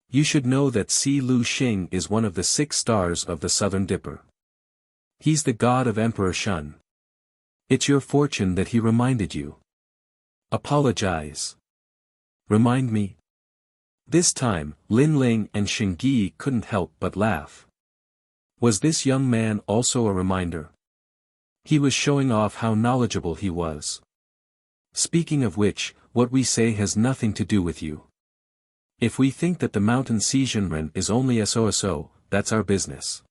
You should know that Si Lu Xing is one of the 6 stars of the Southern Dipper. He's the god of Emperor Shun. It's your fortune that he reminded you. Apologize. Remind me? This time, Lin Ling and Xingyi couldn't help but laugh. Was this young man also a reminder? He was showing off how knowledgeable he was. Speaking of which, what we say has nothing to do with you. If we think that the mountain Xizhenren is only SOSO, that's our business.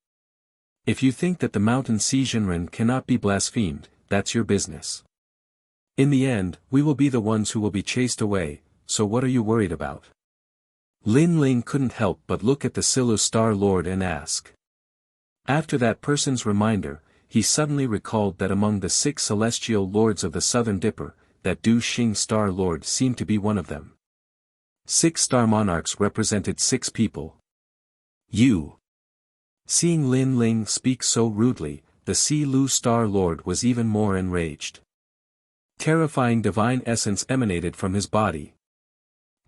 If you think that the mountain Xizhenren cannot be blasphemed, that's your business. In the end, we will be the ones who will be chased away, so what are you worried about? Lin Ling couldn't help but look at the Silu Star Lord and ask. After that person's reminder, he suddenly recalled that among the 6 celestial lords of the Southern Dipper, that Du Xing Star Lord seemed to be one of them. 6 star monarchs represented 6 people. You. Seeing Lin Ling speak so rudely, the Si Lu Star Lord was even more enraged. Terrifying divine essence emanated from his body.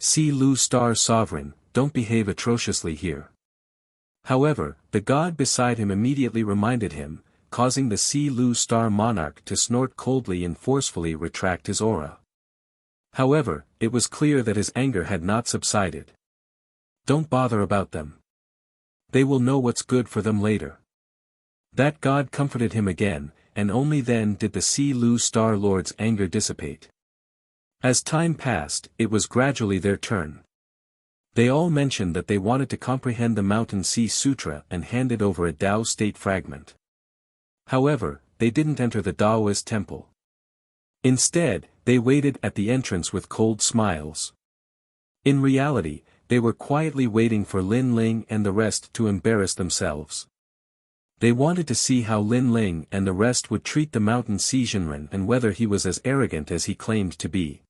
Si Lu Star Sovereign, don't behave atrociously here. However, the god beside him immediately reminded him, causing the Si Lu Star Monarch to snort coldly and forcefully retract his aura. However, it was clear that his anger had not subsided. Don't bother about them. They will know what's good for them later. That god comforted him again, and only then did the Si Lu Star Lord's anger dissipate. As time passed, it was gradually their turn. They all mentioned that they wanted to comprehend the Mountain Sea Sutra and handed over a Tao state fragment. However, they didn't enter the Taoist temple. Instead, they waited at the entrance with cold smiles. In reality, they were quietly waiting for Lin Ling and the rest to embarrass themselves. They wanted to see how Lin Ling and the rest would treat the mountain Xizhenren and whether he was as arrogant as he claimed to be.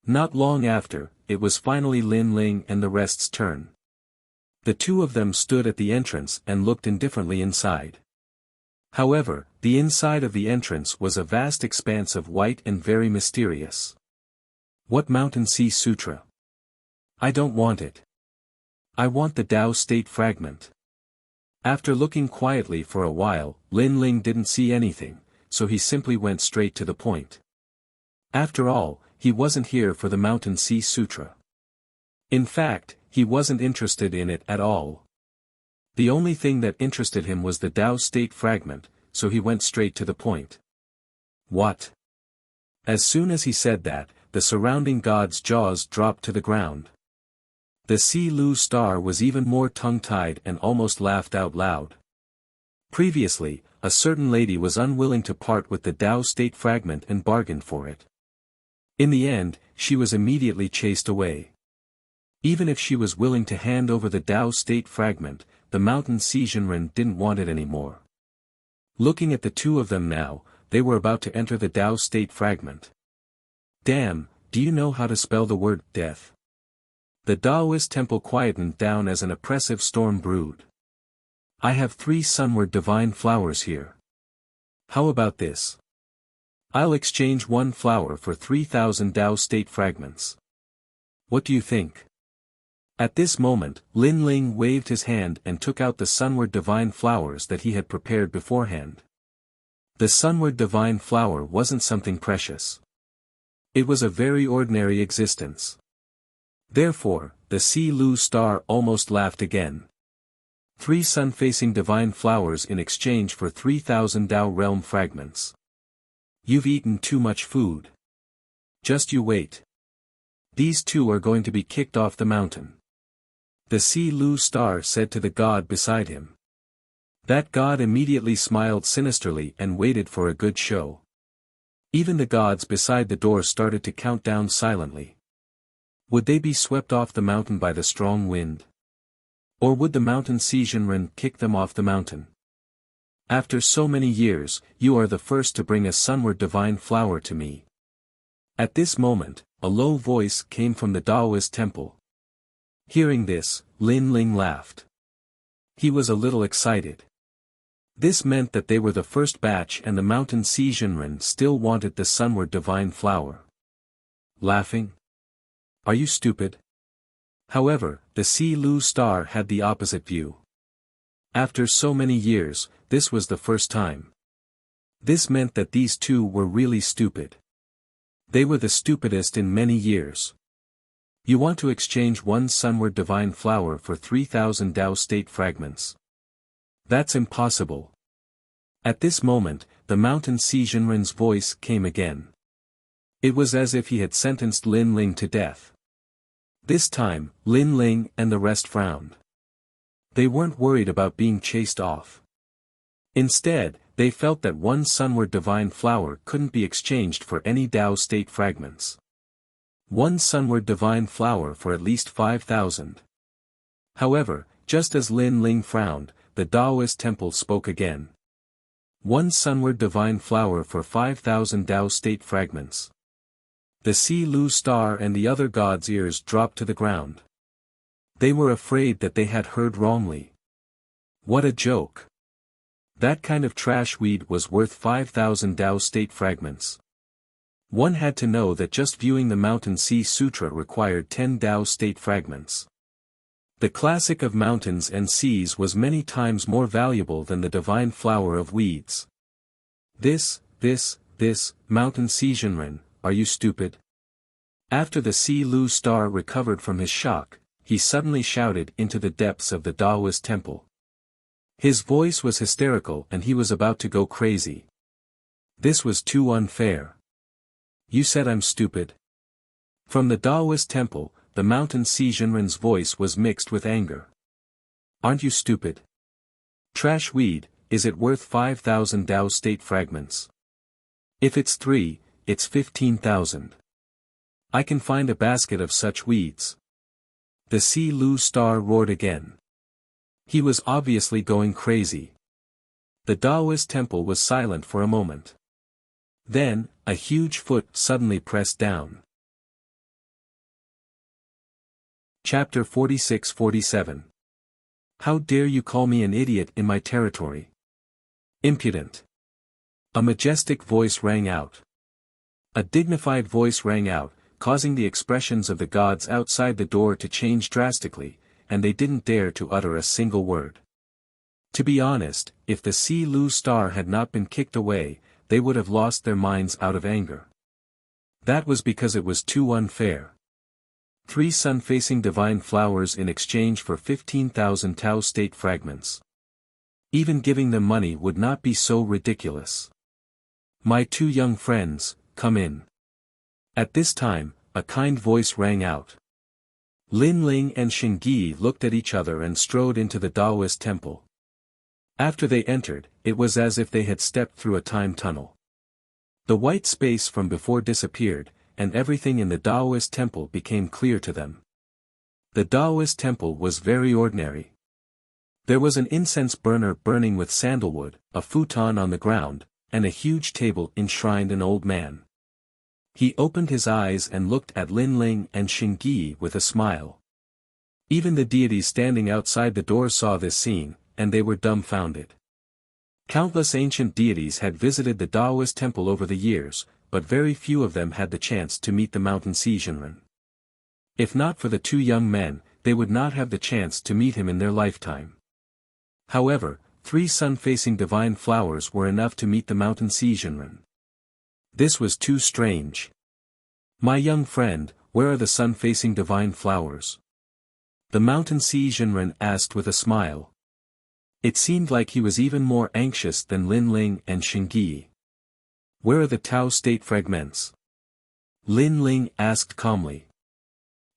Not long after, it was finally Lin Ling and the rest's turn. The two of them stood at the entrance and looked indifferently inside. However, the inside of the entrance was a vast expanse of white and very mysterious. What Mountain Sea Sutra? I don't want it. I want the Tao state fragment. After looking quietly for a while, Lin Ling didn't see anything, so he simply went straight to the point. After all, he wasn't here for the Mountain Sea Sutra. In fact, he wasn't interested in it at all. The only thing that interested him was the Tao state fragment, so he went straight to the point. What? As soon as he said that, the surrounding gods' jaws dropped to the ground. The Si Lu star was even more tongue-tied and almost laughed out loud. Previously, a certain lady was unwilling to part with the Tao state fragment and bargained for it. In the end, she was immediately chased away. Even if she was willing to hand over the Tao state fragment, the mountain Xizhenren didn't want it anymore. Looking at the two of them now, they were about to enter the Tao state fragment. Damn, do you know how to spell the word death? The Taoist temple quietened down as an oppressive storm brewed. I have 3 sunward divine flowers here. How about this? I'll exchange 1 flower for 3,000 Tao state fragments. What do you think? At this moment, Lin Ling waved his hand and took out the sunward divine flowers that he had prepared beforehand. The sunward divine flower wasn't something precious. It was a very ordinary existence. Therefore, the Si Lu star almost laughed again. 3 sun-facing divine flowers in exchange for 3,000 Tao realm fragments. You've eaten too much food. Just you wait. These 2 are going to be kicked off the mountain. The Si Lu star said to the god beside him. That god immediately smiled sinisterly and waited for a good show. Even the gods beside the door started to count down silently. Would they be swept off the mountain by the strong wind? Or would the mountain Xizhenren kick them off the mountain? After so many years, you are the first to bring a sunward divine flower to me. At this moment, a low voice came from the Taoist temple. Hearing this, Lin Ling laughed. He was a little excited. This meant that they were the first batch and the mountain Xizhenren still wanted the sunward divine flower. Laughing? Are you stupid? However, the Si Lu star had the opposite view. After so many years, this was the first time. This meant that these 2 were really stupid. They were the stupidest in many years. You want to exchange 1 sunward divine flower for 3,000 Tao state fragments. That's impossible. At this moment, the mountain Xizhenren's voice came again. It was as if he had sentenced Lin Ling to death. This time, Lin Ling and the rest frowned. They weren't worried about being chased off. Instead, they felt that 1 sunward divine flower couldn't be exchanged for any Tao state fragments. 1 sunward divine flower for at least 5,000. However, just as Lin Ling frowned, the Taoist temple spoke again. 1 sunward divine flower for 5,000 Tao state fragments. The Si Lu star and the other gods' ears dropped to the ground. They were afraid that they had heard wrongly. What a joke. That kind of trash weed was worth 5,000 Tao state fragments. One had to know that just viewing the Mountain Sea Sutra required 10 Tao state fragments. The classic of mountains and seas was many times more valuable than the divine flower of weeds. This, Mountain Xizhenren, are you stupid? After the Si Lu star recovered from his shock, he suddenly shouted into the depths of the Taoist temple. His voice was hysterical and he was about to go crazy. This was too unfair. You said I'm stupid? From the Taoist temple, the mountain Xizhenren's voice was mixed with anger. Aren't you stupid? Trash weed, is it worth 5,000 Tao state fragments? If it's 3, it's 15,000. I can find a basket of such weeds. The Si Lu star roared again. He was obviously going crazy. The Taoist temple was silent for a moment. Then, a huge foot suddenly pressed down. Chapter 46-47. How dare you call me an idiot in my territory? Impudent. A majestic voice rang out. A dignified voice rang out, causing the expressions of the gods outside the door to change drastically, and they didn't dare to utter a single word. To be honest, if the Si Lu star had not been kicked away, they would have lost their minds out of anger. That was because it was too unfair. 3 sun-facing divine flowers in exchange for 15,000 Tao state fragments. Even giving them money would not be so ridiculous. My two young friends, come in. At this time, a kind voice rang out. Lin Ling and Xingyi looked at each other and strode into the Taoist temple. After they entered, it was as if they had stepped through a time tunnel. The white space from before disappeared, and everything in the Taoist temple became clear to them. The Taoist temple was very ordinary. There was an incense burner burning with sandalwood, a futon on the ground, and a huge table enshrined an old man. He opened his eyes and looked at Lin Ling and Xingyi with a smile. Even the deities standing outside the door saw this scene, and they were dumbfounded. Countless ancient deities had visited the Taoist temple over the years, but very few of them had the chance to meet the mountain Xizhenren. If not for the two young men, they would not have the chance to meet him in their lifetime. However, 3 sun-facing divine flowers were enough to meet the mountain Xizhenren. This was too strange. My young friend, where are the sun-facing divine flowers? The mountain Xizhenren asked with a smile. It seemed like he was even more anxious than Lin Ling and Xingyi. Where are the Tao state fragments? Lin Ling asked calmly.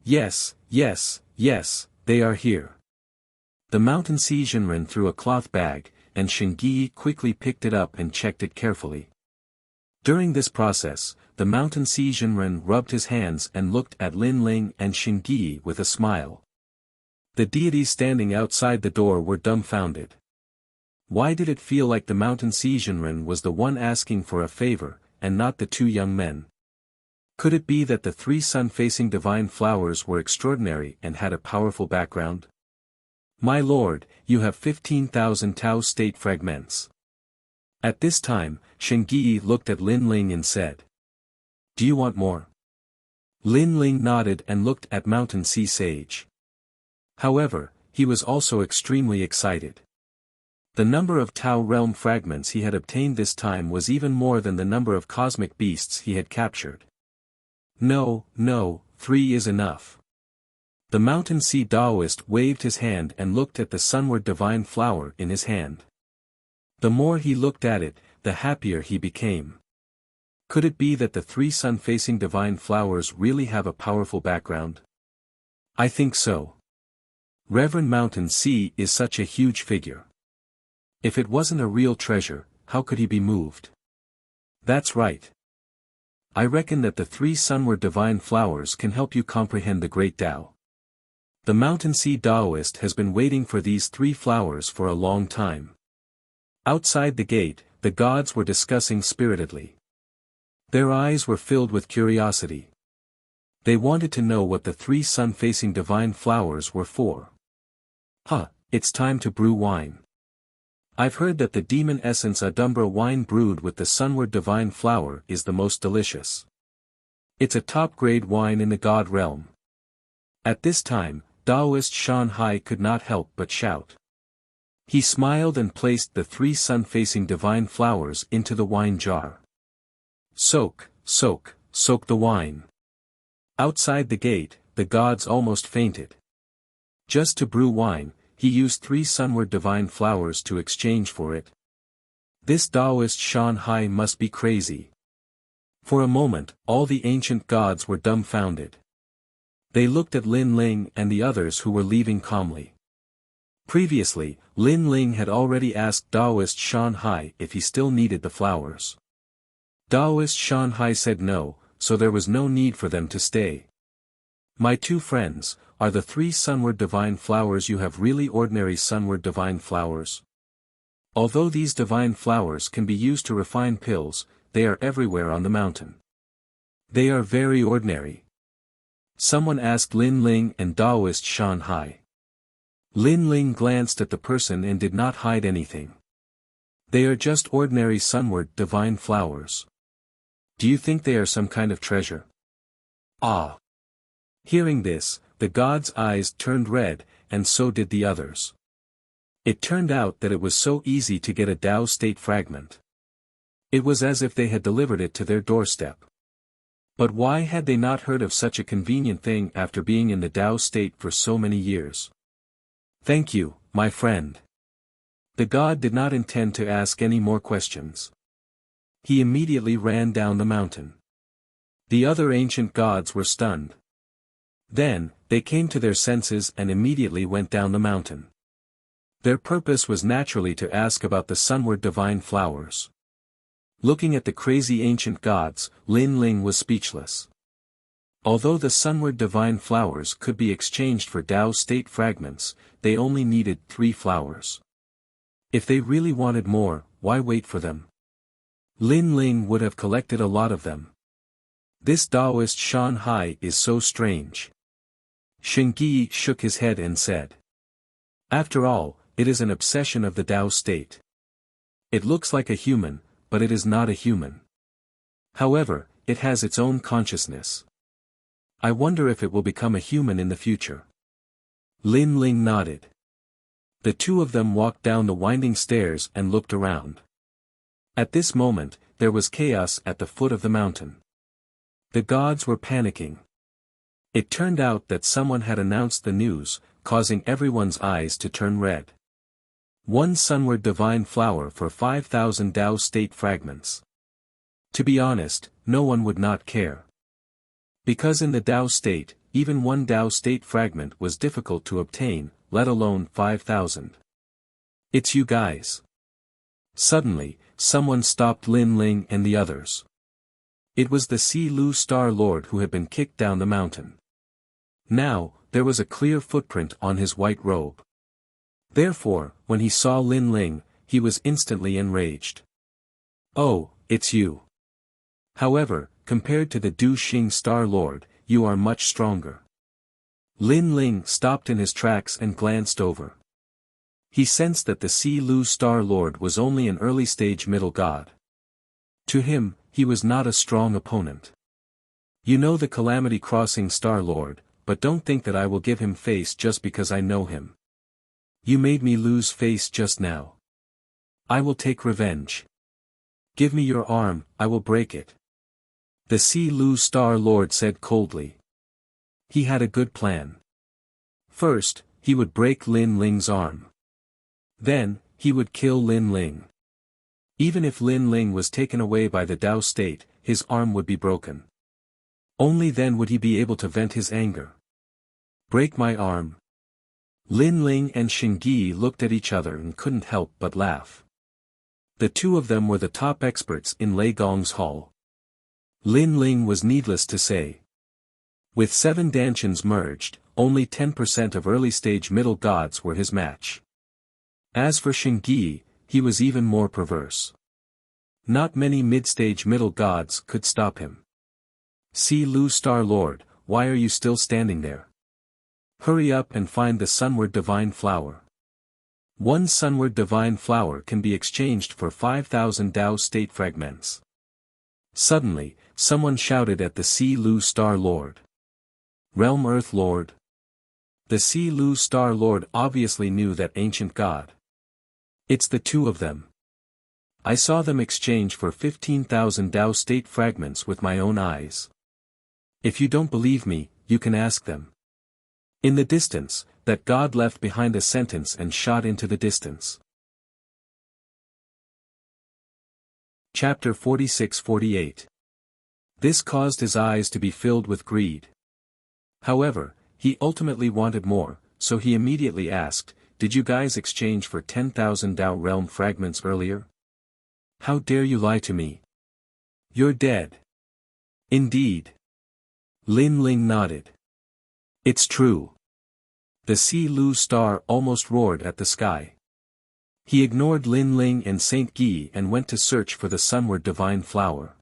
Yes, they are here. The mountain Xizhenren threw a cloth bag, and Xingyi quickly picked it up and checked it carefully. During this process, the mountain Xizhenren rubbed his hands and looked at Lin Ling and Xingyi with a smile. The deities standing outside the door were dumbfounded. Why did it feel like the mountain Xizhenren was the one asking for a favor, and not the two young men? Could it be that the 3 sun-facing divine flowers were extraordinary and had a powerful background? My lord, you have 15,000 Tao state fragments. At this time, Xingyi looked at Lin Ling and said. Do you want more? Lin Ling nodded and looked at Mountain Sea Sage. However, he was also extremely excited. The number of Tao realm fragments he had obtained this time was even more than the number of cosmic beasts he had captured. No, 3 is enough. The mountain sea Taoist waved his hand and looked at the sunward divine flower in his hand. The more he looked at it, the happier he became. Could it be that the 3 sun-facing divine flowers really have a powerful background? I think so. Reverend Mountain Sea is such a huge figure. If it wasn't a real treasure, how could he be moved? That's right. I reckon that the 3 sunward divine flowers can help you comprehend the great Tao. The mountain sea Taoist has been waiting for these 3 flowers for a long time. Outside the gate, the gods were discussing spiritedly. Their eyes were filled with curiosity. They wanted to know what the 3 sun-facing divine flowers were for. It's time to brew wine. I've heard that the demon essence Adumbra wine brewed with the sunward divine flower is the most delicious. It's a top-grade wine in the god realm. At this time, Taoist Shanhai could not help but shout. He smiled and placed the 3 sun-facing divine flowers into the wine jar. Soak the wine. Outside the gate, the gods almost fainted. Just to brew wine, he used 3 sunward divine flowers to exchange for it. This Taoist Shanhai must be crazy. For a moment, all the ancient gods were dumbfounded. They looked at Lin Ling and the others who were leaving calmly. Previously, Lin Ling had already asked Taoist Shanhai if he still needed the flowers. Taoist Shanhai said no, so there was no need for them to stay. My two friends, are the 3 sunward divine flowers you have really ordinary sunward divine flowers? Although these divine flowers can be used to refine pills, they are everywhere on the mountain. They are very ordinary. Someone asked Lin Ling and Taoist Shanhai. Lin Ling glanced at the person and did not hide anything. They are just ordinary sunward divine flowers. Do you think they are some kind of treasure? Ah! Hearing this, the gods' eyes turned red, and so did the others. It turned out that it was so easy to get a Tao state fragment. It was as if they had delivered it to their doorstep. But why had they not heard of such a convenient thing after being in the Tao state for so many years? Thank you, my friend. The god did not intend to ask any more questions. He immediately ran down the mountain. The other ancient gods were stunned. Then, they came to their senses and immediately went down the mountain. Their purpose was naturally to ask about the sunward divine flowers. Looking at the crazy ancient gods, Lin Ling was speechless. Although the sunward divine flowers could be exchanged for Tao state fragments, they only needed 3 flowers. If they really wanted more, why wait for them? Lin Ling would have collected a lot of them. This Taoist Shanhai is so strange. Shengyi shook his head and said. After all, it is an obsession of the Tao state. It looks like a human, but it is not a human. However, it has its own consciousness. I wonder if it will become a human in the future. Lin Ling nodded. The two of them walked down the winding stairs and looked around. At this moment, there was chaos at the foot of the mountain. The gods were panicking. It turned out that someone had announced the news, causing everyone's eyes to turn red. 1 sunward divine flower for 5,000 Tao state fragments. To be honest, no one would not care. Because in the Tao state, even 1 Tao state fragment was difficult to obtain, let alone 5,000. It's you guys. Suddenly, someone stopped Lin Ling and the others. It was the Si Lu Star Lord who had been kicked down the mountain. Now, there was a clear footprint on his white robe. Therefore, when he saw Lin Ling, he was instantly enraged. Oh, it's you. However, compared to the Du Xing Star Lord, you are much stronger. Lin Ling stopped in his tracks and glanced over. He sensed that the Si Lu Star Lord was only an early-stage middle god. To him, he was not a strong opponent. You know the Calamity Crossing Star Lord, but don't think that I will give him face just because I know him. You made me lose face just now. I will take revenge. Give me your arm, I will break it. The Si Lu Star Lord said coldly. He had a good plan. First, he would break Lin Ling's arm. Then, he would kill Lin Ling. Even if Lin Ling was taken away by the Tao state, his arm would be broken. Only then would he be able to vent his anger. Break my arm. Lin Ling and Shengyi looked at each other and couldn't help but laugh. The two of them were the top experts in Lei Gong's hall. Lin Ling was needless to say. With 7 Dantians merged, only 10% of early-stage middle gods were his match. As for Shengyi, he was even more perverse. Not many mid-stage middle gods could stop him. Si Lu Star Lord, why are you still standing there? Hurry up and find the sunward divine flower. 1 sunward divine flower can be exchanged for 5,000 Tao state fragments. Suddenly, someone shouted at the Si Lu Star Lord. Realm Earth Lord. The Si Lu Star Lord obviously knew that ancient god. It's the two of them. I saw them exchange for 15,000 Tao state fragments with my own eyes. If you don't believe me, you can ask them. In the distance, that god left behind a sentence and shot into the distance. Chapter 46-48. This caused his eyes to be filled with greed. However, he ultimately wanted more, so he immediately asked, did you guys exchange for 10,000 Tao realm fragments earlier? How dare you lie to me? You're dead. Indeed. Lin Ling nodded. It's true. The Si Lu Star almost roared at the sky. He ignored Lin Ling and Saint Yi and went to search for the sunward divine flower.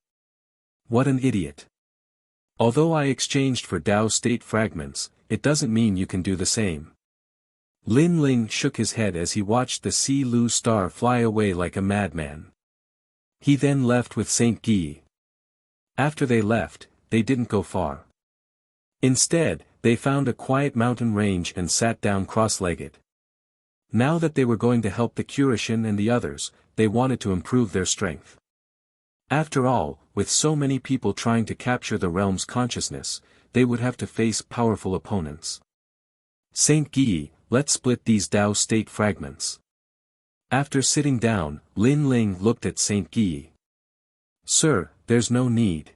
What an idiot. Although I exchanged for Tao state fragments, it doesn't mean you can do the same. Lin Ling shook his head as he watched the Si Lu Star fly away like a madman. He then left with Saint Yi. After they left, they didn't go far. Instead, they found a quiet mountain range and sat down cross-legged. Now that they were going to help the Kurishin and the others, they wanted to improve their strength. After all, with so many people trying to capture the realm's consciousness, they would have to face powerful opponents. Saint Yi, let's split these Tao state fragments. After sitting down, Lin Ling looked at Saint Guy. "Sir, there's no need.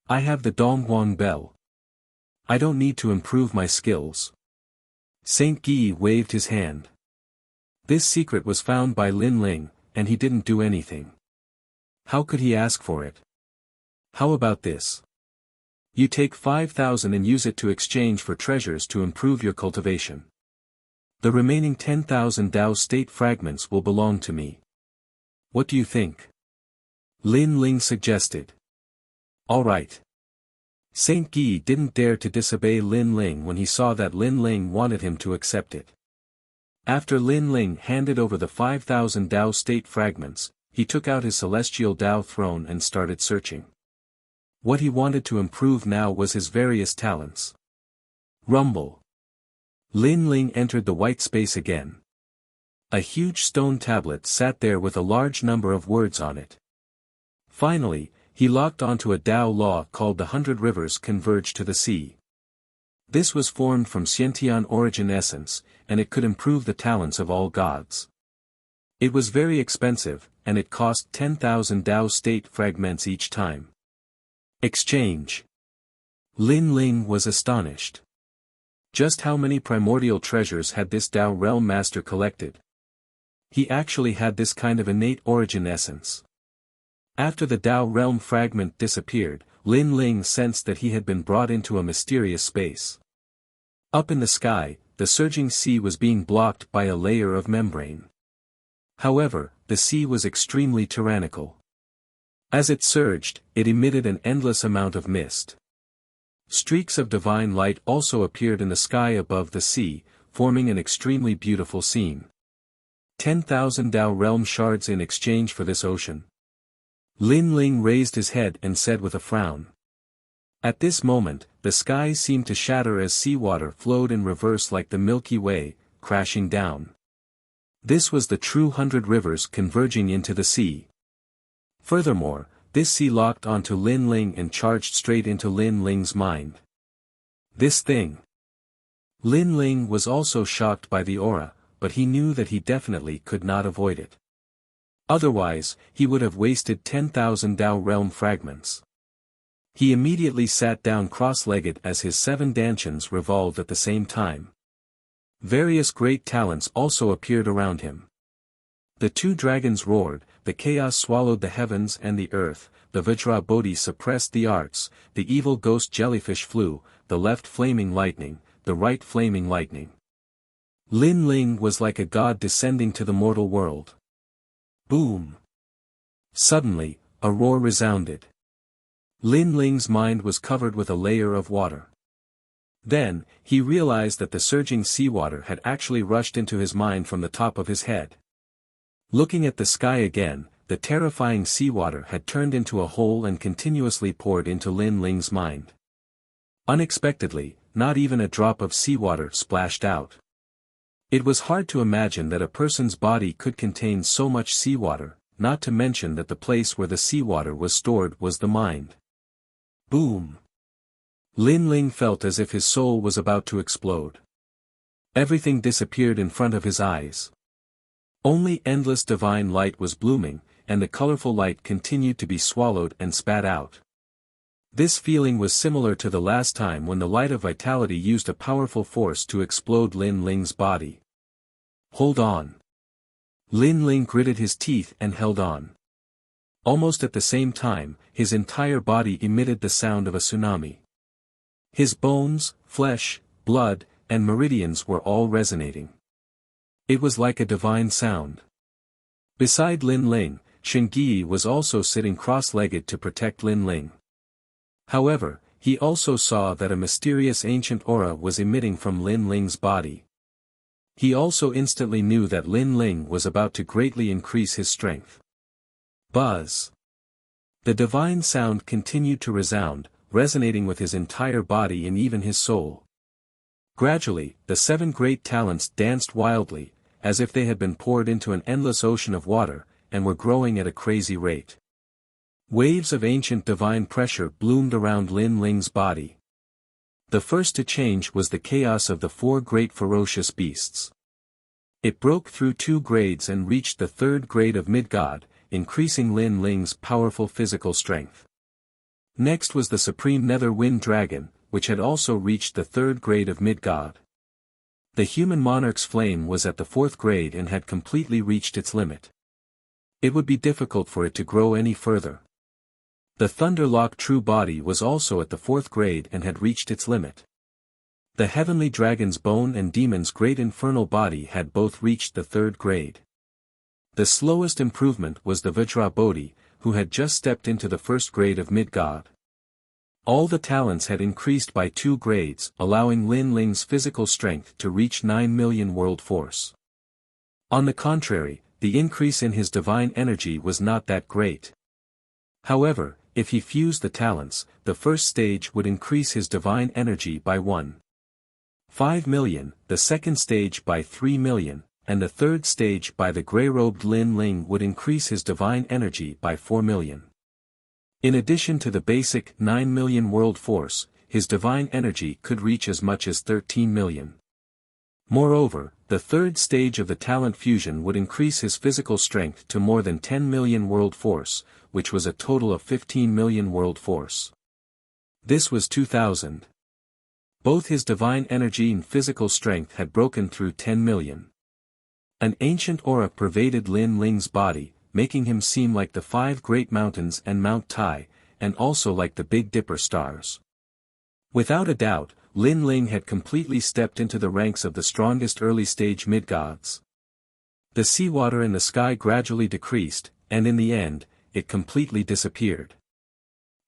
I have the Dongguan bell. I don't need to improve my skills." Saint Guy waved his hand. This secret was found by Lin Ling, and he didn't do anything. How could he ask for it? "How about this? You take 5,000 and use it to exchange for treasures to improve your cultivation. The remaining 10,000 Dao state fragments will belong to me. What do you think?" Lin Ling suggested. "All right." Saint Guy didn't dare to disobey Lin Ling when he saw that Lin Ling wanted him to accept it. After Lin Ling handed over the 5,000 Dao state fragments, he took out his celestial Dao throne and started searching. What he wanted to improve now was his various talents. Rumble. Lin Ling entered the white space again. A huge stone tablet sat there with a large number of words on it. Finally, he locked onto a Dao law called the 100 Rivers Converge to the Sea. This was formed from Xiantian origin essence, and it could improve the talents of all gods. It was very expensive, and it cost 10,000 Dao state fragments each time. Exchange. Lin Ling was astonished. Just how many primordial treasures had this Dao realm master collected? He actually had this kind of innate origin essence. After the Dao realm fragment disappeared, Lin Ling sensed that he had been brought into a mysterious space. Up in the sky, the surging sea was being blocked by a layer of membrane. However, the sea was extremely tyrannical. As it surged, it emitted an endless amount of mist. Streaks of divine light also appeared in the sky above the sea, forming an extremely beautiful scene. 10,000 Dao realm shards in exchange for this ocean. Lin Ling raised his head and said with a frown. At this moment, the sky seemed to shatter as seawater flowed in reverse like the Milky Way, crashing down. This was the true 100 rivers converging into the sea. Furthermore, this sea locked onto Lin Ling and charged straight into Lin Ling's mind. This thing. Lin Ling was also shocked by the aura, but he knew that he definitely could not avoid it. Otherwise, he would have wasted 10,000 Dao realm fragments. He immediately sat down cross-legged as his 7 dantians revolved at the same time. Various great talents also appeared around him. The 2 dragons roared, the chaos swallowed the heavens and the earth, the Vajra Bodhi suppressed the arts, the evil ghost jellyfish flew, the left flaming lightning, the right flaming lightning. Lin Ling was like a god descending to the mortal world. Boom! Suddenly, a roar resounded. Lin Ling's mind was covered with a layer of water. Then, he realized that the surging seawater had actually rushed into his mind from the top of his head. Looking at the sky again, the terrifying seawater had turned into a hole and continuously poured into Lin Ling's mind. Unexpectedly, not even a drop of seawater splashed out. It was hard to imagine that a person's body could contain so much seawater, not to mention that the place where the seawater was stored was the mind. Boom! Lin Ling felt as if his soul was about to explode. Everything disappeared in front of his eyes. Only endless divine light was blooming, and the colorful light continued to be swallowed and spat out. This feeling was similar to the last time when the light of vitality used a powerful force to explode Lin Ling's body. Hold on. Lin Ling gritted his teeth and held on. Almost at the same time, his entire body emitted the sound of a tsunami. His bones, flesh, blood, and meridians were all resonating. It was like a divine sound. Beside Lin Ling, Shengyi was also sitting cross-legged to protect Lin Ling. However, he also saw that a mysterious ancient aura was emitting from Lin Ling's body. He also instantly knew that Lin Ling was about to greatly increase his strength. Buzz! The divine sound continued to resound, resonating with his entire body and even his soul. Gradually, the 7 great talents danced wildly, as if they had been poured into an endless ocean of water, and were growing at a crazy rate. Waves of ancient divine pressure bloomed around Lin Ling's body. The first to change was the chaos of the 4 great ferocious beasts. It broke through 2 grades and reached the 3rd grade of mid-god, increasing Lin Ling's powerful physical strength. Next was the Supreme Nether Wind Dragon, which had also reached the 3rd grade of mid-god. The human monarch's flame was at the 4th grade and had completely reached its limit. It would be difficult for it to grow any further. The Thunderlock True Body was also at the 4th grade and had reached its limit. The Heavenly Dragon's Bone and Demon's Great Infernal Body had both reached the 3rd grade. The slowest improvement was the Vajra Bodhi, who had just stepped into the 1st grade of mid-god. All the talents had increased by 2 grades, allowing Lin Ling's physical strength to reach 9 million world force. On the contrary, the increase in his divine energy was not that great. However, if he fused the talents, the first stage would increase his divine energy by 1.5 million, the second stage by 3 million, and the third stage by the grey-robed Lin Ling would increase his divine energy by 4 million. In addition to the basic 9 million world force, his divine energy could reach as much as 13 million. Moreover, the third stage of the talent fusion would increase his physical strength to more than 10 million world force, which was a total of 15 million world force. This was 2000. Both his divine energy and physical strength had broken through 10 million. An ancient aura pervaded Lin Ling's body, making him seem like the 5 great mountains and Mount Tai, and also like the Big Dipper stars. Without a doubt, Lin Ling had completely stepped into the ranks of the strongest early-stage mid-gods. The seawater in the sky gradually decreased, and in the end, it completely disappeared.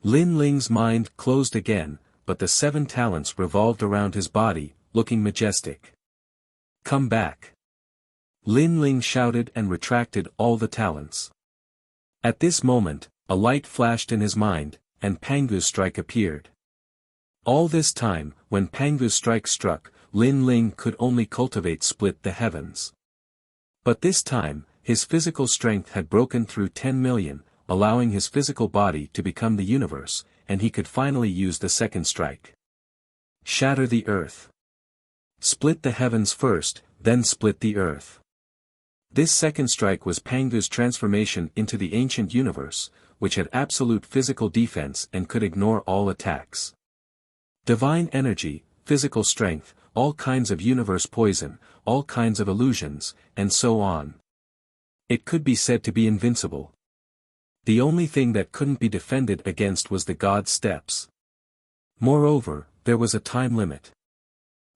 Lin Ling's mind closed again, but the 7 talents revolved around his body, looking majestic. "Come back!" Lin Ling shouted and retracted all the talents. At this moment, a light flashed in his mind, and Pangu's strike appeared. All this time, when Pangu's strike struck, Lin Ling could only cultivate split the heavens. But this time, his physical strength had broken through 10 million, allowing his physical body to become the universe, and he could finally use the second strike. Shatter the earth. Split the heavens first, then split the earth. This second strike was Pangu's transformation into the ancient universe, which had absolute physical defense and could ignore all attacks. Divine energy, physical strength, all kinds of universe poison, all kinds of illusions, and so on. It could be said to be invincible. The only thing that couldn't be defended against was the god steps. Moreover, there was a time limit.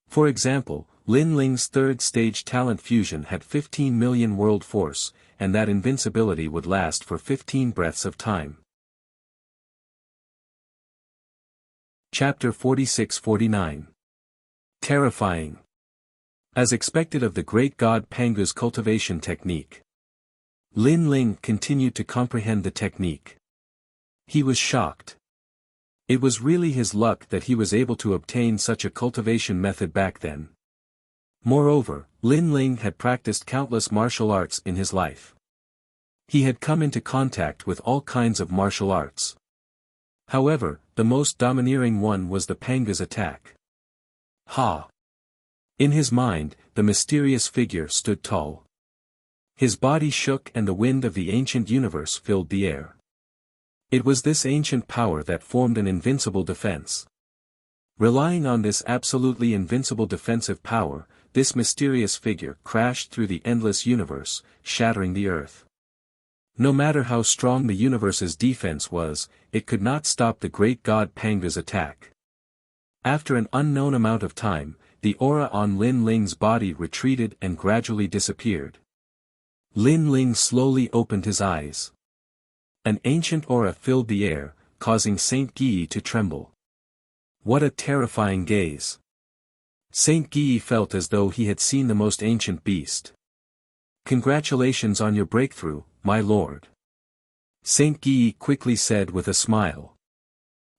For example, Lin Ling's third stage talent fusion had 15 million world force, and that invincibility would last for 15 breaths of time. Chapter 46-49. Terrifying. As expected of the great god Pangu's cultivation technique, Lin Ling continued to comprehend the technique. He was shocked. It was really his luck that he was able to obtain such a cultivation method back then. Moreover, Lin Ling had practiced countless martial arts in his life. He had come into contact with all kinds of martial arts. However, the most domineering one was the Panga's attack. Ha! In his mind, the mysterious figure stood tall. His body shook and the wind of the ancient universe filled the air. It was this ancient power that formed an invincible defense. Relying on this absolutely invincible defensive power, this mysterious figure crashed through the endless universe, shattering the earth. No matter how strong the universe's defense was, it could not stop the great god Panga's attack. After an unknown amount of time, the aura on Lin Ling's body retreated and gradually disappeared. Lin Ling slowly opened his eyes. An ancient aura filled the air, causing Saint Guy to tremble. What a terrifying gaze! Saint Guy felt as though he had seen the most ancient beast. "Congratulations on your breakthrough, my lord," Saint Guy quickly said with a smile.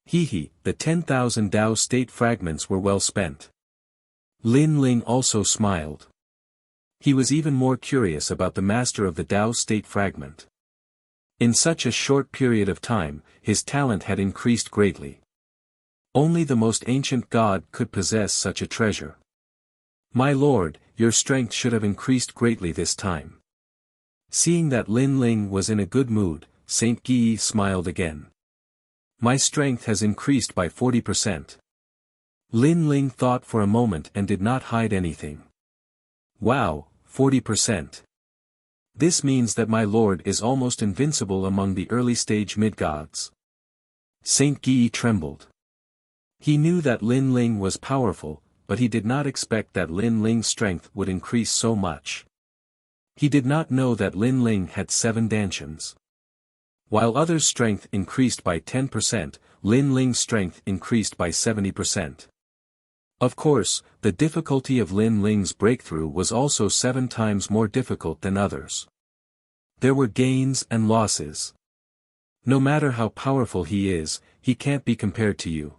"He, the 10,000 Tao state fragments were well spent." Lin Ling also smiled. He was even more curious about the master of the Tao state fragment. In such a short period of time, his talent had increased greatly. Only the most ancient god could possess such a treasure. My lord, your strength should have increased greatly this time. Seeing that Lin Ling was in a good mood, Saint Guy smiled again. My strength has increased by 40%. Lin Ling thought for a moment and did not hide anything. Wow, 40%. This means that my lord is almost invincible among the early-stage mid-gods. Saint Guy trembled. He knew that Lin Ling was powerful, but he did not expect that Lin Ling's strength would increase so much. He did not know that Lin Ling had 7 dantians. While others' strength increased by 10%, Lin Ling's strength increased by 70%. Of course, the difficulty of Lin Ling's breakthrough was also 7 times more difficult than others. There were gains and losses. No matter how powerful he is, he can't be compared to you.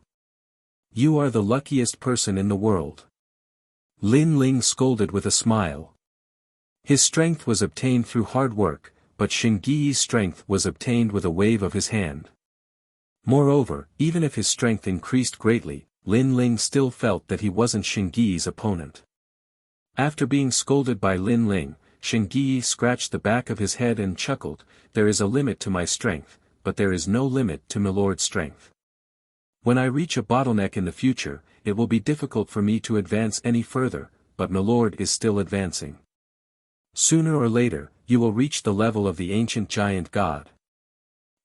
You are the luckiest person in the world. Lin Ling scolded with a smile. His strength was obtained through hard work, but Xingyi's strength was obtained with a wave of his hand. Moreover, even if his strength increased greatly, Lin Ling still felt that he wasn't Xingyi's opponent. After being scolded by Lin Ling, Xingyi scratched the back of his head and chuckled, "There is a limit to my strength, but there is no limit to milord's strength. When I reach a bottleneck in the future, it will be difficult for me to advance any further, but milord is still advancing. Sooner or later, you will reach the level of the ancient giant god.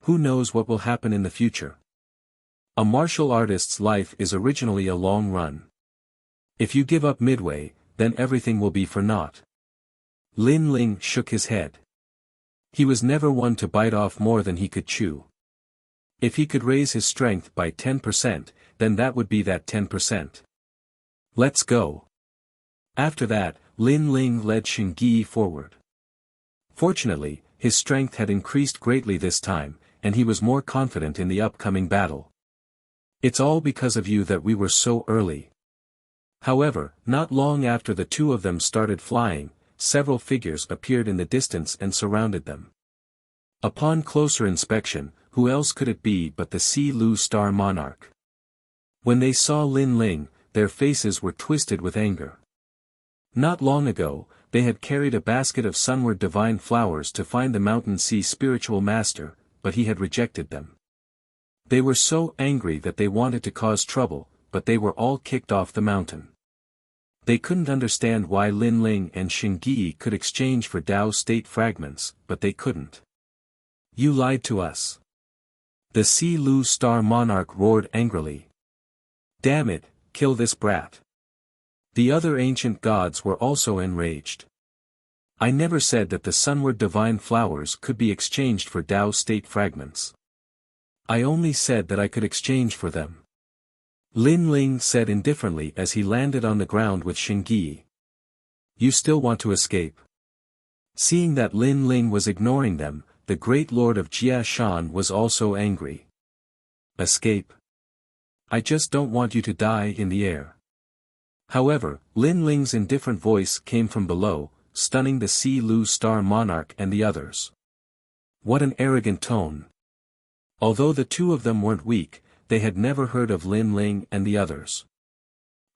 Who knows what will happen in the future? A martial artist's life is originally a long run. If you give up midway, then everything will be for naught." Lin Ling shook his head. He was never one to bite off more than he could chew. If he could raise his strength by 10%, then that would be that 10%. Let's go. After that, Lin Ling led Xingyi forward. Fortunately, his strength had increased greatly this time, and he was more confident in the upcoming battle. "It's all because of you that we were so early." However, not long after the two of them started flying, several figures appeared in the distance and surrounded them. Upon closer inspection, who else could it be but the Si Lu Star Monarch? When they saw Lin Ling, their faces were twisted with anger. Not long ago, they had carried a basket of sunward divine flowers to find the Mountain Sea spiritual master, but he had rejected them. They were so angry that they wanted to cause trouble, but they were all kicked off the mountain. They couldn't understand why Lin Ling and Xingyi could exchange for Tao state fragments, but they couldn't. "You lied to us." The Si Lu Star Monarch roared angrily. "Damn it, kill this brat." The other ancient gods were also enraged. "I never said that the sunward divine flowers could be exchanged for Tao state fragments. I only said that I could exchange for them." Lin Ling said indifferently as he landed on the ground with Xingyi. "You still want to escape?" Seeing that Lin Ling was ignoring them, the great lord of Jia Shan was also angry. "Escape? I just don't want you to die in the air." However, Lin Ling's indifferent voice came from below, stunning the Si Lu Star Monarch and the others. What an arrogant tone. Although the two of them weren't weak, they had never heard of Lin Ling and the others.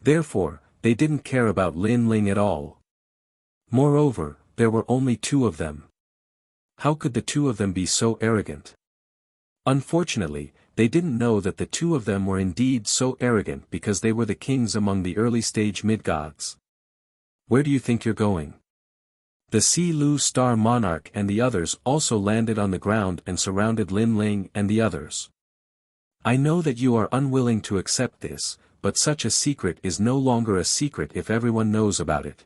Therefore, they didn't care about Lin Ling at all. Moreover, there were only 2 of them. How could the 2 of them be so arrogant? Unfortunately, they didn't know that the 2 of them were indeed so arrogant because they were the kings among the early-stage mid-gods. "Where do you think you're going?" The Si Lu Star Monarch and the others also landed on the ground and surrounded Lin Ling and the others. "I know that you are unwilling to accept this, but such a secret is no longer a secret if everyone knows about it."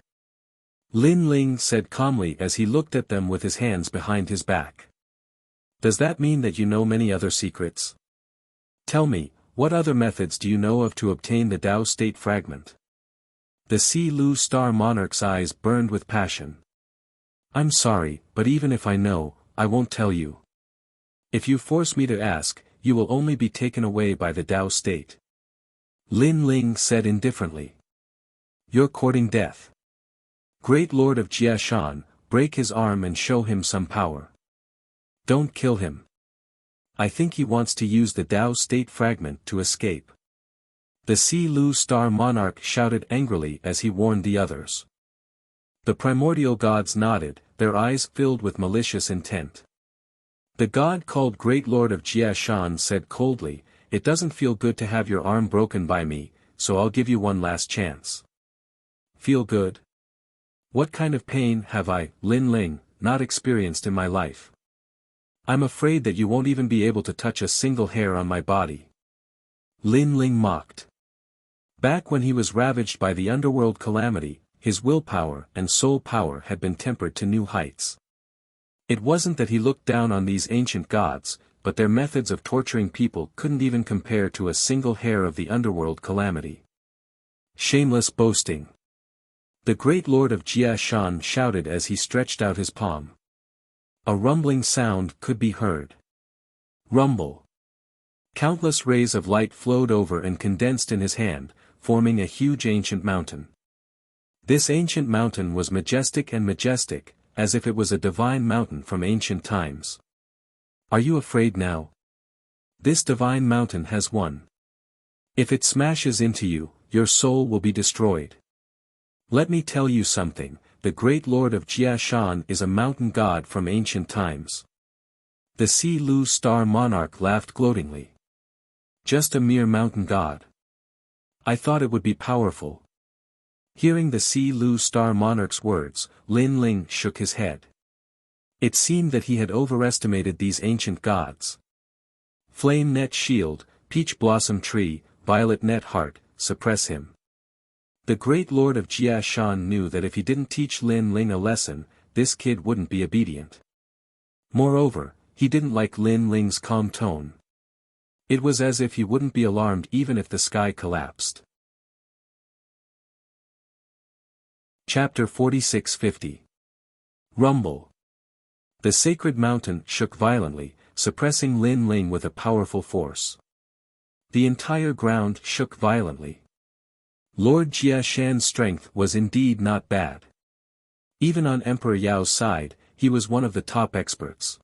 Lin Ling said calmly as he looked at them with his hands behind his back. "Does that mean that you know many other secrets? Tell me, what other methods do you know of to obtain the Tao state fragment?" The Si Lu Star Monarch's eyes burned with passion. "I'm sorry, but even if I know, I won't tell you. If you force me to ask, you will only be taken away by the Tao state." Lin Ling said indifferently. "You're courting death. Great Lord of Jia Shan, break his arm and show him some power. Don't kill him. I think he wants to use the Tao state fragment to escape." The Si Lu Star Monarch shouted angrily as he warned the others. The primordial gods nodded, their eyes filled with malicious intent. The god called Great Lord of Jiashan said coldly, "It doesn't feel good to have your arm broken by me, so I'll give you one last chance." Feel good? What kind of pain have I, Lin Ling, not experienced in my life? I'm afraid that you won't even be able to touch a single hair on my body. Lin Ling mocked. Back when he was ravaged by the underworld calamity, his willpower and soul power had been tempered to new heights. It wasn't that he looked down on these ancient gods, but their methods of torturing people couldn't even compare to a single hair of the underworld calamity. Shameless boasting. The great lord of Jiashan shouted as he stretched out his palm. A rumbling sound could be heard. Rumble. Countless rays of light flowed over and condensed in his hand, forming a huge ancient mountain. This ancient mountain was majestic, as if it was a divine mountain from ancient times. Are you afraid now? This divine mountain has won. If it smashes into you, your soul will be destroyed. Let me tell you something, the great lord of Jiashan is a mountain god from ancient times. The Si Lu Star Monarch laughed gloatingly. Just a mere mountain god. I thought it would be powerful. Hearing the Si Lu Star Monarch's words, Lin Ling shook his head. It seemed that he had overestimated these ancient gods. Flame Net Shield, Peach Blossom Tree, Violet Net Heart, suppress him. The great lord of Jiashan knew that if he didn't teach Lin Ling a lesson, this kid wouldn't be obedient. Moreover, he didn't like Lin Ling's calm tone. It was as if he wouldn't be alarmed even if the sky collapsed. Chapter 4650. Rumble. The sacred mountain shook violently, suppressing Lin Ling with a powerful force. The entire ground shook violently. Lord Jiashan's strength was indeed not bad. Even on Emperor Yao's side, he was one of the top experts.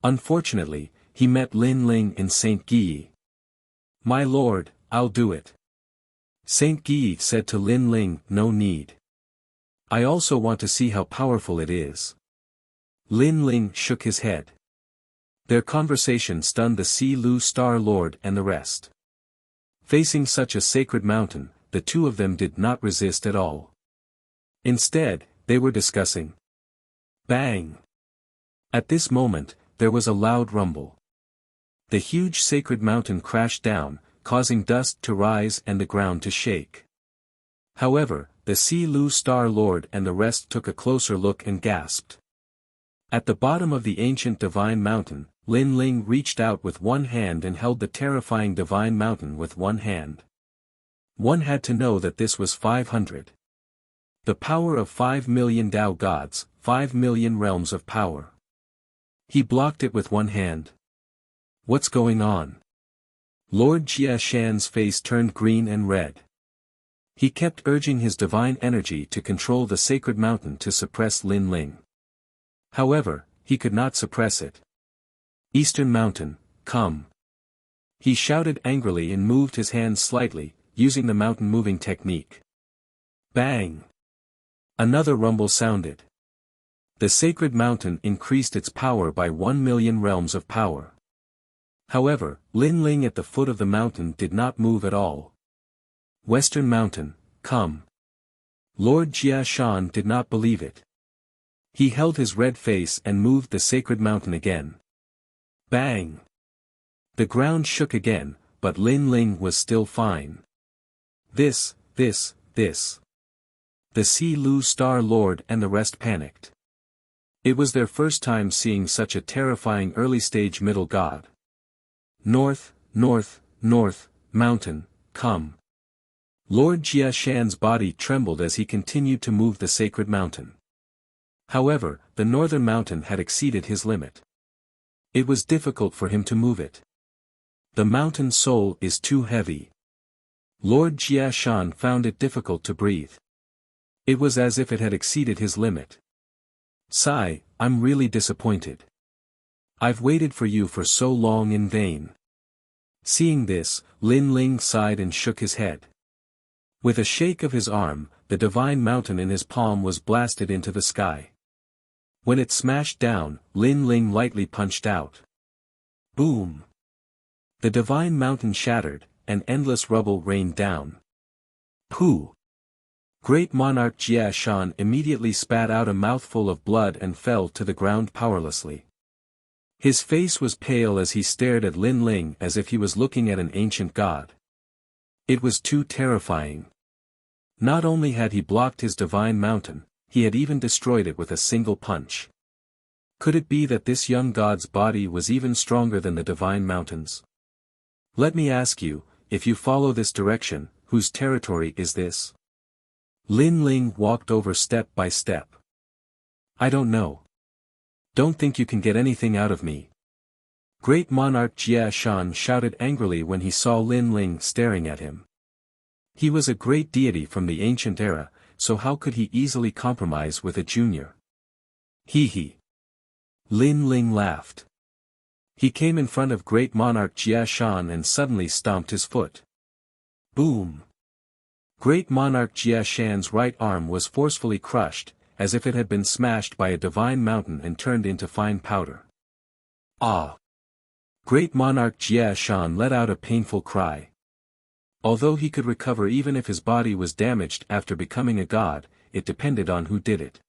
Unfortunately, he met Lin Ling in St. Guyi. "My lord, I'll do it." St. Guyi said to Lin Ling, "No need. I also want to see how powerful it is." Lin Ling shook his head. Their conversation stunned the Si Lu Star Lord and the rest. Facing such a sacred mountain, the two of them did not resist at all. Instead, they were discussing. Bang! At this moment, there was a loud rumble. The huge sacred mountain crashed down, causing dust to rise and the ground to shake. However, the Si Lu Star Lord and the rest took a closer look and gasped. At the bottom of the ancient divine mountain, Lin Ling reached out with one hand and held the terrifying divine mountain with one hand. One had to know that this was 500. The power of 5 million Tao gods, 5 million realms of power. He blocked it with one hand. What's going on? Lord Jiashan's face turned green and red. He kept urging his divine energy to control the sacred mountain to suppress Lin Ling. However, he could not suppress it. Eastern Mountain, come. He shouted angrily and moved his hands slightly, using the mountain moving technique. Bang! Another rumble sounded. The sacred mountain increased its power by 1 million realms of power. However, Lin Ling at the foot of the mountain did not move at all. Western Mountain, come. Lord Jiashan did not believe it. He held his red face and moved the sacred mountain again. Bang! The ground shook again, but Lin Ling was still fine. This. The Si Lu Star Lord and the rest panicked. It was their first time seeing such a terrifying early-stage middle god. North, mountain, come. Lord Jiashan's body trembled as he continued to move the sacred mountain. However, the northern mountain had exceeded his limit. It was difficult for him to move it. The mountain soul is too heavy. Lord Jiashan found it difficult to breathe. It was as if it had exceeded his limit. Sigh, I'm really disappointed. I've waited for you for so long in vain. Seeing this, Lin Ling sighed and shook his head. With a shake of his arm, the divine mountain in his palm was blasted into the sky. When it smashed down, Lin Ling lightly punched out. Boom! The divine mountain shattered, and endless rubble rained down. Pooh! Great monarch Jia Shan immediately spat out a mouthful of blood and fell to the ground powerlessly. His face was pale as he stared at Lin Ling as if he was looking at an ancient god. It was too terrifying. Not only had he blocked his divine mountain, he had even destroyed it with a single punch. Could it be that this young god's body was even stronger than the divine mountains? Let me ask you, if you follow this direction, whose territory is this? Lin Ling walked over step by step. I don't know. Don't think you can get anything out of me. Great monarch Jia Shan shouted angrily when he saw Lin Ling staring at him. He was a great deity from the ancient era, so how could he easily compromise with a junior? Hee hee. Lin Ling laughed. He came in front of great monarch Jia Shan and suddenly stomped his foot. Boom! Great monarch Jia Shan's right arm was forcefully crushed, as if it had been smashed by a divine mountain and turned into fine powder. Ah! Great monarch Jia Shan let out a painful cry. Although he could recover even if his body was damaged after becoming a god, it depended on who did it.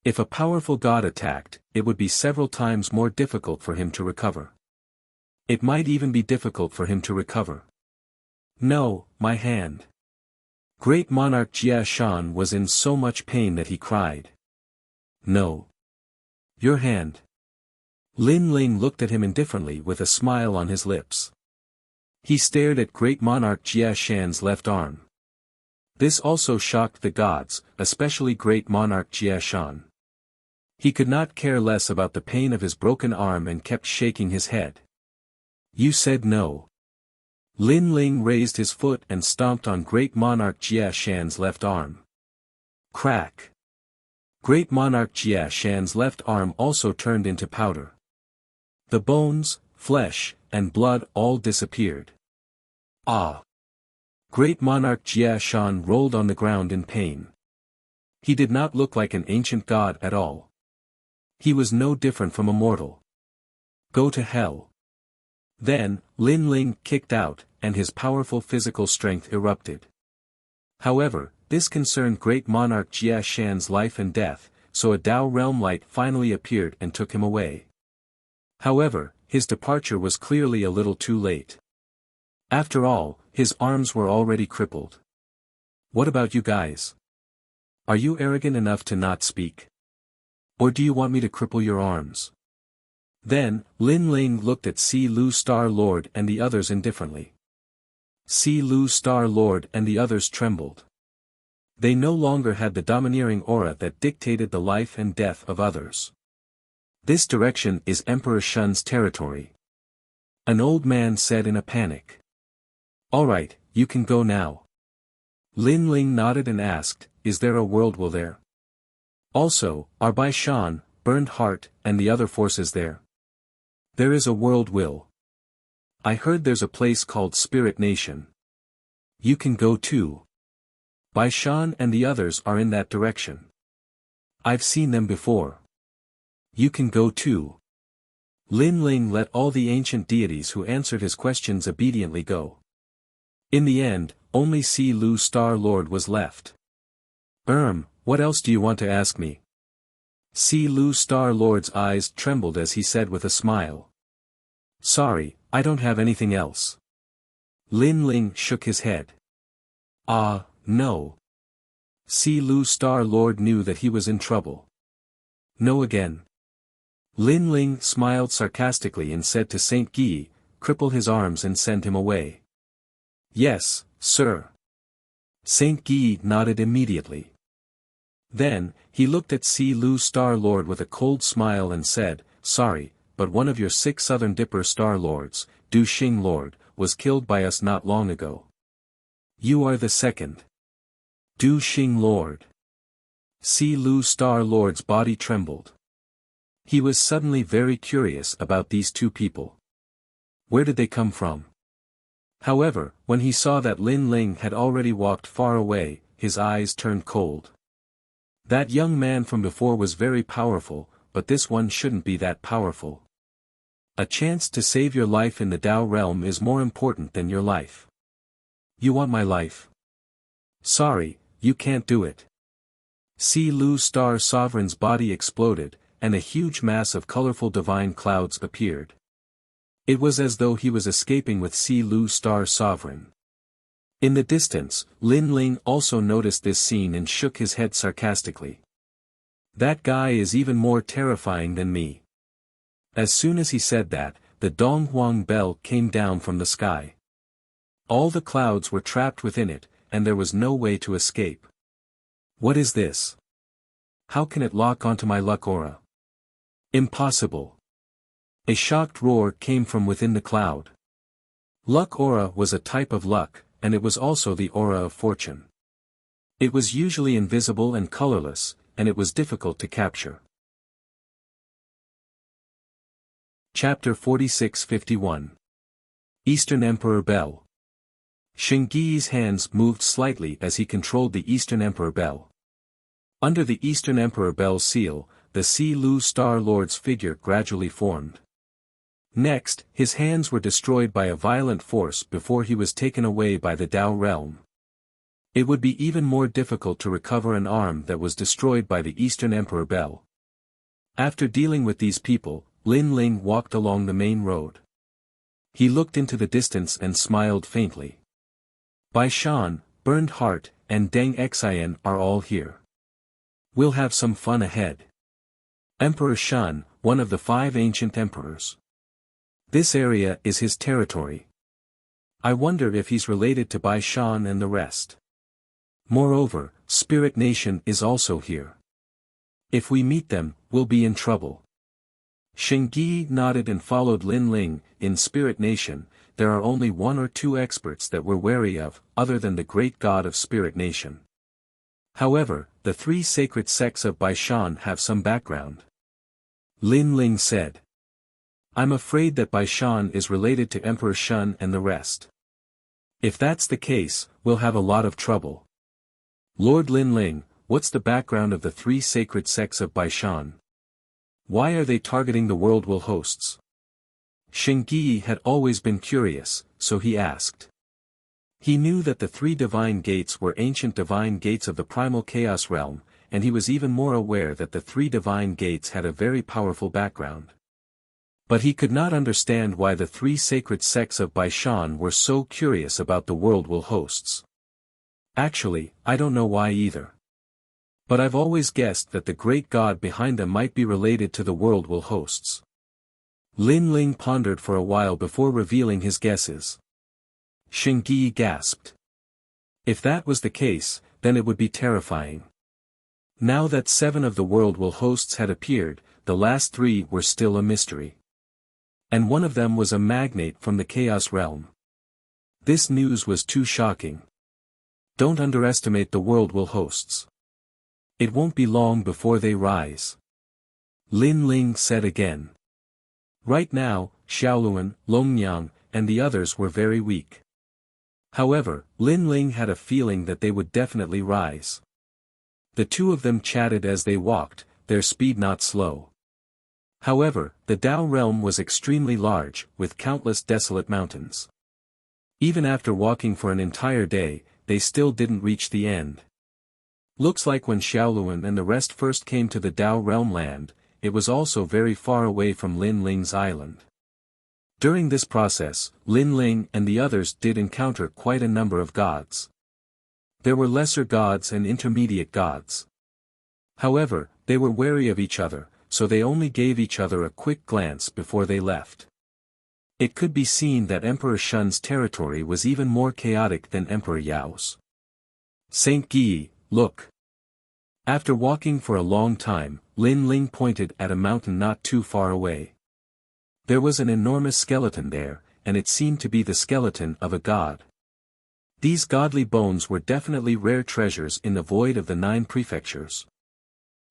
If a powerful god attacked, it would be several times more difficult for him to recover. It might even be difficult for him to recover. No, my hand. Great monarch Jia Shan was in so much pain that he cried. No. Your hand. Lin Ling looked at him indifferently with a smile on his lips. He stared at great monarch Jia Shan's left arm. This also shocked the gods, especially great monarch Jia Shan. He could not care less about the pain of his broken arm and kept shaking his head. You said no. Lin Ling raised his foot and stomped on great monarch Jia Shan's left arm. Crack! Great monarch Jia Shan's left arm also turned into powder. The bones, flesh, and blood all disappeared. Ah! Great monarch Jia Shan rolled on the ground in pain. He did not look like an ancient god at all. He was no different from a mortal. Go to hell. Then, Lin Ling kicked out, and his powerful physical strength erupted. However, this concerned great monarch Jia Shan's life and death, so a Tao realm light finally appeared and took him away. However, his departure was clearly a little too late. After all, his arms were already crippled. What about you guys? Are you arrogant enough to not speak? Or do you want me to cripple your arms? Then, Lin Ling looked at Si Lu Star Lord and the others indifferently. Si Lu Star Lord and the others trembled. They no longer had the domineering aura that dictated the life and death of others. This direction is Emperor Shun's territory. An old man said in a panic. Alright, you can go now. Lin Ling nodded and asked, is there a world will there? Also, are Bai Shan, Burned Heart, and the other forces there? There is a world will. I heard there's a place called Spirit Nation. You can go too. Bai Shan and the others are in that direction. I've seen them before. You can go too. Lin Ling let all the ancient deities who answered his questions obediently go. In the end, only Si Lu Star Lord was left. What else do you want to ask me? Si Lu Star Lord's eyes trembled as he said with a smile. Sorry, I don't have anything else. Lin Ling shook his head. No. Si Lu Star Lord knew that he was in trouble. No again. Lin Ling smiled sarcastically and said to Saint Guy, cripple his arms and send him away. Yes, sir. Saint Guy nodded immediately. Then, he looked at Si Lu Star Lord with a cold smile and said, sorry, but one of your 6 Southern Dipper Star Lords, Du Xing Lord, was killed by us not long ago. You are the second. Du Xing Lord. Si Lu Star Lord's body trembled. He was suddenly very curious about these 2 people. Where did they come from? However, when he saw that Lin Ling had already walked far away, his eyes turned cold. That young man from before was very powerful, but this one shouldn't be that powerful. A chance to save your life in the Tao realm is more important than your life. You want my life? Sorry, you can't do it. Si Lu Star Sovereign's body exploded, and a huge mass of colorful divine clouds appeared. It was as though he was escaping with Si Lu Star Sovereign. In the distance, Lin Ling also noticed this scene and shook his head sarcastically. That guy is even more terrifying than me. As soon as he said that, the Donghuang bell came down from the sky. All the clouds were trapped within it, and there was no way to escape. What is this? How can it lock onto my luck aura? Impossible. A shocked roar came from within the cloud. Luck aura was a type of luck, and it was also the aura of fortune. It was usually invisible and colorless, and it was difficult to capture. Chapter 46-51. Eastern Emperor Bell. Shengyi's hands moved slightly as he controlled the Eastern Emperor Bell. Under the Eastern Emperor Bell's seal, the Si Lu Star Lord's figure gradually formed. Next, his hands were destroyed by a violent force before he was taken away by the Tao realm. It would be even more difficult to recover an arm that was destroyed by the Eastern Emperor Bell. After dealing with these people, Lin Ling walked along the main road. He looked into the distance and smiled faintly. Bai Shan, Burned Heart, and Deng Xian are all here. We'll have some fun ahead. Emperor Shun, one of the 5 ancient emperors. This area is his territory. I wonder if he's related to Bai Shan and the rest. Moreover, Spirit Nation is also here. If we meet them, we'll be in trouble. Shengyi nodded and followed Lin Ling. In Spirit Nation, there are only 1 or 2 experts that we're wary of, other than the great god of Spirit Nation. However, the 3 sacred sects of Bai Shan have some background. Lin Ling said. I'm afraid that Bai Shan is related to Emperor Shun and the rest. If that's the case, we'll have a lot of trouble. Lord Lin Ling, what's the background of the 3 sacred sects of Bai Shan? Why are they targeting the world will hosts? Shengyi had always been curious, so he asked. He knew that the 3 divine gates were ancient divine gates of the primal chaos realm, and he was even more aware that the 3 divine gates had a very powerful background. But he could not understand why the 3 sacred sects of Bai Shan were so curious about the world will hosts. Actually, I don't know why either. But I've always guessed that the great god behind them might be related to the world will hosts. Lin Ling pondered for a while before revealing his guesses. Shengyi gasped. If that was the case, then it would be terrifying. Now that 7 of the world will hosts had appeared, the last 3 were still a mystery. And one of them was a magnate from the chaos realm. This news was too shocking. Don't underestimate the world will hosts. It won't be long before they rise. Lin Ling said again. Right now, Xiaoluan, Longnyang, and the others were very weak. However, Lin Ling had a feeling that they would definitely rise. The 2 of them chatted as they walked, their speed not slow. However, the Tao realm was extremely large, with countless desolate mountains. Even after walking for an entire day, they still didn't reach the end. Looks like when Xiaoluan and the rest first came to the Tao realm land, it was also very far away from Lin Ling's island. During this process, Lin Ling and the others did encounter quite a number of gods. There were lesser gods and intermediate gods. However, they were wary of each other, so they only gave each other a quick glance before they left. It could be seen that Emperor Shun's territory was even more chaotic than Emperor Yao's. Saint Guy, look. After walking for a long time, Lin Ling pointed at a mountain not too far away. There was an enormous skeleton there, and it seemed to be the skeleton of a god. These godly bones were definitely rare treasures in the void of the 9 prefectures.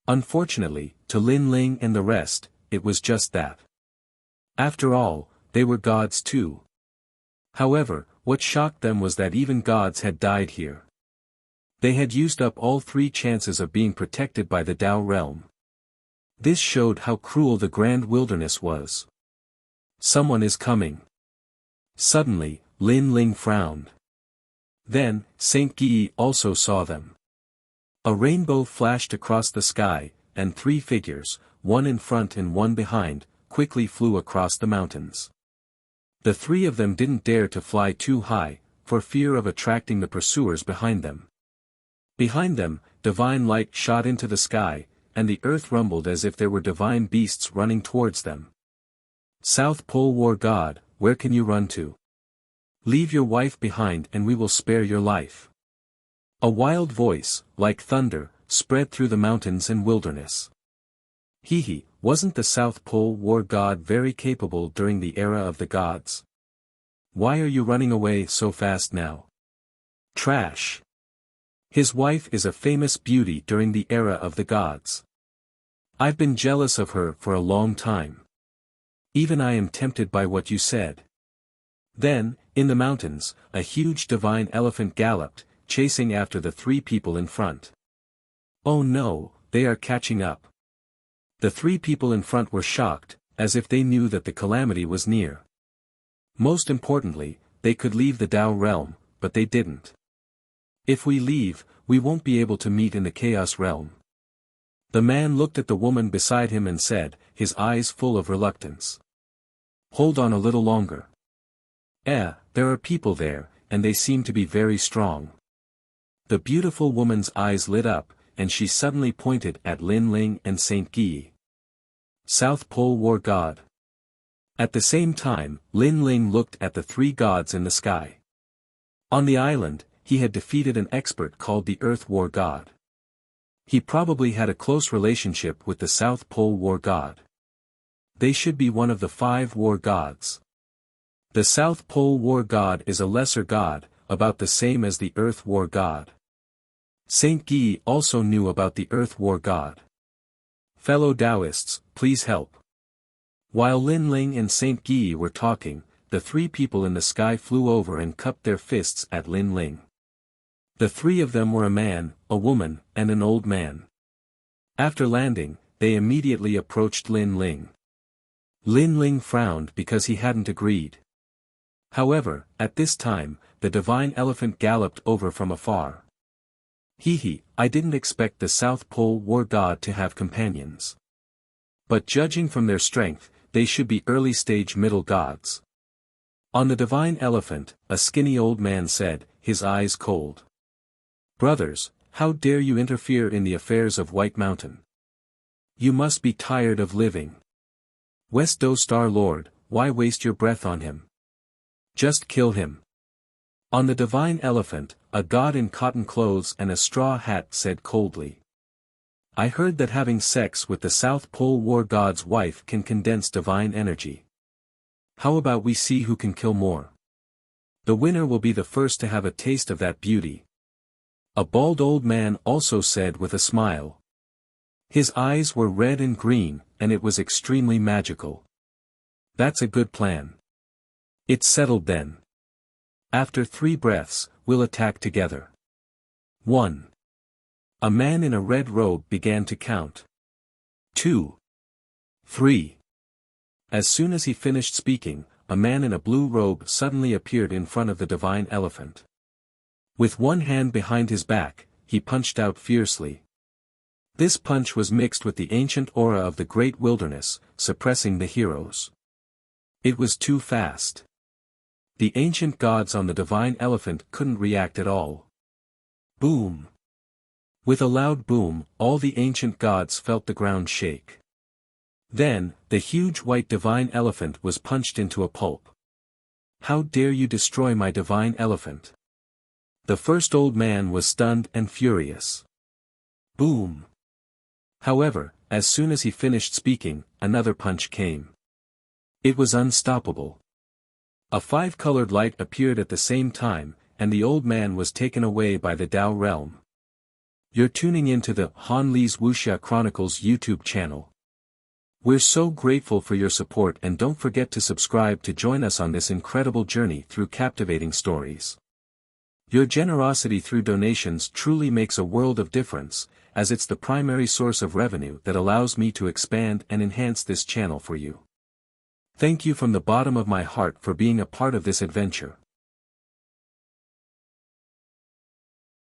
Unfortunately, to Lin Ling and the rest, it was just that. After all, they were gods too. However, what shocked them was that even gods had died here. They had used up all 3 chances of being protected by the Tao realm. This showed how cruel the grand wilderness was. Someone is coming. Suddenly, Lin Ling frowned. Then, Saint Guy also saw them. A rainbow flashed across the sky, and 3 figures, one in front and one behind, quickly flew across the mountains. The 3 of them didn't dare to fly too high, for fear of attracting the pursuers behind them. Behind them, divine light shot into the sky, and the earth rumbled as if there were divine beasts running towards them. South Pole War God, where can you run to? Leave your wife behind and we will spare your life. A wild voice, like thunder, spread through the mountains and wilderness. He, wasn't the South Pole War God very capable during the era of the gods? Why are you running away so fast now? Trash. His wife is a famous beauty during the era of the gods. I've been jealous of her for a long time. Even I am tempted by what you said. Then, in the mountains, a huge divine elephant galloped, chasing after the 3 people in front. Oh no, they are catching up. The 3 people in front were shocked, as if they knew that the calamity was near. Most importantly, they could leave the Tao realm, but they didn't. If we leave, we won't be able to meet in the Chaos realm. The man looked at the woman beside him and said, his eyes full of reluctance. Hold on a little longer. There are people there, and they seem to be very strong. The beautiful woman's eyes lit up, and she suddenly pointed at Lin Ling and Saint Guy. South Pole War God. At the same time, Lin Ling looked at the 3 gods in the sky. On the island, he had defeated an expert called the Earth War God. He probably had a close relationship with the South Pole War God. They should be one of the 5 war gods. The South Pole War God is a lesser god, about the same as the Earth War God. Saint Guy also knew about the Earth War God. Fellow Taoists, please help. While Lin Ling and Saint Guy were talking, the 3 people in the sky flew over and cupped their fists at Lin Ling. The 3 of them were a man, a woman, and an old man. After landing, they immediately approached Lin Ling. Lin Ling frowned because he hadn't agreed. However, at this time, the divine elephant galloped over from afar. I didn't expect the South Pole War God to have companions. But judging from their strength, they should be early-stage middle gods. On the divine elephant, a skinny old man said, his eyes cold. Brothers, how dare you interfere in the affairs of White Mountain? You must be tired of living. West Do Star Lord, why waste your breath on him? Just kill him. On the divine elephant, a god in cotton clothes and a straw hat said coldly. I heard that having sex with the South Pole War God's wife can condense divine energy. How about we see who can kill more? The winner will be the first to have a taste of that beauty. A bald old man also said with a smile. His eyes were red and green, and it was extremely magical. That's a good plan. It's settled then. After 3 breaths, we'll attack together. 1. A man in a red robe began to count. 2. 3. As soon as he finished speaking, a man in a blue robe suddenly appeared in front of the divine elephant. With one hand behind his back, he punched out fiercely. This punch was mixed with the ancient aura of the great wilderness, suppressing the heroes. It was too fast. The ancient gods on the divine elephant couldn't react at all. Boom! With a loud boom, all the ancient gods felt the ground shake. Then, the huge white divine elephant was punched into a pulp. How dare you destroy my divine elephant? The first old man was stunned and furious. Boom! However, as soon as he finished speaking, another punch came. It was unstoppable. A 5-colored light appeared at the same time, and the old man was taken away by the Tao realm. You're tuning into the Han Li's Wuxia Chronicles YouTube channel. We're so grateful for your support, and don't forget to subscribe to join us on this incredible journey through captivating stories. Your generosity through donations truly makes a world of difference, as it's the primary source of revenue that allows me to expand and enhance this channel for you. Thank you from the bottom of my heart for being a part of this adventure.